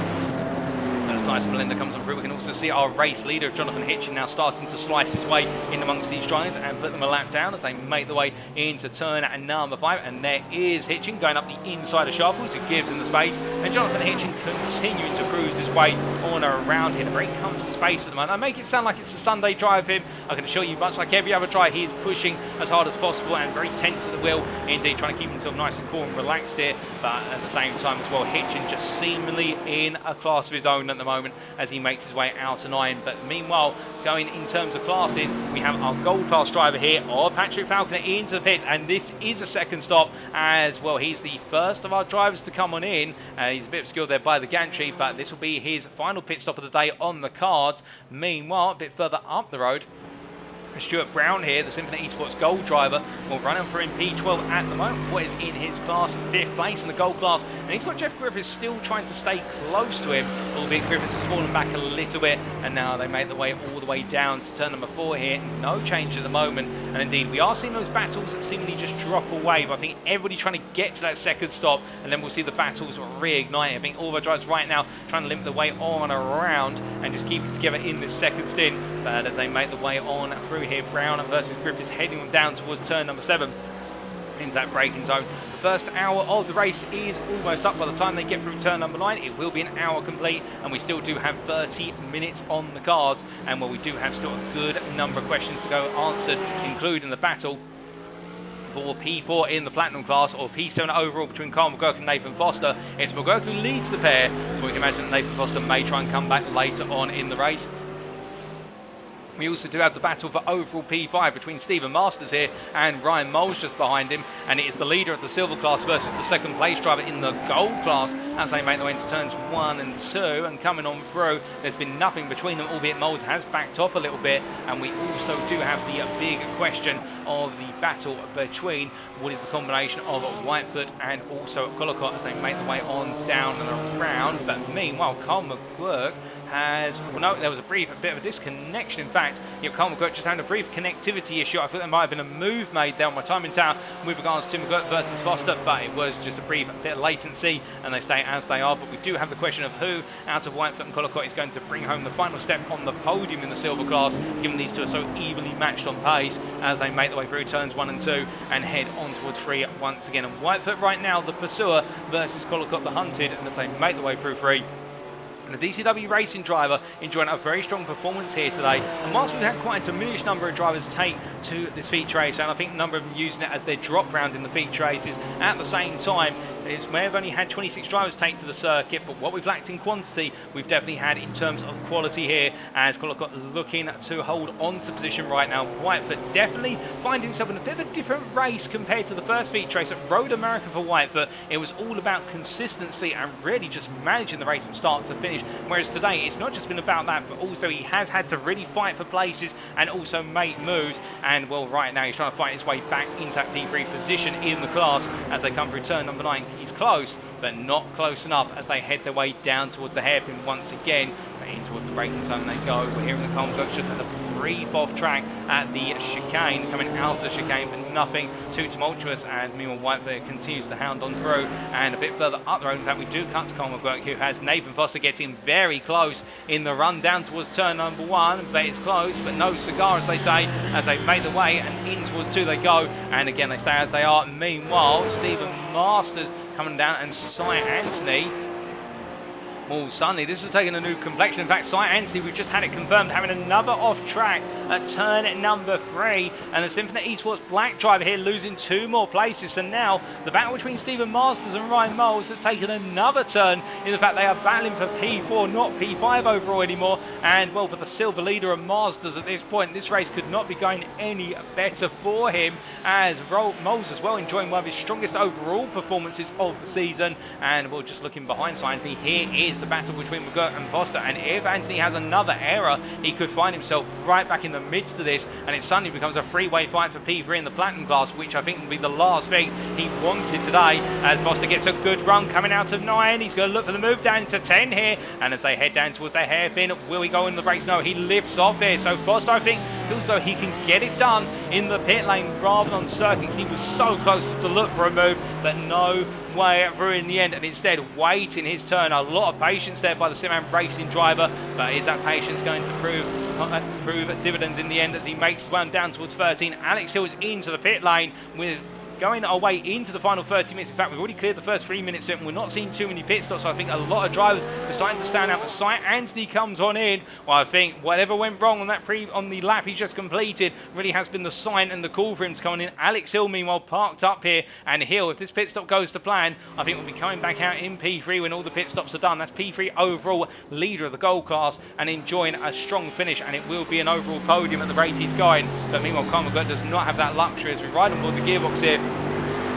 As Tyson Melinda comes on through, we can also see our race leader, Jonathan Hitchen, now starting to slice his way in amongst these drivers and put them a lap down as they make the way into turn number 5. And there is Hitchen going up the inside of Sharples, who gives him the space. And Jonathan Hitchen continuing to cruise his way on around here in a very comfortable space at the moment. I make it sound like it's a Sunday drive for him. I can assure you, much like every other drive, he is pushing as hard as possible and very tense at the wheel, indeed trying to keep himself nice and cool and relaxed here. But at the same time as well, Hitchen just seemingly in a class of his own at the moment as he makes his way out of 9. But meanwhile, going in terms of classes, we have our gold class driver here, Patrick Falconer, into the pit, and this is a second stop as well. He's the first of our drivers to come on in. He's a bit obscured there by the gantry, but this will be his final pit stop of the day on the cards. Meanwhile, a bit further up the road, Stuart Brown here, the Symphony Esports gold driver, will run him for in P12 at the moment. What is in his class, 5th place in the gold class, and he's got Jeff Griffiths still trying to stay close to him, albeit Griffiths has fallen back a little bit, and now they make the way all the way down to turn number 4 here. No change at the moment, and indeed we are seeing those battles that seemingly just drop away, but I think everybody trying to get to that second stop, and then we'll see the battles reignite. I think all of our drivers right now trying to limit the way on around and just keep it together in this second stint. But as they make the way on through here, Brown versus Griffiths heading them down towards turn number 7 into that braking zone. The first hour of the race is almost up. By the time they get through turn number 9, it will be an hour complete, and we still do have 30 minutes on the cards, and we do have still a good number of questions to go answered, including the battle for P4 in the Platinum class, or P7 overall between Carl McGurk and Nathan Foster. It's McGurk who leads the pair, but we can imagine that Nathan Foster may try and come back later on in the race. We also do have the battle for overall P5 between Stephen Masters here and Ryan Moles just behind him, and it is the leader of the silver class versus the second place driver in the gold class as they make their way into turns 1 and 2, and coming on through, there's been nothing between them, albeit Moles has backed off a little bit. And we also do have the big question of the battle between what is the combination of Whitefoot and also Collicott as they make their way on down and around. But meanwhile, Carl McGurk has, well, no, there was a bit of a disconnection. In fact, Carl McGurk just had a brief connectivity issue. I thought there might have been a move made there on my time in town with regards to McGurk versus Foster, but it was just a brief bit of latency and they stay as they are. But we do have the question of who out of Whitefoot and Collicott is going to bring home the final step on the podium in the silver class, given these two are so evenly matched on pace as they make their way through turns 1 and 2 and head on towards 3 once again. And Whitefoot right now the pursuer versus Collicott the hunted, and as they make their way through 3. And the DCW Racing driver enjoying a very strong performance here today. And whilst we've had quite a diminished number of drivers take to this feature race, and I think a number of them using it as their drop round in the feature races, at the same time, it may have only had 26 drivers take to the circuit, but what we've lacked in quantity, we've definitely had in terms of quality here, as Collicott looking to hold on to position right now. Whitefoot definitely finding himself in a bit of a different race compared to the first feature race at Road America for Whitefoot. It was all about consistency and really just managing the race from start to finish, whereas today it's not just been about that, but also he has had to really fight for places and also make moves. And well, right now he's trying to fight his way back into that P3 position in the class as they come through turn number 9. He's close, but not close enough as they head their way down towards the hairpin once again. In towards the braking zone they go. We're hearing the Carl McGurk just had a brief off track at the chicane, coming out of the chicane, but nothing too tumultuous. And meanwhile, Whitefoot continues to hound on through, and a bit further up the road. In fact, we do cut to Carl McGurk, who has Nathan Foster getting very close in the run down towards turn number 1. But it's close, but no cigar, as they say, as they make the way, and in towards 2 they go. And again, they stay as they are. Meanwhile, Stephen Masters coming down, and Cy Anthony. Well, suddenly this has taken a new complexion. In fact, Cy Anthony, we've just had it confirmed, having another off track at turn number 3. And the Symphony Esports Black driver here losing 2 more places. So now the battle between Stephen Masters and Ryan Moles has taken another turn in the fact they are battling for P4, not P5 overall anymore. And well, for the silver leader of Masters at this point, this race could not be going any better for him, as Moles as well enjoying one of his strongest overall performances of the season. And we're just looking behind Cy Anthony. Here is the battle between McGurk and Foster, and if Anthony has another error, he could find himself right back in the midst of this, and it suddenly becomes a three-way fight for P3 in the Platinum class, which I think will be the last thing he wanted today, as Foster gets a good run coming out of 9. He's going to look for the move down to 10 here, and as they head down towards their hairpin, will he go in the brakes? No, he lifts off here. So Foster, I think, feels though he can get it done in the pit lane rather than circuits. He was so close to look for a move, but no way through in the end, and instead waiting his turn. A lot of patience there by the SimRacing Racing driver, but is that patience going to prove dividends in the end as he makes one down towards 13? Alex Hill is into the pit lane with going our way into the final 30 minutes. In fact, we've already cleared the first 3 minutes and we're not seeing too many pit stops, so I think a lot of drivers deciding to stand out. But Cy Anthony comes on in. Well, I think whatever went wrong on that on the lap he just completed really has been the sign and the call for him to come on in. Alex Hill, meanwhile, parked up here, and Hill, if this pit stop goes to plan, I think we'll be coming back out in P3 when all the pit stops are done. That's P3 overall, leader of the gold class, and enjoying a strong finish, and it will be an overall podium at the rate he's going. But meanwhile, Carl McGurk does not have that luxury as we ride on board the gearbox here.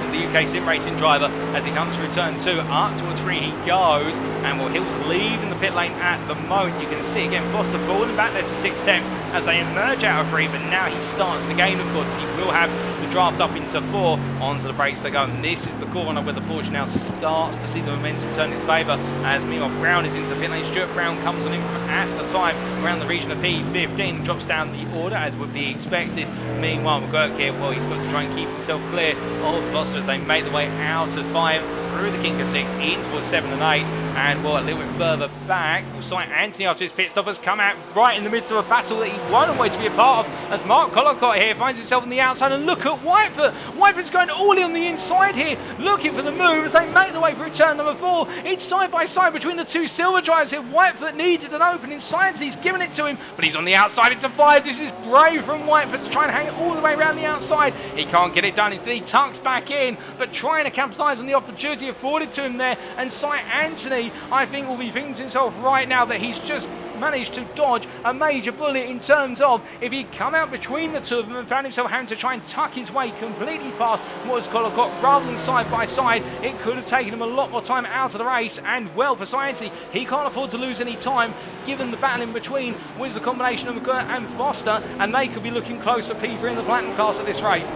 The UKSimRacing driver, as he comes through turn 2, up towards 3 he goes, and well, Hill's leaving the pit lane at the moment. You can see again Foster falling back there to 6 tenths as they emerge out of 3, but now he starts the game, of course. He will have the draft up into 4. Onto the brakes they go, and this is the corner where the Porsche now starts to see the momentum turn in its favour, as meanwhile Brown is into the pit lane. Stuart Brown comes on in from at the time around the region of P15, drops down the order as would be expected. Meanwhile, McGurk here, well, he's got to try and keep himself clear of Foster as they make the way out of 5 through the kink of 6 in towards 7 and 8. And well, a little bit further back, we'll sight Anthony after his pit stop has come out right in the midst of a battle that he won't wait to be a part of, as Mark Collicott here finds himself on the outside. And look at Whitefoot. Whitefoot's going all in on the inside here, looking for the move as they make the way through turn number 4. It's side by side between the two silver drivers here. Whitefoot needed an opening science. He's given it to him, but he's on the outside into 5. This is brave from Whitefoot to try and hang it all the way around the outside. He can't get it done. Instead, he tucks back in, but trying to capitalise on the opportunity afforded to him there. And Cy Anthony, I think, will be thinking to himself right now that he's just managed to dodge a major bullet in terms of if he'd come out between the two of them and found himself having to try and tuck his way completely past what was Collicott rather than side by side, it could have taken him a lot more time out of the race. And well, for Sciency, he can't afford to lose any time given the battle in between was the combination of McGirt and Foster, and they could be looking close for P3 in the Platinum class at this rate.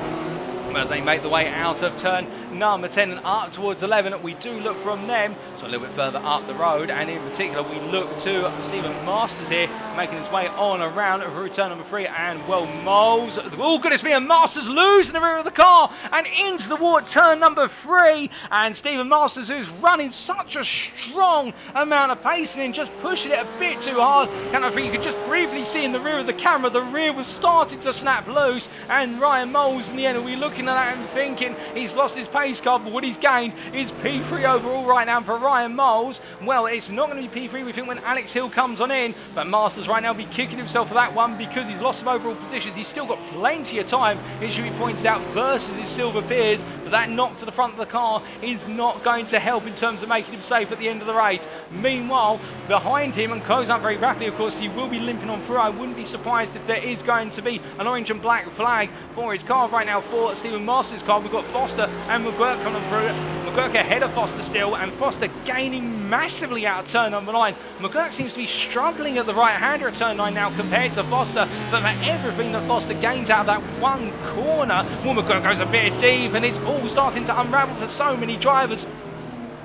As they make the way out of turn number 10 and up towards 11, we do look from them, so a little bit further up the road, and in particular we look to Stephen Masters here, making his way on around through turn number 3, and well, Moles, oh goodness me, and Masters losing the rear of the car, and into the wall at turn number 3, and Stephen Masters, who's running such a strong amount of pace and just pushing it a bit too hard. Kind of, you could just briefly see in the rear of the camera, the rear was starting to snap loose, and Ryan Moles in the end, we looking at that and thinking he's lost his pace car, but what he's gained is P3 overall right now for Ryan Moles. Well, it's not going to be P3, we think, when Alex Hill comes on in, but Masters right now will be kicking himself for that one because he's lost some overall positions. He's still got plenty of time, it should be pointed out, versus his silver peers, but that knock to the front of the car is not going to help in terms of making him safe at the end of the race. Meanwhile, behind him and closing up very rapidly, of course, he will be limping on through. I wouldn't be surprised if there is going to be an orange and black flag for his car right now for Stephen Masters' car. We've got Foster and McGurk coming through. McGurk ahead of Foster still, and Foster gaining massively out of turn number 9. McGurk seems to be struggling at the right-hander at turn 9 now compared to Foster, but for everything that Foster gains out of that one corner, well, McGurk goes a bit deep, and it's all starting to unravel for so many drivers,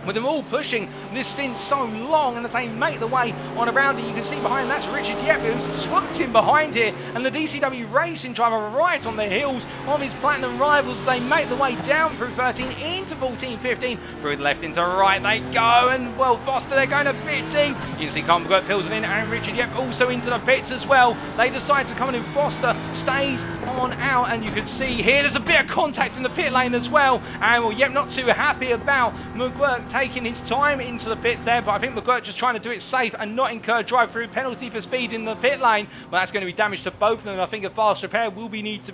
with them all pushing this stint so long, and as they make the way on around it, you can see behind that's Richard Yep, who's tucked in behind here, and the DCW Racing driver right on the heels of his Platinum rivals. They make the way down through 13 into 14, 15, through the left into right they go, and well, Foster, they're going a bit deep. You can see Carl McGirt Pilsen in, and Richard Yep also into the pits as well. They decide to come in, Foster stays on out, and you can see here there's a bit of contact in the pit lane as well, and well, Yep not too happy about McGirt taking his time into the pits there, but I think McGirt just trying to do it safe and not incur drive-through penalty for speed in the pit lane. Well, that's going to be damage to both of them. I think a fast repair will be need to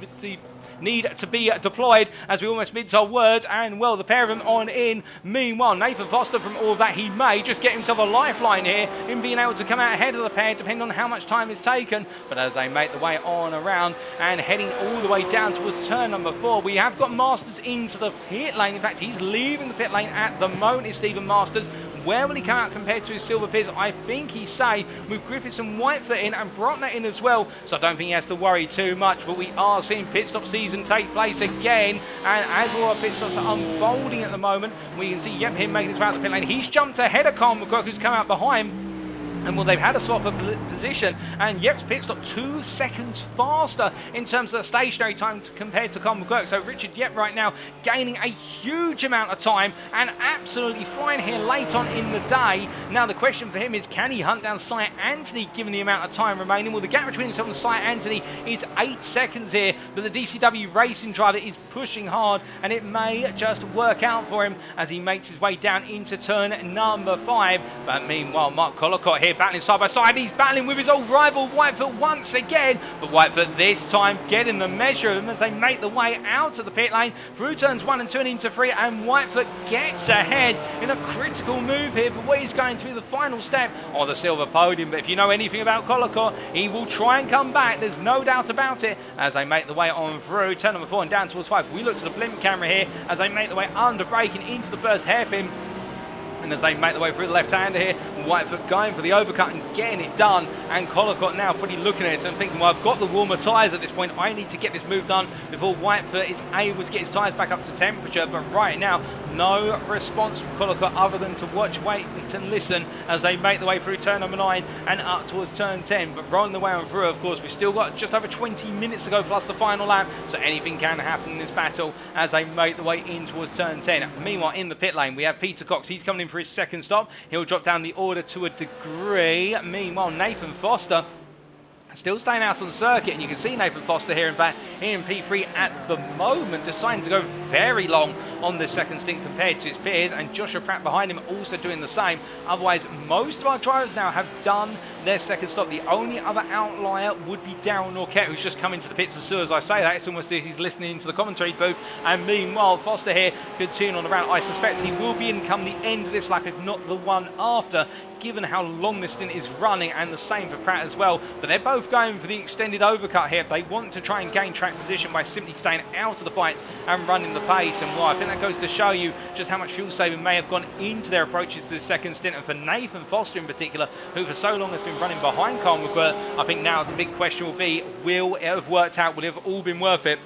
be deployed as we almost mince our words, and well, the pair of them on in. Meanwhile, Nathan Foster, from all that he may just get himself a lifeline here in being able to come out ahead of the pair, depending on how much time is taken. But as they make the way on around and heading all the way down towards turn number 4, we have got Masters into the pit lane. In fact, he's leaving the pit lane at the moment, is Stephen Masters. Where will he come out compared to his silver peers? I think he's safe with Griffiths and Whitefoot in and Brotner in as well, so I don't think he has to worry too much. But we are seeing pit stop season take place again, and as all our pit stops are unfolding at the moment, we can see him making his way out of the pit lane. He's jumped ahead of Carl McGurk, who's come out behind. And well, they've had a swap of position, and Yep's pit stop 2 seconds faster in terms of the stationary time compared to Carl McGurk. So Richard Yep right now gaining a huge amount of time and absolutely flying here late on in the day. Now the question for him is, can he hunt down Cy Anthony given the amount of time remaining? Well, the gap between himself and Cy Anthony is 8 seconds here, but the DCW Racing driver is pushing hard, and it may just work out for him as he makes his way down into turn number 5. But meanwhile, Mark Collicott here battling side by side. He's battling with his old rival Whitefoot once again, but Whitefoot this time getting the measure of them as they make the way out of the pit lane through turns 1 and 2 and into 3, and Whitefoot gets ahead in a critical move here for what he's going through the final step of the silver podium. But if you know anything about Collicott, he will try and come back, there's no doubt about it, as they make the way on through turn number 4 and down towards 5. We look to the blimp camera here as they make the way under braking into the first hairpin. And as they make the way through the left-hander here, Whitefoot going for the overcut and getting it done. And Collicott now pretty looking at it and thinking, well, I've got the warmer tyres at this point. I need to get this move done before Whitefoot is able to get his tyres back up to temperature. But right now, No response from Collicott other than to watch, wait and listen as they make the way through turn number 9 and up towards turn 10. But rolling the way on through, of course, we've still got just over 20 minutes to go plus the final lap, so anything can happen in this battle as they make the way in towards turn 10. Meanwhile, in the pit lane, we have Peter Cox. He's coming in for his second stop. He'll drop down the order to a degree. Meanwhile, Nathan Foster still staying out on the circuit, and you can see Nathan Foster here in P3 at the moment, deciding to go very long on the second stint compared to his peers, and Joshua Pratt behind him also doing the same. Otherwise, most of our drivers now have done their second stop. The only other outlier would be Darryl Norquette, who's just come into the pits as soon as I say that. It's almost as he's listening into the commentary booth. And meanwhile, Foster here, good tune on the round. I suspect he will be in come the end of this lap, if not the one after, given how long this stint is running, and the same for Pratt as well. But they're both going for the extended overcut here. They want to try and gain track position by simply staying out of the fights and running the pace. And well, I think that goes to show you just how much fuel saving may have gone into their approaches to the second stint. And for Nathan Foster in particular, who for so long has been running behind Carl McGirt, I think now the big question will be, will it have worked out? Will it have all been worth it?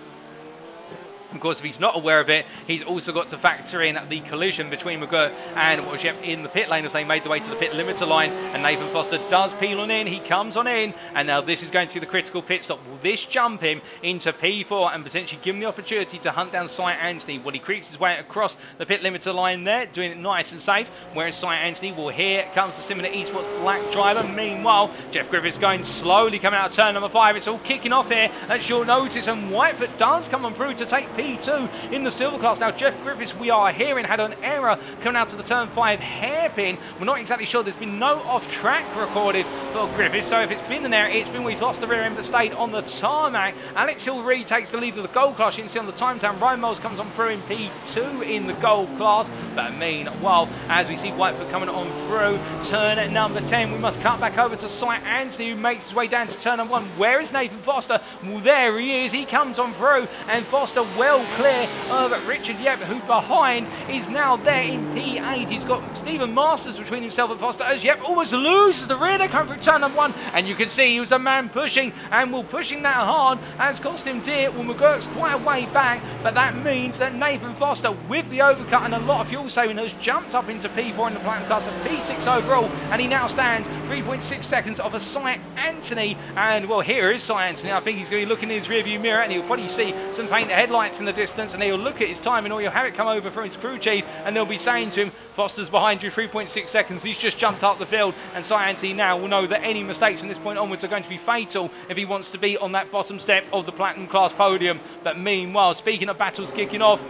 Of course, if he's not aware of it, he's also got to factor in the collision between McGirt and Wojciech in the pit lane as they made the way to the pit limiter line. And Nathan Foster does peel on in. He comes on in, and now this is going to be the critical pit stop. Will this jump him into P4 and potentially give him the opportunity to hunt down Cy Anthony? Well, he creeps his way across the pit limiter line there, doing it nice and safe. Whereas Cy Anthony, well, here comes the similar esports black driver. Meanwhile, Jeff Griffiths going slowly coming out of turn number 5. It's all kicking off here at short notice, and Whitefoot does come on through to take P2 in the silver class. Now, Jeff Griffiths, we are hearing, had an error coming out to the turn 5 hairpin. We're not exactly sure. There's been no off-track recorded for Griffiths, so if it's been an error, it's been where he's lost the rear end but stayed on the tarmac. Alex Hill takes the lead of the gold class. You can see on the time down, Ryan Miles comes on through in P2 in the gold class. But meanwhile, as we see Whitefoot coming on through turn number 10, we must cut back over to Cy Anthony, who makes his way down to turn number 1. Where is Nathan Foster? Well, there he is. He comes on through, and Foster well clear of Richard Yep, who behind is now there in P8. He's got Stephen Masters between himself and Foster as Yep almost loses the rear. They come through turn number 1, and you can see he was a man pushing, and will pushing that hard has cost him dear. Well, McGurk's quite a way back, but that means that Nathan Foster, with the overcut and a lot of fuel saving, has jumped up into P4 in the platinum class and P6 overall, and he now stands 3.6 seconds off of Cy Anthony. And well, here is Cy Anthony. I think he's going to be looking in his rearview mirror, and he'll probably see some painted headlights in the distance, and he'll look at his time, and he'll have it come over from his crew chief, and they'll be saying to him, Foster's behind you, 3.6 seconds. He's just jumped up the field, and Cy Anthony now will know that any mistakes from this point onwards are going to be fatal if he wants to be on that bottom step of the platinum class podium. But meanwhile, speaking of battles kicking off,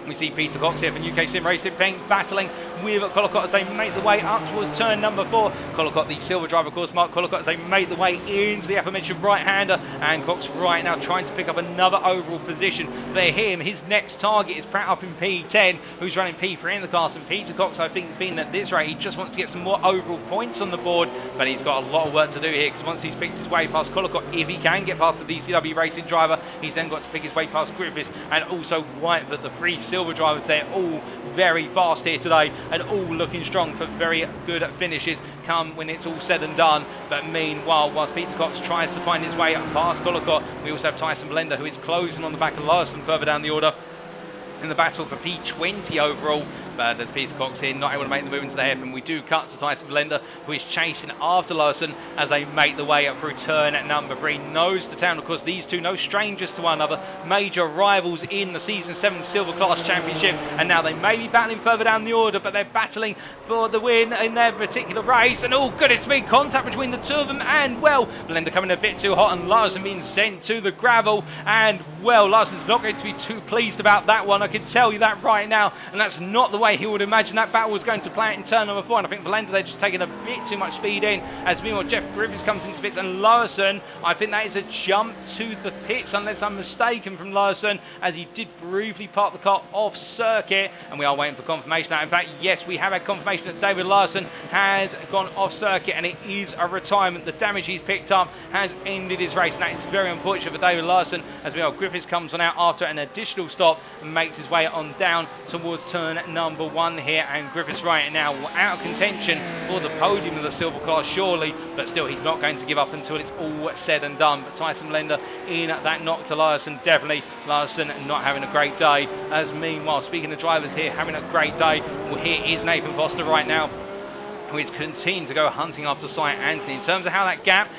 we see Peter Cox here from UKSimRacing battling with Collicott as they make the way up towards turn number 4. Collicott, the silver driver, of course, Mark Collicott, as they make the way into the aforementioned right-hander, and Cox right now trying to pick up another overall position for him. His next target is Pratt up in P10, who's running P3 in the class, and Peter Cox, I think, feeling at this rate, he just wants to get some more overall points on the board, but he's got a lot of work to do here, because once he's picked his way past Collicott, if he can get past the DCW Racing driver, he's then got to pick his way past Griffiths, and also Whitefoot, the 3 silver drivers. They're all very fast here today, and all looking strong for very good finishes come when it's all said and done. But meanwhile, whilst Peter Cox tries to find his way up past Collicott, we also have Tyson Blender, who is closing on the back of Larson further down the order in the battle for P20 overall. But as Peter Cox here not able to make the move into the hairpin, we do cut to Tyson Blender, who is chasing after Larson as they make the way up through turn at number 3. Nose to town, of course, these two no strangers to one another, major rivals in the Season 7 Silver Class Championship, and now they may be battling further down the order, but they're battling for the win in their particular race. And oh goodness me, contact between the two of them, and well, Blender coming a bit too hot, and Larson being sent to the gravel, and well, Larson's not going to be too pleased about that one, I can tell you that right now, and that's not the way he would imagine that battle was going to play out in turn number 4. And I think Blender, they're just taking a bit too much speed in, as meanwhile Jeff Griffiths comes into pits, and Larson, I think that is a jump to the pits unless I'm mistaken from Larson, as he did briefly park the car off circuit, and we are waiting for confirmation now. In fact, yes, we have had confirmation that David Larson has gone off circuit, and it is a retirement. The damage he's picked up has ended his race, and that is very unfortunate for David Larson, as well Griffiths comes on out after an additional stop and makes his way on down towards turn number number 1 here, and Griffiths right now out of contention for the podium of the silver class, surely, but still he's not going to give up until it's all said and done. But Tyson Lender in that knock to Larson, definitely Larson not having a great day. As meanwhile, speaking of drivers here having a great day, well, here is Nathan Foster right now, who is continuing to go hunting after Cy Anthony. In terms of how that gap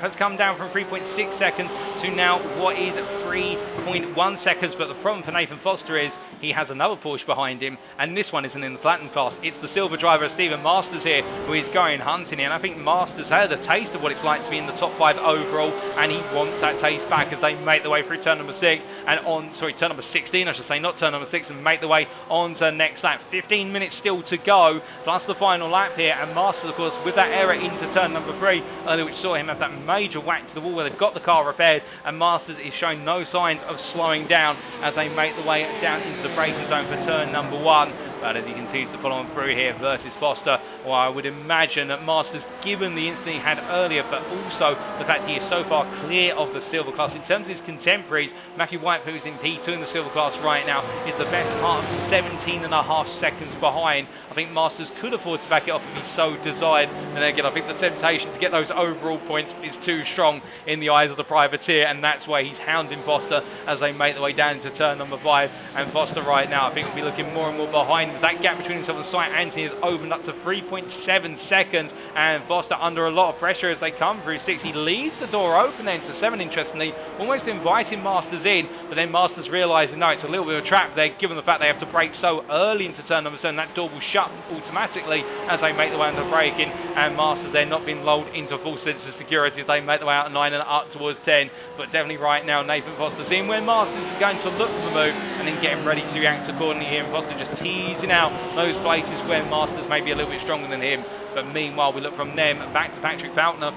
has come down from 3.6 seconds to now what is 3.1 seconds. But the problem for Nathan Foster is he has another Porsche behind him, and this one isn't in the platinum class. It's the silver driver, Stephen Masters here, who is going hunting here. And I think Masters had a taste of what it's like to be in the top 5 overall, and he wants that taste back as they make the way through turn number 6 and on, turn number 16, I should say, not turn number 6, and make the way on to next lap. 15 minutes still to go, plus the final lap here. And Masters, of course, with that error into turn number 3, which saw him have that major whack to the wall where they've got the car repaired, and Masters is showing no signs of slowing down as they make the way down into the braking zone for turn number 1. But as he continues to follow on through here versus Foster, well, I would imagine that Masters, given the incident he had earlier, but also the fact he is so far clear of the silver class. In terms of his contemporaries, Matthew White, who's in P2 in the silver class right now, is the best part of 17.5 seconds behind. I think Masters could afford to back it off if he so desired. And then again, I think the temptation to get those overall points is too strong in the eyes of the privateer, and that's why he's hounding Foster as they make their way down into turn number 5. And Foster right now, I think, will be looking more and more behind. That gap between himself and Cy Anthony has opened up to 3.7 seconds, and Foster under a lot of pressure as they come through 6. He leaves the door open then to 7, interestingly, almost inviting Masters in, but then Masters realising, no, it's a little bit of a trap there, given the fact they have to brake so early into turn number 7. That door will shut automatically as they make the way under braking, and Masters there not being lulled into a full sense of security as they make the way out of 9 and up towards 10. But definitely right now, Nathan Foster seeing where Masters is going to look for the move and then getting ready to react accordingly here, and Foster just teasing out those places where Masters may be a little bit stronger than him. But meanwhile, we look from them back to Patrick Falconer,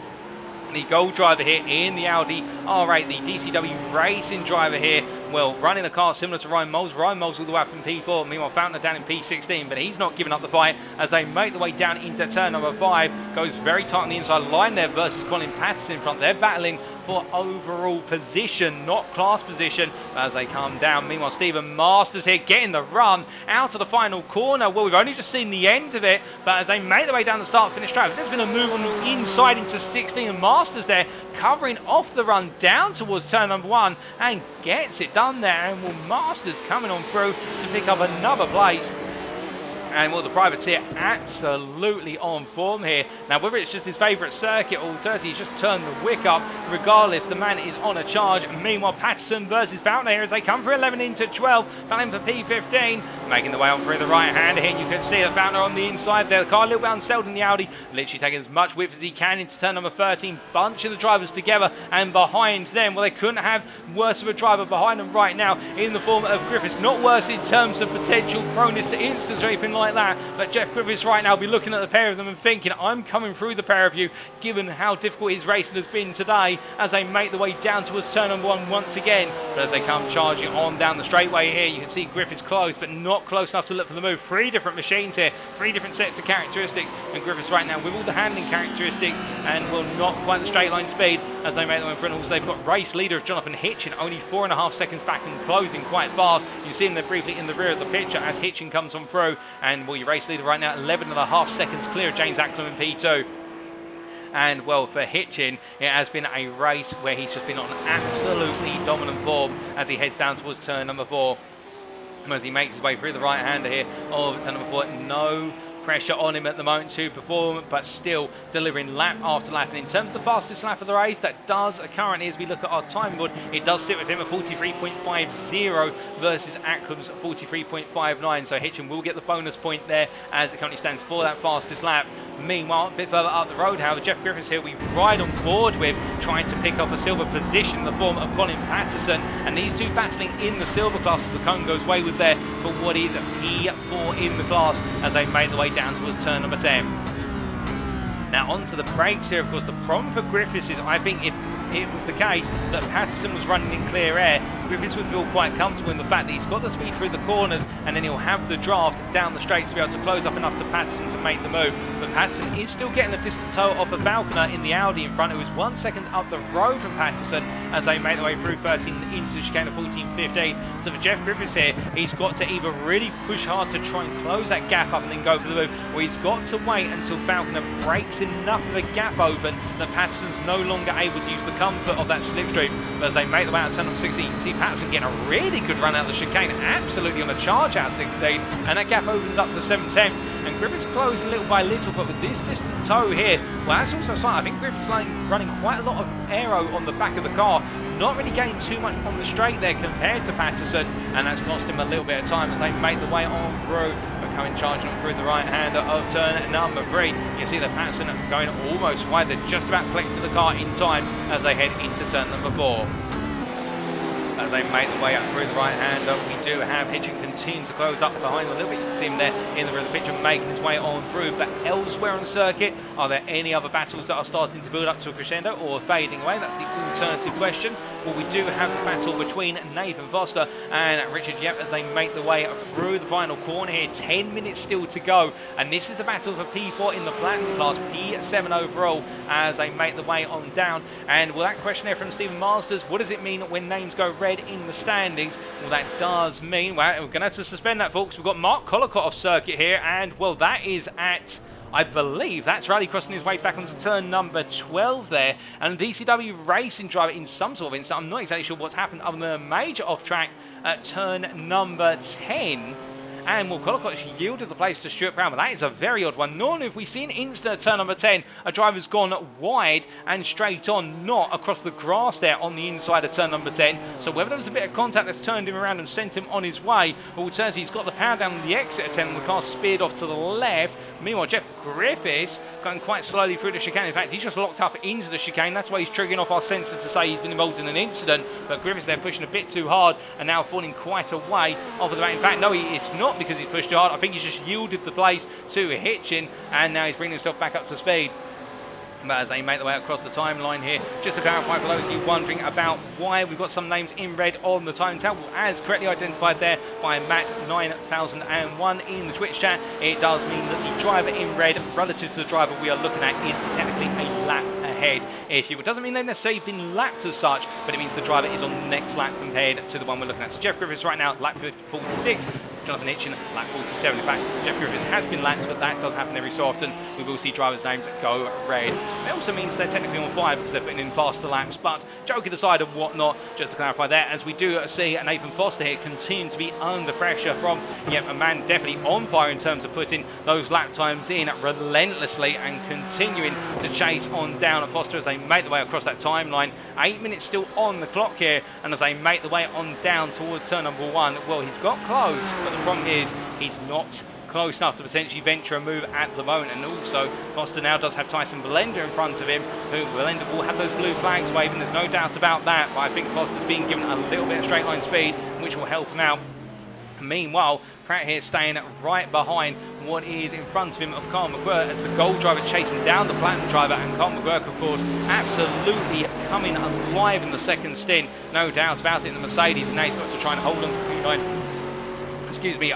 the gold driver here in the Audi R8, the DCW racing driver here, well, running a car similar to Ryan Moles. Ryan Moles all the way up in P4, meanwhile Falconer down in P16, but he's not giving up the fight as they make the way down into turn number 5. Goes very tight on the inside line there versus Colin Patterson in front. They're battling for overall position, not class position, as they come down. Meanwhile, Stephen Masters here getting the run out of the final corner. Well, we've only just seen the end of it, but as they make their way down the start-finish track, there's been a move on the inside into 16, and Masters there covering off the run down towards turn number 1 and gets it done there. And well, Masters coming on through to pick up another place. And well, the privateer absolutely on form here. Now, whether it's just his favourite circuit or 30, he's just turned the wick up. Regardless, the man is on a charge. Meanwhile, Patterson versus Falconer here as they come for 11 into 12. Battling for P15, making the way on through the right hand here. You can see that Falconer on the inside there. The car a little bit unsettled in the Audi. Literally taking as much width as he can into turn number 13. Bunching the drivers together, and behind them, well, they couldn't have worse of a driver behind them right now in the form of Griffiths. Not worse in terms of potential proneness to incidents or anything like that, but Jeff Griffiths right now will be looking at the pair of them and thinking, I'm coming through the pair of you, given how difficult his racing has been today, as they make the way down towards turn number 1 once again. But as they come charging on down the straightway here, you can see Griffiths close, but not close enough to look for the move. 3 different machines here, 3 different sets of characteristics, and Griffiths right now with all the handling characteristics and will not quite the straight line speed as they make them in front. Also, they've got race leader Jonathan Hitchen only 4.5 seconds back and closing quite fast. You see him there briefly in the rear of the picture as Hitchen comes on through, and well, your race leader right now 11.5 seconds clear of James Acklam in P2. And well, for Hitchen, it has been a race where he's just been on absolutely dominant form as he heads down towards turn number 4. As he makes his way through the right hander here of turn number 4, no pressure on him at the moment to perform, but still delivering lap after lap. And in terms of the fastest lap of the race, that does currently, as we look at our time board, it does sit with him at 43.50 versus Acklam's 43.59. So Hitchen will get the bonus point there as it currently stands for that fastest lap. Meanwhile, a bit further up the road, however, Jeff Griffiths here we ride on board with, trying to pick up a silver position in the form of Colin Patterson, and these two battling in the silver class as the cone goes wayward there for what is a P4 in the class as they make the way down towards turn number 10. Now onto the brakes here. Of course, the problem for Griffiths is, I think if it was the case that Patterson was running in clear air, Griffiths would feel quite comfortable in the fact that he's got the speed through the corners, and then he'll have the draft down the straight to be able to close up enough to Patterson to make the move. But Patterson is still getting a distant tow off the Falconer in the Audi in front, who is 1 second up the road from Patterson as they make their way through 13 into the chicane of 14.15. So for Jeff Griffiths here, he's got to either really push hard to try and close that gap up and then go for the move, or he's got to wait until Falconer breaks enough of a gap open that Patterson's no longer able to use the comfort of that slipstream. But as they make the way out of turn number 16, you can see Patterson getting a really good run out of the chicane, absolutely on a charge out of 16, and that gap opens up to 7/10. And Griffiths closing little by little, but with this distant tow here, well, that's also something. I think Griffiths running quite a lot of aero on the back of the car, not really gaining too much on the straight there compared to Patterson, and that's cost him a little bit of time as they make the way on through. But coming charging on through the right hander of turn number 3, you see that Patterson going almost wide. They're just about collecting the car in time as they head into turn number 4. As they make the way up through the right hander, we do have Hitchen continuing to close up behind a little bit. You can see him there in the rear of the picture making his way on through. But elsewhere on the circuit, are there any other battles that are starting to build up to a crescendo or fading away? That's the alternative question. Well, we do have the battle between Nathan Foster and Richard Yep as they make the way through the final corner here. 10 minutes still to go, and this is the battle for P4 in the Platinum class, P7 overall, as they make the way on down. And well, that question there from Stephen Masters, what does it mean when names go red in the standings? Well, that does mean, well, we're going to have to suspend that, folks. We've got Mark Collicott off circuit here, and well, that is at, I believe that's Rally crossing his way back onto turn number 12 there, and a DCW racing driver in some sort of incident. I'm not exactly sure what's happened other than a major off track at turn number 10. And well, Collicott's yielded the place to Stuart Brown, but that is a very odd one. Normally, if we see an instant at turn number 10, a driver's gone wide and straight on, not across the grass there on the inside of turn number 10. So whether there was a bit of contact that's turned him around and sent him on his way, or alternatively, he's got the power down on the exit at 10 and the car speared off to the left. Meanwhile, Jeff Griffiths going quite slowly through the chicane. In fact, he's just locked up into the chicane. That's why he's triggering off our sensor to say he's been involved in an incident. But Griffiths there pushing a bit too hard and now falling quite away off of the back. In fact, no, it's not because he's pushed too hard. I think he's just yielded the place to Hitchen, and now he's bringing himself back up to speed. But as they make their way across the timeline here, just to clarify for those of you wondering about why we've got some names in red on the time table, as correctly identified there by Matt 9001 in the Twitch chat, it does mean that the driver in red relative to the driver we are looking at is technically a lap ahead. If you, it doesn't mean they've necessarily been lapped as such, but it means the driver is on the next lap compared to the one we're looking at. So Jeff Griffiths right now, lap 46. Jonathan Hitchen, lap 47. In fact, Jeff Griffiths has been lapped, but that does happen every so often. We will see drivers' names go red. It also means they're technically on fire because they're putting in faster laps, but joking aside and whatnot, just to clarify there, as we do see Nathan Foster here continue to be under pressure from, a man definitely on fire in terms of putting those lap times in relentlessly and continuing to chase on down at Foster as they make their way across that timeline. 8 minutes still on the clock here, and as they make their way on down towards turn number 1, well, he's got close, but the problem is he's not close enough to potentially venture a move at the moment. And also Foster now does have Tyson Belender in front of him, who Belender will have those blue flags waving, there's no doubt about that, but I think Foster's being given a little bit of straight line speed, which will help him out. Meanwhile, Pratt here staying right behind what is in front of him of Carl McGuirk as the gold driver chasing down the platinum driver, and Carl McGuirk, of course, absolutely coming alive in the second stint, no doubt about it, in the Mercedes, and now he's got to try and hold on to P9.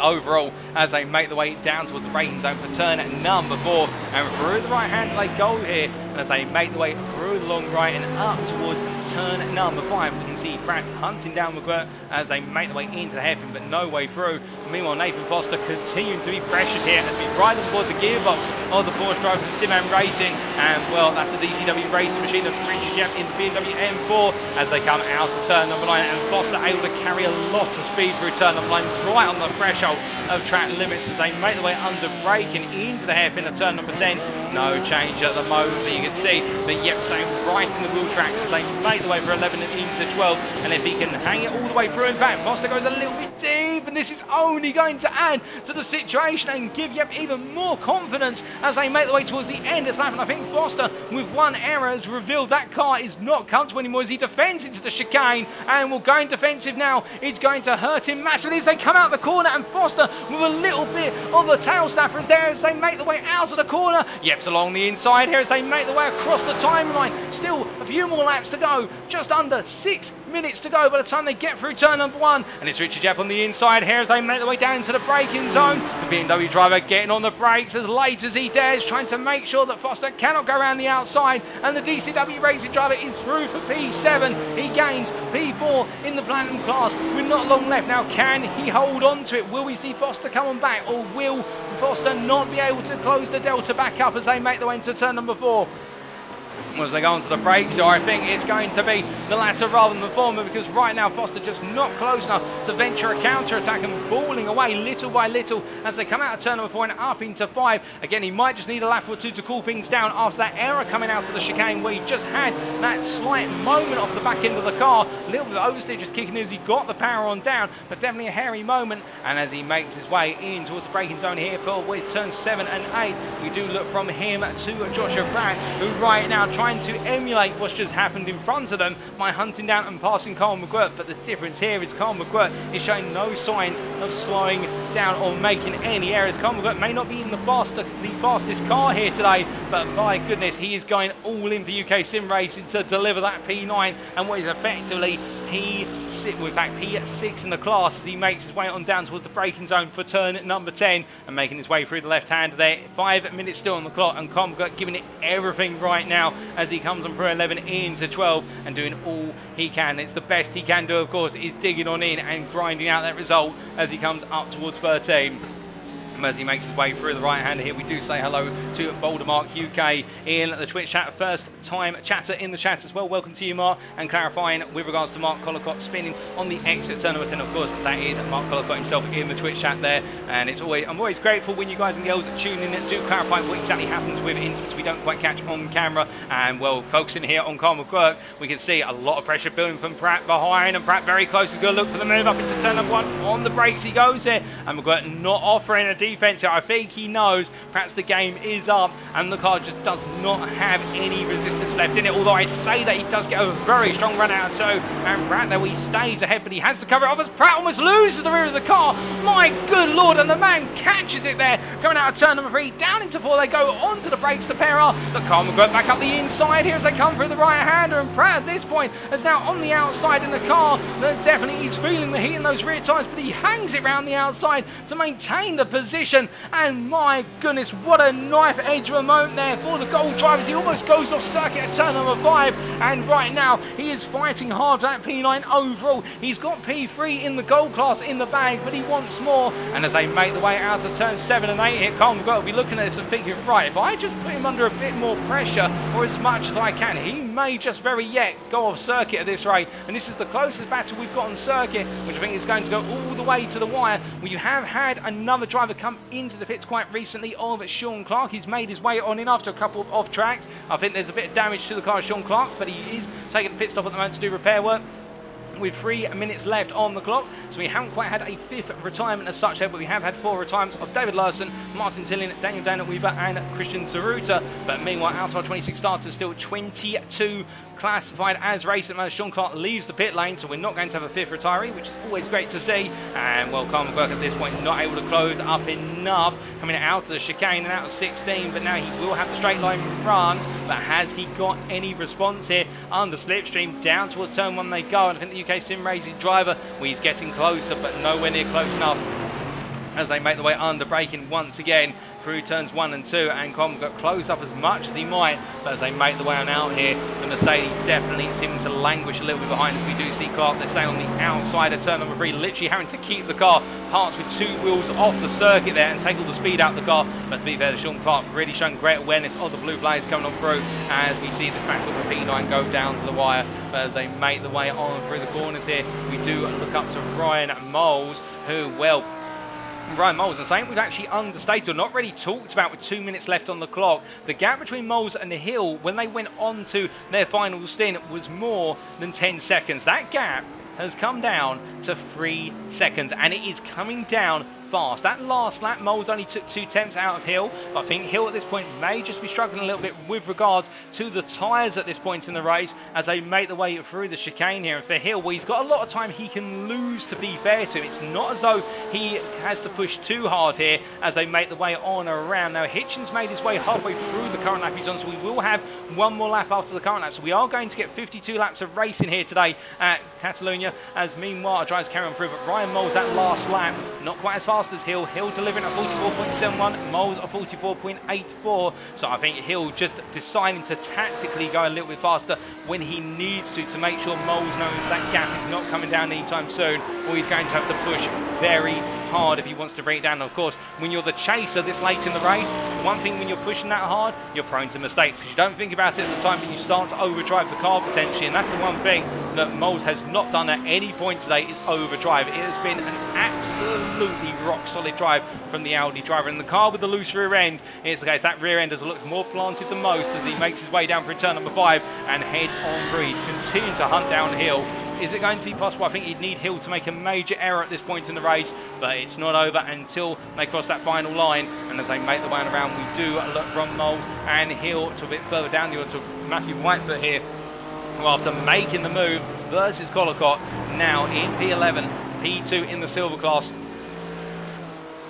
Overall, as they make their way down towards the braking zone for turn number 4, and through the right hand they go here, and as they make their way through the long right and up towards turn number 5, we can see Pratt hunting down McGuirk as they make their way into the hairpin, but no way through. Meanwhile, Nathan Foster continuing to be pressured here as we ride on board the gearbox of the Porsche driver from SimRacing, and well, that's the DCW racing machine of Richard Yep in the BMW M4 as they come out of turn number 9, and Foster able to carry a lot of speed through turn number 9, right on the threshold of track limits as they make their way under braking into the hairpin at turn number 10. No change at the moment, but you can see that Yep staying right in the wheel tracks as they make their way for 11 and into 12, and if he can hang it all the way through, in fact, Foster goes a little bit deep, and this is only going to add to the situation and give Yep even more confidence as they make their way towards the end of this lap. And I think Foster, with one error, has revealed that car is not comfortable anymore as he defends into the chicane, and will go in defensive now. It's going to hurt him massively as they come out the corner, and Foster with a little bit of a tail snappers there as they make the way out of the corner. Yep's along the inside here as they make the way across the timeline. Still a few more laps to go, just under 6 minutes to go by the time they get through turn number 1. And it's Richard Jepp on the inside here as they make their way down into the braking zone. The BMW driver getting on the brakes as late as he dares, trying to make sure that Foster cannot go around the outside. And the DCW Racing driver is through for P7. He gains P4 in the Platinum class with not long left. Now, can he hold on to it? Will we see Foster coming back, or will Foster not be able to close the delta back up as they make their way into turn number 4? As they go onto the brakes, so I think it's going to be the latter rather than the former, because right now Foster just not close enough to venture a counter-attack and falling away little by little as they come out of turn number 4 and up into 5. Again, he might just need a lap or two to cool things down after that error coming out of the chicane where he just had that slight moment off the back end of the car. A little bit of oversteer just kicking as he got the power on down, but definitely a hairy moment. And as he makes his way in towards the braking zone here for with turns 7 and 8, we do look from him to Joshua Pratt, who right now trying to emulate what's just happened in front of them by hunting down and passing Carl McGuirt. But the difference here is Carl McGuirt is showing no signs of slowing down or making any errors. Carl McGuirt may not be in the fastest car here today, but by goodness, he is going all in for UKSimRacing to deliver that P9 and what is effectively P6 in the class as he makes his way on down towards the braking zone for turn number 10 and making his way through the left hand there. 5 minutes still on the clock, and Carl McGuirt giving it everything right now as he comes on through 11 into 12 and doing all he can. It's the best he can do, of course, is digging on in and grinding out that result as he comes up towards 13. As he makes his way through the right hander here, we do say hello to Bouldermark UK in the Twitch chat. First time chatter in the chat as well. Welcome to you, Mark. And clarifying with regards to Mark Collicott spinning on the exit turn number 10, of course, that is Mark Collicott himself in the Twitch chat there. And I'm always grateful when you guys and girls tune in and do clarify what exactly happens with instance we don't quite catch on camera. And well, focusing here on Carl McGuirt, we can see a lot of pressure building from Pratt behind, and Pratt very close. He's going to look for the move up into turn number 1. On the brakes he goes there, and McGuirt not offering a defense here. I think he knows perhaps the game is up and the car just does not have any resistance left in it, although I say that he does get a very strong run out of two, and Pratt though he stays ahead, but he has to cover it off as Pratt almost loses the rear of the car. My good lord, and the man catches it there coming out of turn number 3 down into 4. They go onto the brakes to pair up. The car will go back up the inside here as they come through the right hander, and Pratt at this point is now on the outside in the car. That definitely is feeling the heat in those rear tyres, but he hangs it round the outside to maintain the position. And my goodness, what a knife edge of a moment there for the gold drivers. He almost goes off circuit at turn number 5, and right now he is fighting hard for that P9 overall. He's got P3 in the gold class in the bag, but he wants more. And as they make the way out of turn 7 and 8 here, Carl McGuirt will be looking at this and thinking, right, if I just put him under a bit more pressure or as much as I can, he may just very yet go off circuit at this rate. And this is the closest battle we've got on circuit, which I think is going to go all the way to the wire. We have had another driver come into the pits quite recently of Sean Clark. He's made his way on in after a couple of off tracks. I think there's a bit of damage to the car of Sean Clark, but he is taking a pit stop at the moment to do repair work. With 3 minutes left on the clock, so we haven't quite had a 5th retirement as such here, but we have had 4 retirements of David Larson, Martin Tillin, Daniel Dana Weber and Christian Zaruta. But meanwhile, out of our 26 starters, still 22 classified as racing. Sean Clark leaves the pit lane, so we're not going to have a 5th retiree, which is always great to see. And well, Carl McGuirt at this point not able to close up enough, coming out of the chicane and out of 16, but now he will have the straight line run. But has he got any response here under slipstream? Down towards turn 1 they go, and I think the UKSimRacing driver, well, he's getting closer, but nowhere near close enough as they make the way under braking once again through turns 1 and 2, and Carl McGuirt close up as much as he might, but as they make the way on out here, the Mercedes definitely seeming to languish a little bit behind, as we do see Clark, they're staying on the outside of turn number 3, literally having to keep the car parked with 2 wheels off the circuit there and take all the speed out of the car. But to be fair, Sean Clark really showing great awareness of the blue flags coming on through as we see this battle for P9 go down to the wire. But as they make the way on through the corners here, we do look up to Ryan Moles, who, well, Ryan Moles and something we've actually understated or not really talked about with 2 minutes left on the clock. The gap between Moles and the Hill when they went on to their final stint was more than 10 seconds. That gap has come down to 3 seconds, and it is coming down fast. That last lap, Moles only took 2/10 out of Hill, but I think Hill at this point may just be struggling a little bit with regards to the tyres at this point in the race as they make the way through the chicane here. And for Hill, well, he's got a lot of time he can lose, to be fair to him. It's not as though he has to push too hard here as they make the way on around. Now, Hitchen's made his way halfway through the current lap he's on, so we will have one more lap after the current lap. So we are going to get 52 laps of racing here today at Catalunya, as meanwhile our drivers carry on through. But Ryan Moles, that last lap, not quite as fast as Hill. Hill delivering at 44.71, Moles at 44.84. So I think Hill just deciding to tactically go a little bit faster when he needs to make sure Moles knows that gap is not coming down anytime soon, or he's going to have to push very hard if he wants to bring it down. And of course, when you're the chaser this late in the race, one thing when you're pushing that hard, you're prone to mistakes because you don't think about it at the time, but you start to overdrive the car potentially. And that's the one thing that Moles has not done at any point today, is overdrive. It has been an absolutely rock solid drive from the Audi driver. And the car with the loose rear end, it's the case that rear end has looked more planted than most as he makes his way down for turn number 5 and heads on through. He's continuing to hunt downhill. Is it going to be possible? I think he'd need Hill to make a major error at this point in the race, but it's not over until they cross that final line. And as they make the way around, we do look from Moles and Hill to a bit further down the order to Matthew Whitefoot here, who after making the move versus Collicott, now in P11, P2 in the silver class,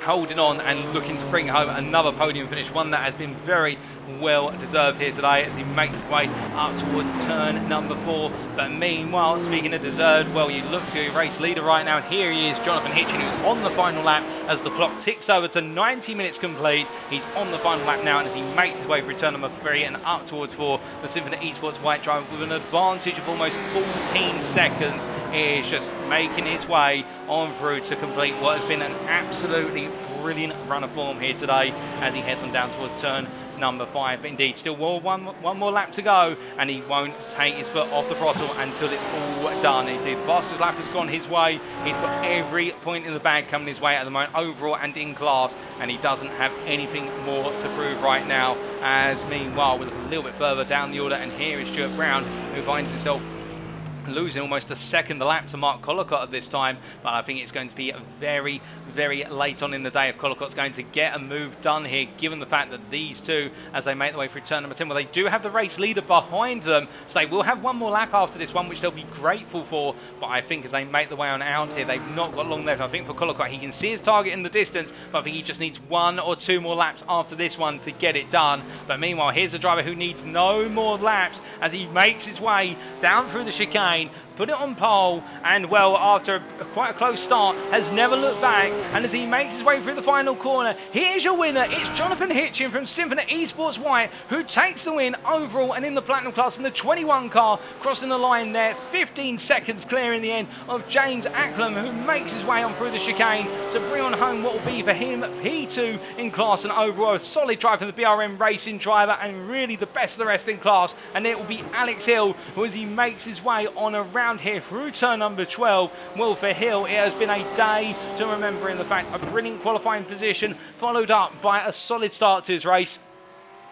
holding on and looking to bring home another podium finish, one that has been very well deserved here today as he makes his way up towards turn number 4. But meanwhile, speaking of deserved, well, you look to your race leader right now, and here he is, Jonathan Hitchen, who's on the final lap as the clock ticks over to 90 minutes complete. He's on the final lap now, and as he makes his way through turn number 3 and up towards 4, the Symphony Esports white driver with an advantage of almost 14 seconds is just making his way on through to complete what has been an absolutely brilliant run of form here today as he heads on down towards turn number 5. But indeed, still one more lap to go, and he won't take his foot off the throttle until it's all done. Indeed, the fastest lap has gone his way. He's got every point in the bag coming his way at the moment, overall and in class, and he doesn't have anything more to prove right now. As meanwhile, we're a little bit further down the order, and here is Stuart Brown, who finds himself losing almost a second lap to Mark Collicott at this time. But I think it's going to be very, very late on in the day if Collicott's going to get a move done here, given the fact that these two, as they make their way through turn number 10, well, they do have the race leader behind them, so they will have one more lap after this one, which they'll be grateful for. But I think as they make the way on out here, they've not got long left. I think for Collicott, he can see his target in the distance, but I think he just needs 1 or 2 more laps after this one to get it done. But meanwhile, here's a driver who needs no more laps as he makes his way down through the chicane, put it on pole, and well, after quite a close start, has never looked back. And as he makes his way through the final corner, here's your winner. It's Jonathan Hitchen from Symphony Esports White, who takes the win overall and in the platinum class in the 21 car, crossing the line there, 15 seconds clear in the end of James Acklam, who makes his way on through the chicane to bring on home what will be for him P2 in class, and overall a solid drive from the BRM Racing driver, and really the best of the rest in class. And it will be Alex Hill, who as he makes his way on around here through turn number 12. Well, for Hill, it has been a day to remember in the fact a brilliant qualifying position followed up by a solid start to his race.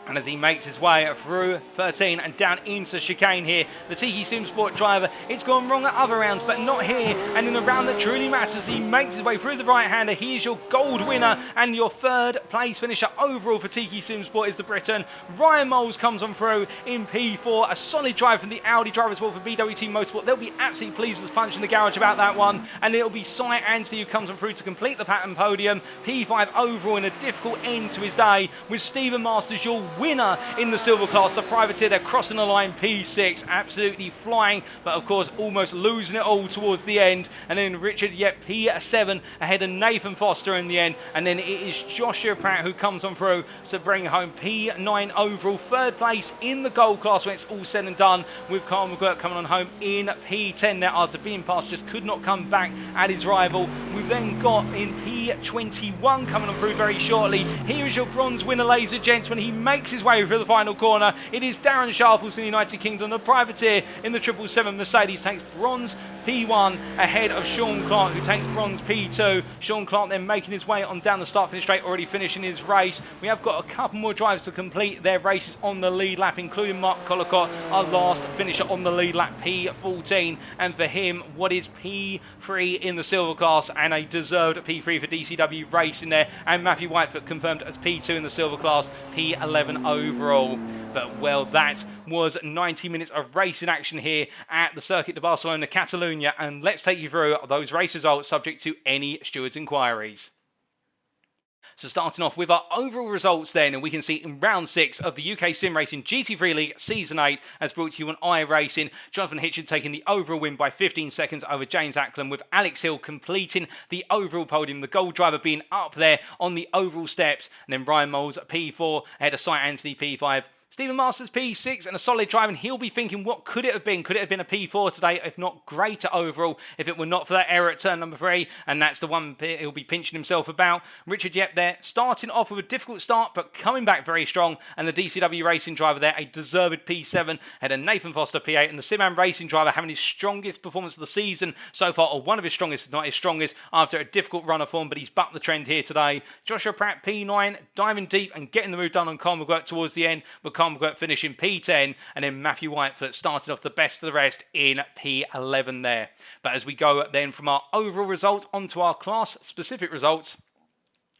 And as he makes his way through 13 and down into chicane here, the TCR driver, it's gone wrong at other rounds, but not here. And in a round that truly matters, he makes his way through the right-hander. He is your gold winner and your 3rd place finisher overall for TCR is the Briton. Ryan Moles comes on through in P4. A solid drive from the Audi driver as well for BWT Motorsport. They'll be absolutely pleased as punch in the garage about that one. And it'll be Cy Anstey who comes on through to complete the pattern podium. P5 overall in a difficult end to his day, with Stephen Masters your winner in the silver class. The privateer, they're crossing the line, P6, absolutely flying, but of course almost losing it all towards the end. And then Richard, P7 ahead of Nathan Foster in the end. And then it is Joshua Pratt who comes on through to bring home P9 overall, 3rd place in the gold class when it's all said and done, with Carl McGurk coming on home in P10 there after being passed, just could not come back at his rival. We've then got in P21 coming on through very shortly. Here is your bronze winner, ladies and gents, when he makes his way through the final corner. It is Darren Sharples in the United Kingdom. The privateer in the 777 Mercedes takes bronze P1 ahead of Sean Clark, who takes bronze P2. Sean Clark then making his way on down the start finish straight, already finishing his race. We have got a couple more drivers to complete their races on the lead lap, including Mark Collicott, our last finisher on the lead lap, P14. And for him, what is P3 in the silver class, and a deserved P3 for DCW Racing there, and Matthew Whitefoot confirmed as P2 in the silver class, P11 overall. But, well, that was 90 minutes of racing action here at the Circuit de Barcelona-Catalunya, and let's take you through those race results subject to any stewards' inquiries. So starting off with our overall results then, and we can see in round 6 of the UKSimRacing GT3 League Season 8, as brought to you on iRacing, Jonathan Hitchen taking the overall win by 15 seconds over James Acklam, with Alex Hill completing the overall podium, the gold driver being up there on the overall steps, and then Ryan Moles P4 ahead of Sight Anthony P5. Stephen Masters P6 and a solid drive, and he'll be thinking, what could it have been? Could it have been a P4 today, if not greater overall, if it were not for that error at turn number 3? And that's the one he'll be pinching himself about. Richard Yep there, starting off with a difficult start, but coming back very strong. And the DCW Racing driver there, a deserved P7, had a Nathan Foster P8, and the Simam Racing driver having his strongest performance of the season so far, or one of his strongest, if not his strongest, after a difficult run of form, but he's bucked the trend here today. Joshua Pratt P9, diving deep and getting the move done on Carl McGuirt towards the end, but Carl McGuirt finishing P10, and then Matthew Whitefoot starting off the best of the rest in P11 there. But as we go then from our overall results onto our class-specific results,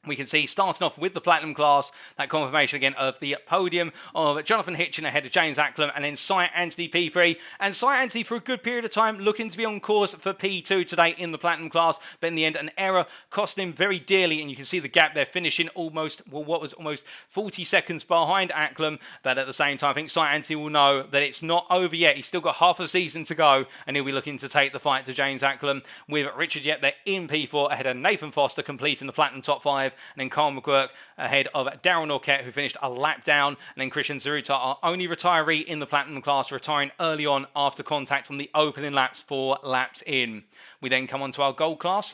we can see, starting off with the Platinum class, that confirmation again of the podium of Jonathan Hitchen ahead of James Acklam, and then Sight Anthony P3. And Sight Anthony, for a good period of time, looking to be on course for P2 today in the Platinum class. But in the end, an error cost him very dearly, and you can see the gap there, finishing almost, well, what was almost 40 seconds behind Acklam. But at the same time, I think Sight Anthony will know that it's not over yet. He's still got half a season to go, and he'll be looking to take the fight to James Acklam, with Richard Yep there in P4 ahead of Nathan Foster, completing the Platinum top 5. And then Carl McGuirt ahead of Darryl Norquette, who finished a lap down. And then Christian Zaruta, our only retiree in the Platinum class, retiring early on after contact on the opening laps, 4 laps in. We then come on to our gold class.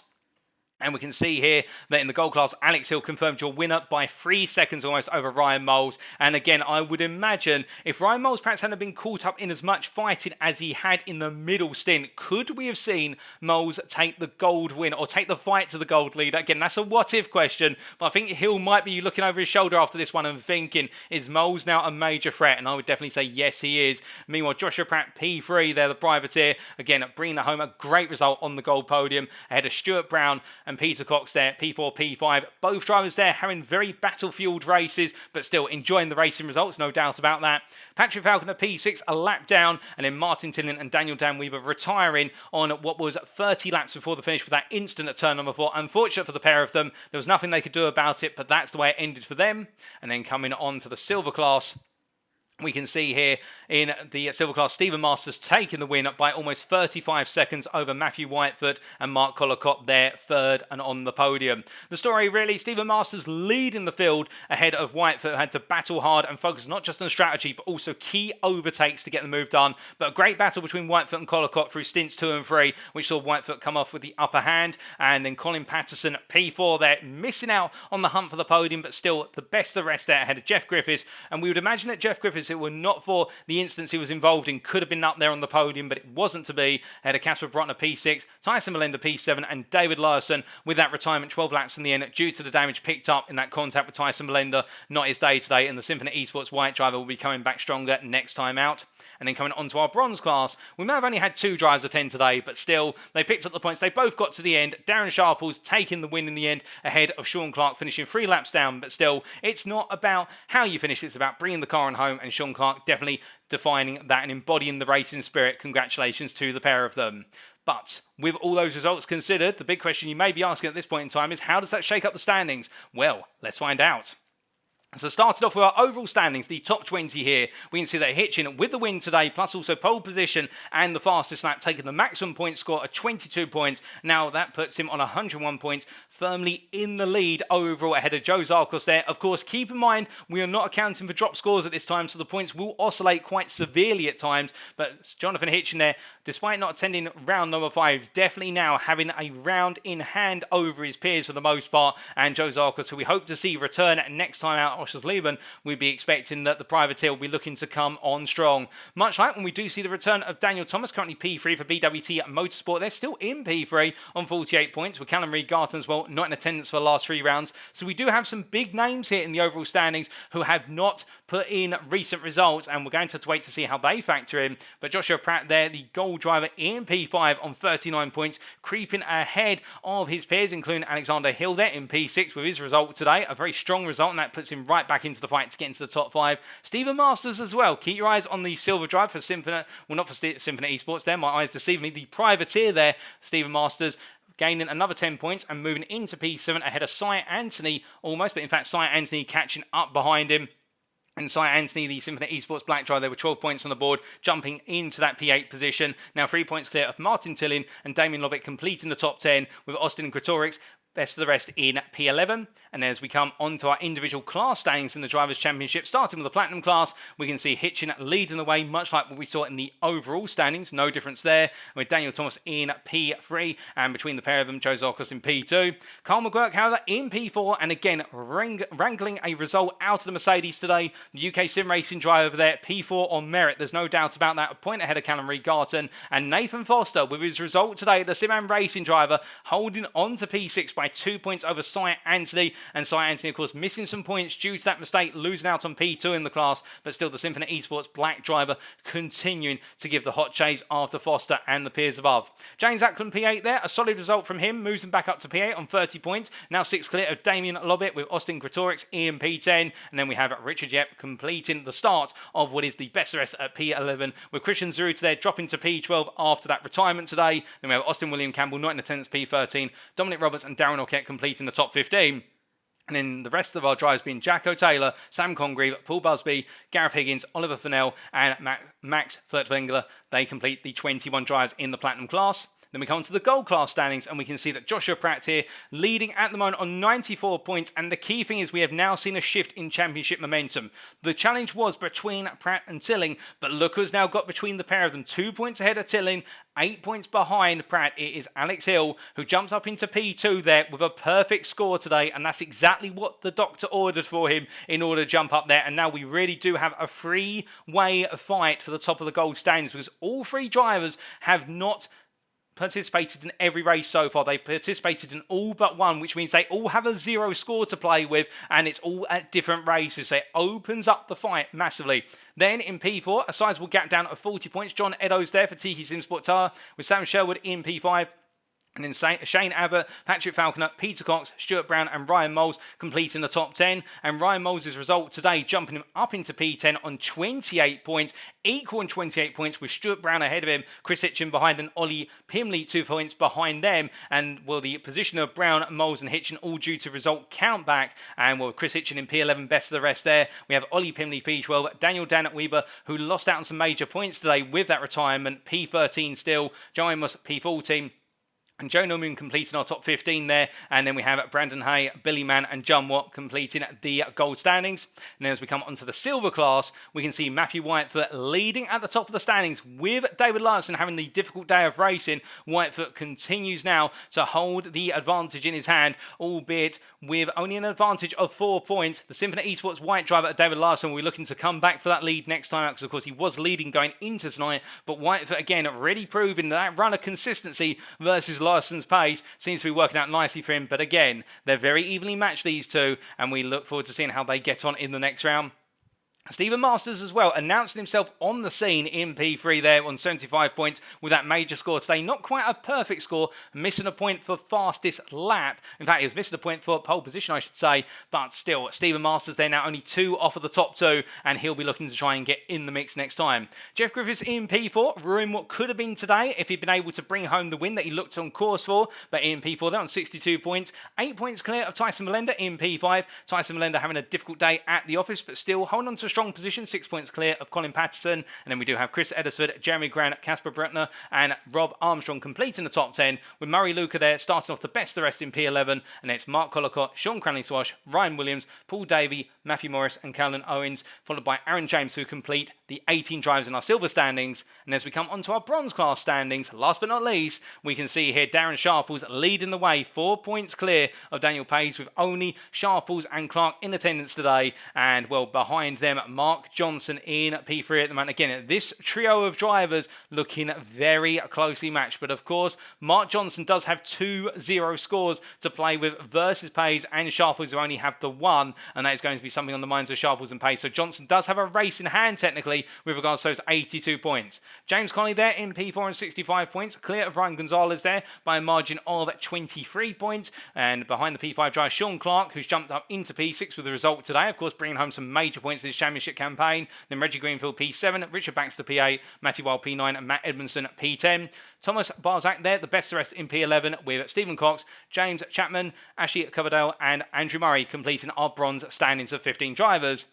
And we can see here that in the gold class, Alex Hill confirmed your winner by 3 seconds almost over Ryan Moles. And again, I would imagine if Ryan Moles perhaps hadn't been caught up in as much fighting as he had in the middle stint, could we have seen Moles take the gold win or take the fight to the gold lead? Again, that's a what-if question, but I think Hill might be looking over his shoulder after this one and thinking, is Moles now a major threat? And I would definitely say yes, he is. Meanwhile, Joshua Pratt, P3 there, the privateer, again, bringing home a great result on the gold podium ahead of Stuart Brown and Peter Cox there, P4, P5. Both drivers there having very battlefield races, but still enjoying the racing results, no doubt about that. Patrick Falconer, P6, a lap down, and then Martin Tillin and Daniel Danweaver retiring on what was 30 laps before the finish with that instant at turn number 4. Unfortunate for the pair of them. There was nothing they could do about it, but that's the way it ended for them. And then coming on to the silver class, we can see here in the silver class, Stephen Masters taking the win by almost 35 seconds over Matthew Whitefoot and Mark Collicott there, third and on the podium. The story really, Stephen Masters leading the field ahead of Whitefoot, who had to battle hard and focus not just on strategy, but also key overtakes to get the move done. But a great battle between Whitefoot and Collicott through stints 2 and 3, which saw Whitefoot come off with the upper hand. And then Colin Patterson, P4 there, missing out on the hunt for the podium, but still the best of the rest there ahead of Jeff Griffiths. And we would imagine that Jeff Griffiths, it were not for the instance he was involved in, could have been up there on the podium, but it wasn't to be. Ahead of Casper Brotner P6, Tyson Melinda P7, and David Larson with that retirement 12 laps in the end due to the damage picked up in that contact with Tyson Melinda. Not his day today, and the Symphony Esports white driver will be coming back stronger next time out. And then coming on to our bronze class, we may have only had 2 drivers attend today, but still, they picked up the points. They both got to the end. Darren Sharples taking the win in the end ahead of Sean Clark, finishing 3 laps down. But still, it's not about how you finish, it's about bringing the car on home. And Sean Clark definitely defining that and embodying the racing spirit. Congratulations to the pair of them. But with all those results considered, the big question you may be asking at this point in time is, how does that shake up the standings? Well, let's find out. So started off with our overall standings, the top 20 here. We can see that Hitchen with the win today, plus also pole position and the fastest lap, taking the maximum point score of 22 points. Now that puts him on 101 points, firmly in the lead overall ahead of Joe Zarkos there. Of course, keep in mind, we are not accounting for drop scores at this time, so the points will oscillate quite severely at times. But Jonathan Hitchen there, despite not attending round number 5, definitely now having a round in hand over his peers for the most part. And Joe Zarkos, who we hope to see return next time out, Oschersleben, we'd be expecting that the privateer will be looking to come on strong. Much like when we do see the return of Daniel Thomas, currently P3 for BWT Motorsport. They're still in P3 on 48 points, with Callum Reid Garton as well, not in attendance for the last 3 rounds. So we do have some big names here in the overall standings who have not put in recent results, and we're going to have to wait to see how they factor in. But Joshua Pratt there, the gold driver in P5 on 39 points, creeping ahead of his peers, including Alexander Hill there in P6 with his result today. A very strong result, and that puts him right back into the fight to get into the top 5. Stephen Masters as well. Keep your eyes on the silver drive for Symphony. Well, not for Symphony Esports there. My eyes deceive me. The privateer there, Stephen Masters, gaining another 10 points and moving into P7 ahead of Cy Anthony almost. But in fact, Cy Anthony catching up behind him. And Cy Anthony, the Symphony Esports black driver, there were 12 points on the board, jumping into that P8 position. Now 3 points clear of Martin Tillin and Damien Lovick completing the top 10 with Austin Gretorix best of the rest in P11. And as we come on to our individual class standings in the Drivers' Championship, starting with the Platinum class, we can see Hitchen leading the way, much like what we saw in the overall standings. No difference there, with Daniel Thomas in P3, and between the pair of them, Joe Zarkos in P2. Carl McGurk, however, in P4, and again, wrangling a result out of the Mercedes today. The UKSimRacing driver there, P4 on merit. There's no doubt about that. A point ahead of Callum Reed-Garton. And Nathan Foster, with his result today, the Simam Racing driver, holding on to P6 by 2 points over Cy Anthony. And Cy Anthony, of course, missing some points due to that mistake, losing out on P2 in the class. But still, the Symphony Esports black driver continuing to give the hot chase after Foster and the peers above. James Ackland, P8 there. A solid result from him, moves him back up to P8 on 30 points. Now 6 clear of Damien Lobbit with Austin Gretorix in P10. And then we have Richard Yep completing the start of what is the best rest at P11, with Christian Zerud there dropping to P12 after that retirement today. Then we have Austin William Campbell not in attendance, P13. Dominic Roberts and Darren Orkett completing the top 15. And then the rest of our drivers being Jacko Taylor, Sam Congreve, Paul Busby, Gareth Higgins, Oliver Fennell, and Max Furtwängler. They complete the 21 drivers in the Platinum class. Then we come to the Gold class standings, and we can see that Joshua Pratt here leading at the moment on 94 points. And the key thing is we have now seen a shift in championship momentum. The challenge was between Pratt and Tilling, but look who's now got between the pair of them. 2 points ahead of Tilling, 8 points behind Pratt. It is Alex Hill who jumps up into P2 there with a perfect score today, and that's exactly what the doctor ordered for him in order to jump up there. And now we really do have a three-way fight for the top of the Gold standings, because all three drivers have not participated in every race so far. They've participated in all but one, which means they all have a 0 score to play with, and it's all at different races, so it opens up the fight massively. Then in P4, a sizable gap down of 40 points. John Eddowes there for TCR Europe, with Sam Sherwood in P5. And then Shane Abbott, Patrick Falconer, Peter Cox, Stuart Brown and Ryan Moles completing the top 10. And Ryan Moles' result today jumping him up into P10 on 28 points, equal on 28 points, with Stuart Brown ahead of him, Chris Hitchen behind, and Ollie Pimley 2 points behind them. And well, the position of Brown, Moles and Hitchen all due to result count back. And well, Chris Hitchen in P11, best of the rest there. We have Ollie Pimley P12, Daniel Weber, who lost out on some major points today with that retirement, P13 still, Joe Amos P14. And Joe Norman completing our top 15 there. And then we have Brandon Hay, Billy Mann and John Watt completing the gold standings. And then as we come onto the silver class, we can see Matthew Whitefoot leading at the top of the standings with David Larson having the difficult day of racing. Whitefoot continues now to hold the advantage in his hand, albeit with only an advantage of 4 points. The Symphony Esports white driver David Larson will be looking to come back for that lead next time out, because of course he was leading going into tonight. But Whitefoot again really proving that run of consistency versus Larson's pace seems to be working out nicely for him. But again, they're very evenly matched, these two, and we look forward to seeing how they get on in the next round. Stephen Masters as well, announcing himself on the scene in P3 there on 75 points with that major score today. Not quite a perfect score, missing a point for fastest lap. In fact, he was missing a point for pole position, I should say. But still, Stephen Masters there now only 2 off of the top 2, and he'll be looking to try and get in the mix next time. Jeff Griffiths in P4, ruining what could have been today if he'd been able to bring home the win that he looked on course for. But in P4 there on 62 points, 8 points clear of Tyson Melinda in P5. Tyson Melinda having a difficult day at the office, but still holding on to a strong position, 6 points clear of Colin Patterson. And then we do have Chris Eddersford, Jeremy Grant, Casper Bretner and Rob Armstrong completing the top 10, with Murray Luca there starting off the best of the rest in P11. And it's Mark Collicott, Sean Cranley-Swash, Ryan Williams, Paul Davey, Matthew Morris and Calvin Owens, followed by Aaron James, who complete the 18 drivers in our silver standings. And as we come onto our bronze class standings, last but not least, we can see here Darren Sharples leading the way, 4 points clear of Daniel Page, with only Sharples and Clark in attendance today. And well, behind them, Mark Johnson in P3 at the moment. Again, this trio of drivers looking very closely matched. But of course, Mark Johnson does have 2-0 scores to play with versus Pace and Sharples, who only have the one. And that is going to be something on the minds of Sharples and Pace. So Johnson does have a race in hand, technically, with regards to those 82 points. James Connolly there in P4 and 65 points. Clear of Ryan Gonzalez there by a margin of 23 points. And behind the P5 driver, Sean Clark, who's jumped up into P6 with the result today. Of course, bringing home some major points in this championship campaign. Then Reggie Greenfield P7, Richard Baxter P8, Matty Wild P9, and Matt Edmondson P10. Thomas Barzak there, the best of the rest in P11, with Stephen Cox, James Chapman, Ashley Coverdale, and Andrew Murray completing our bronze standings of 15 drivers.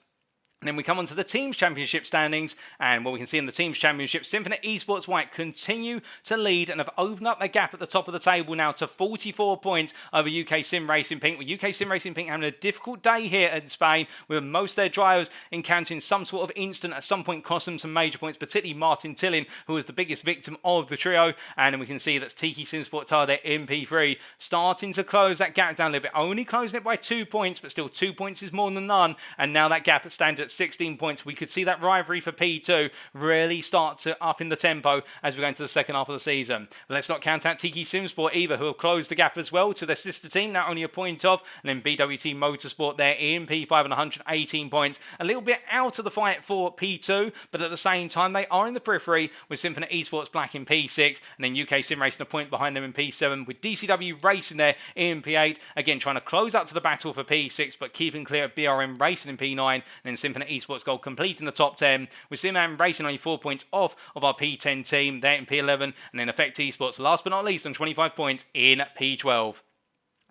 And then we come on to the Teams Championship standings, and what we can see in the Teams Championship, Symphony Esports White continue to lead and have opened up their gap at the top of the table now to 44 points over UKSimRacing Pink, with UKSimRacing Pink having a difficult day here in Spain, with most of their drivers encountering some sort of incident at some point cost them some major points, particularly Martin Tillin, who was the biggest victim of the trio. And then we can see that's Tiki Simsport Tar there in P3, starting to close that gap down a little bit, only closing it by 2 points, but still 2 points is more than none, and now that gap stands at 16 points. We could see that rivalry for P2 really start to up in the tempo as we go into the second half of the season. But let's not count out Tiki Simsport either, who have closed the gap as well to their sister team, now only a point off. And then BWT Motorsport there in P5 and 118 points. A little bit out of the fight for P2, but at the same time they are in the periphery with Symphony Esports Black in P6, and then UKSimRacing a point behind them in P7, with DCW Racing there in P8. Again, trying to close out to the battle for P6, but keeping clear of BRM Racing in P9, and then Symphony Esports Gold completing the top 10, with Simam Racing only 4 points off of our P10 team there in P11, and then Effect Esports last but not least on 25 points in P12.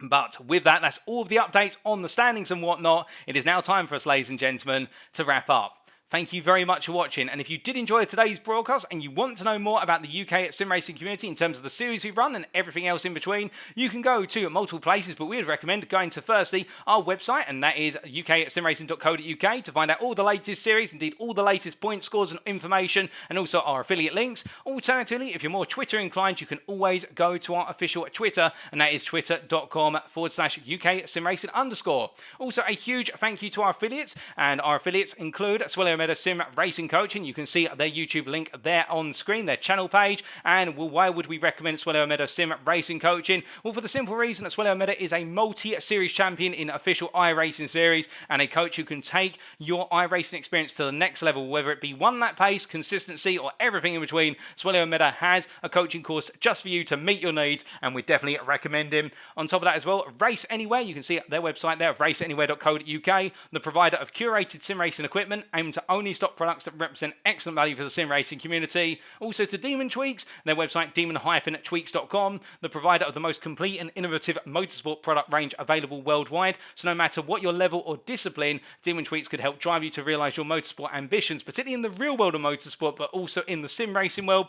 But with that, that's all of the updates on the standings and whatnot. It is now time for us, ladies and gentlemen, to wrap up. Thank you very much for watching, and if you did enjoy today's broadcast and you want to know more about the UK sim racing community in terms of the series we run and everything else in between, you can go to multiple places, but we would recommend going to firstly our website, and that is UKSimRacing.co.uk, to find out all the latest series, indeed all the latest point scores and information, and also our affiliate links. Alternatively, if you're more Twitter inclined, you can always go to our official Twitter, and that is twitter.com/UKSimRacing_. Also, a huge thank you to our affiliates, and our affiliates include Swello Sim Racing Coaching. You can see their YouTube link there on screen, their channel page. And why would we recommend Swello Meadow Sim Racing Coaching? Well, for the simple reason that Swello Meadow is a multi-series champion in official iRacing series, and a coach who can take your iRacing experience to the next level, whether it be one lap pace, consistency, or everything in between. Swello Meadow has a coaching course just for you to meet your needs, and we definitely recommend him. On top of that as well, Race Anywhere. You can see their website there, raceanywhere.co.uk, the provider of curated sim racing equipment aimed to only stock products that represent excellent value for the sim racing community. Also to Demon Tweaks, their website demon-tweaks.com, the provider of the most complete and innovative motorsport product range available worldwide. So no matter what your level or discipline, Demon Tweaks could help drive you to realize your motorsport ambitions, particularly in the real world of motorsport, but also in the sim racing world.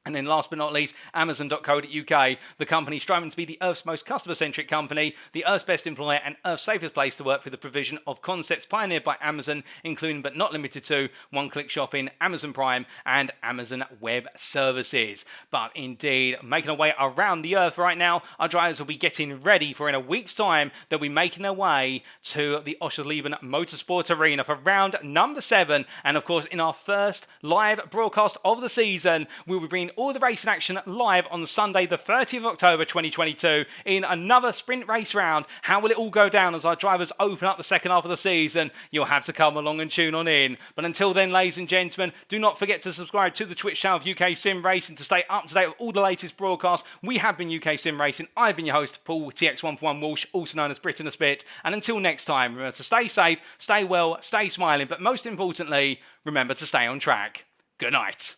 And then last but not least, Amazon.co.uk, the company striving to be the Earth's most customer-centric company, the Earth's best employer, and Earth's safest place to work for the provision of concepts pioneered by Amazon, including but not limited to one-click shopping, Amazon Prime, and Amazon Web Services. But indeed, making our way around the Earth right now, our drivers will be getting ready for, in a week's time, they'll be making their way to the Oschersleben Motorsport Arena for round number 7. And of course, in our first live broadcast of the season, we will be bringing all the racing action live on Sunday the 30th of October 2022 in another sprint race round. How will it all go down as our drivers open up the second half of the season? You'll have to come along and tune on in. But until then, ladies and gentlemen, do not forget to subscribe to the Twitch channel of UK Sim Racing to stay up to date with all the latest broadcasts. We have been UK Sim Racing. I've been your host, Paul TX141 Walsh, also known as Britain a Spit. And until next time, remember to stay safe, stay well, stay smiling, but most importantly, remember to stay on track. Good night.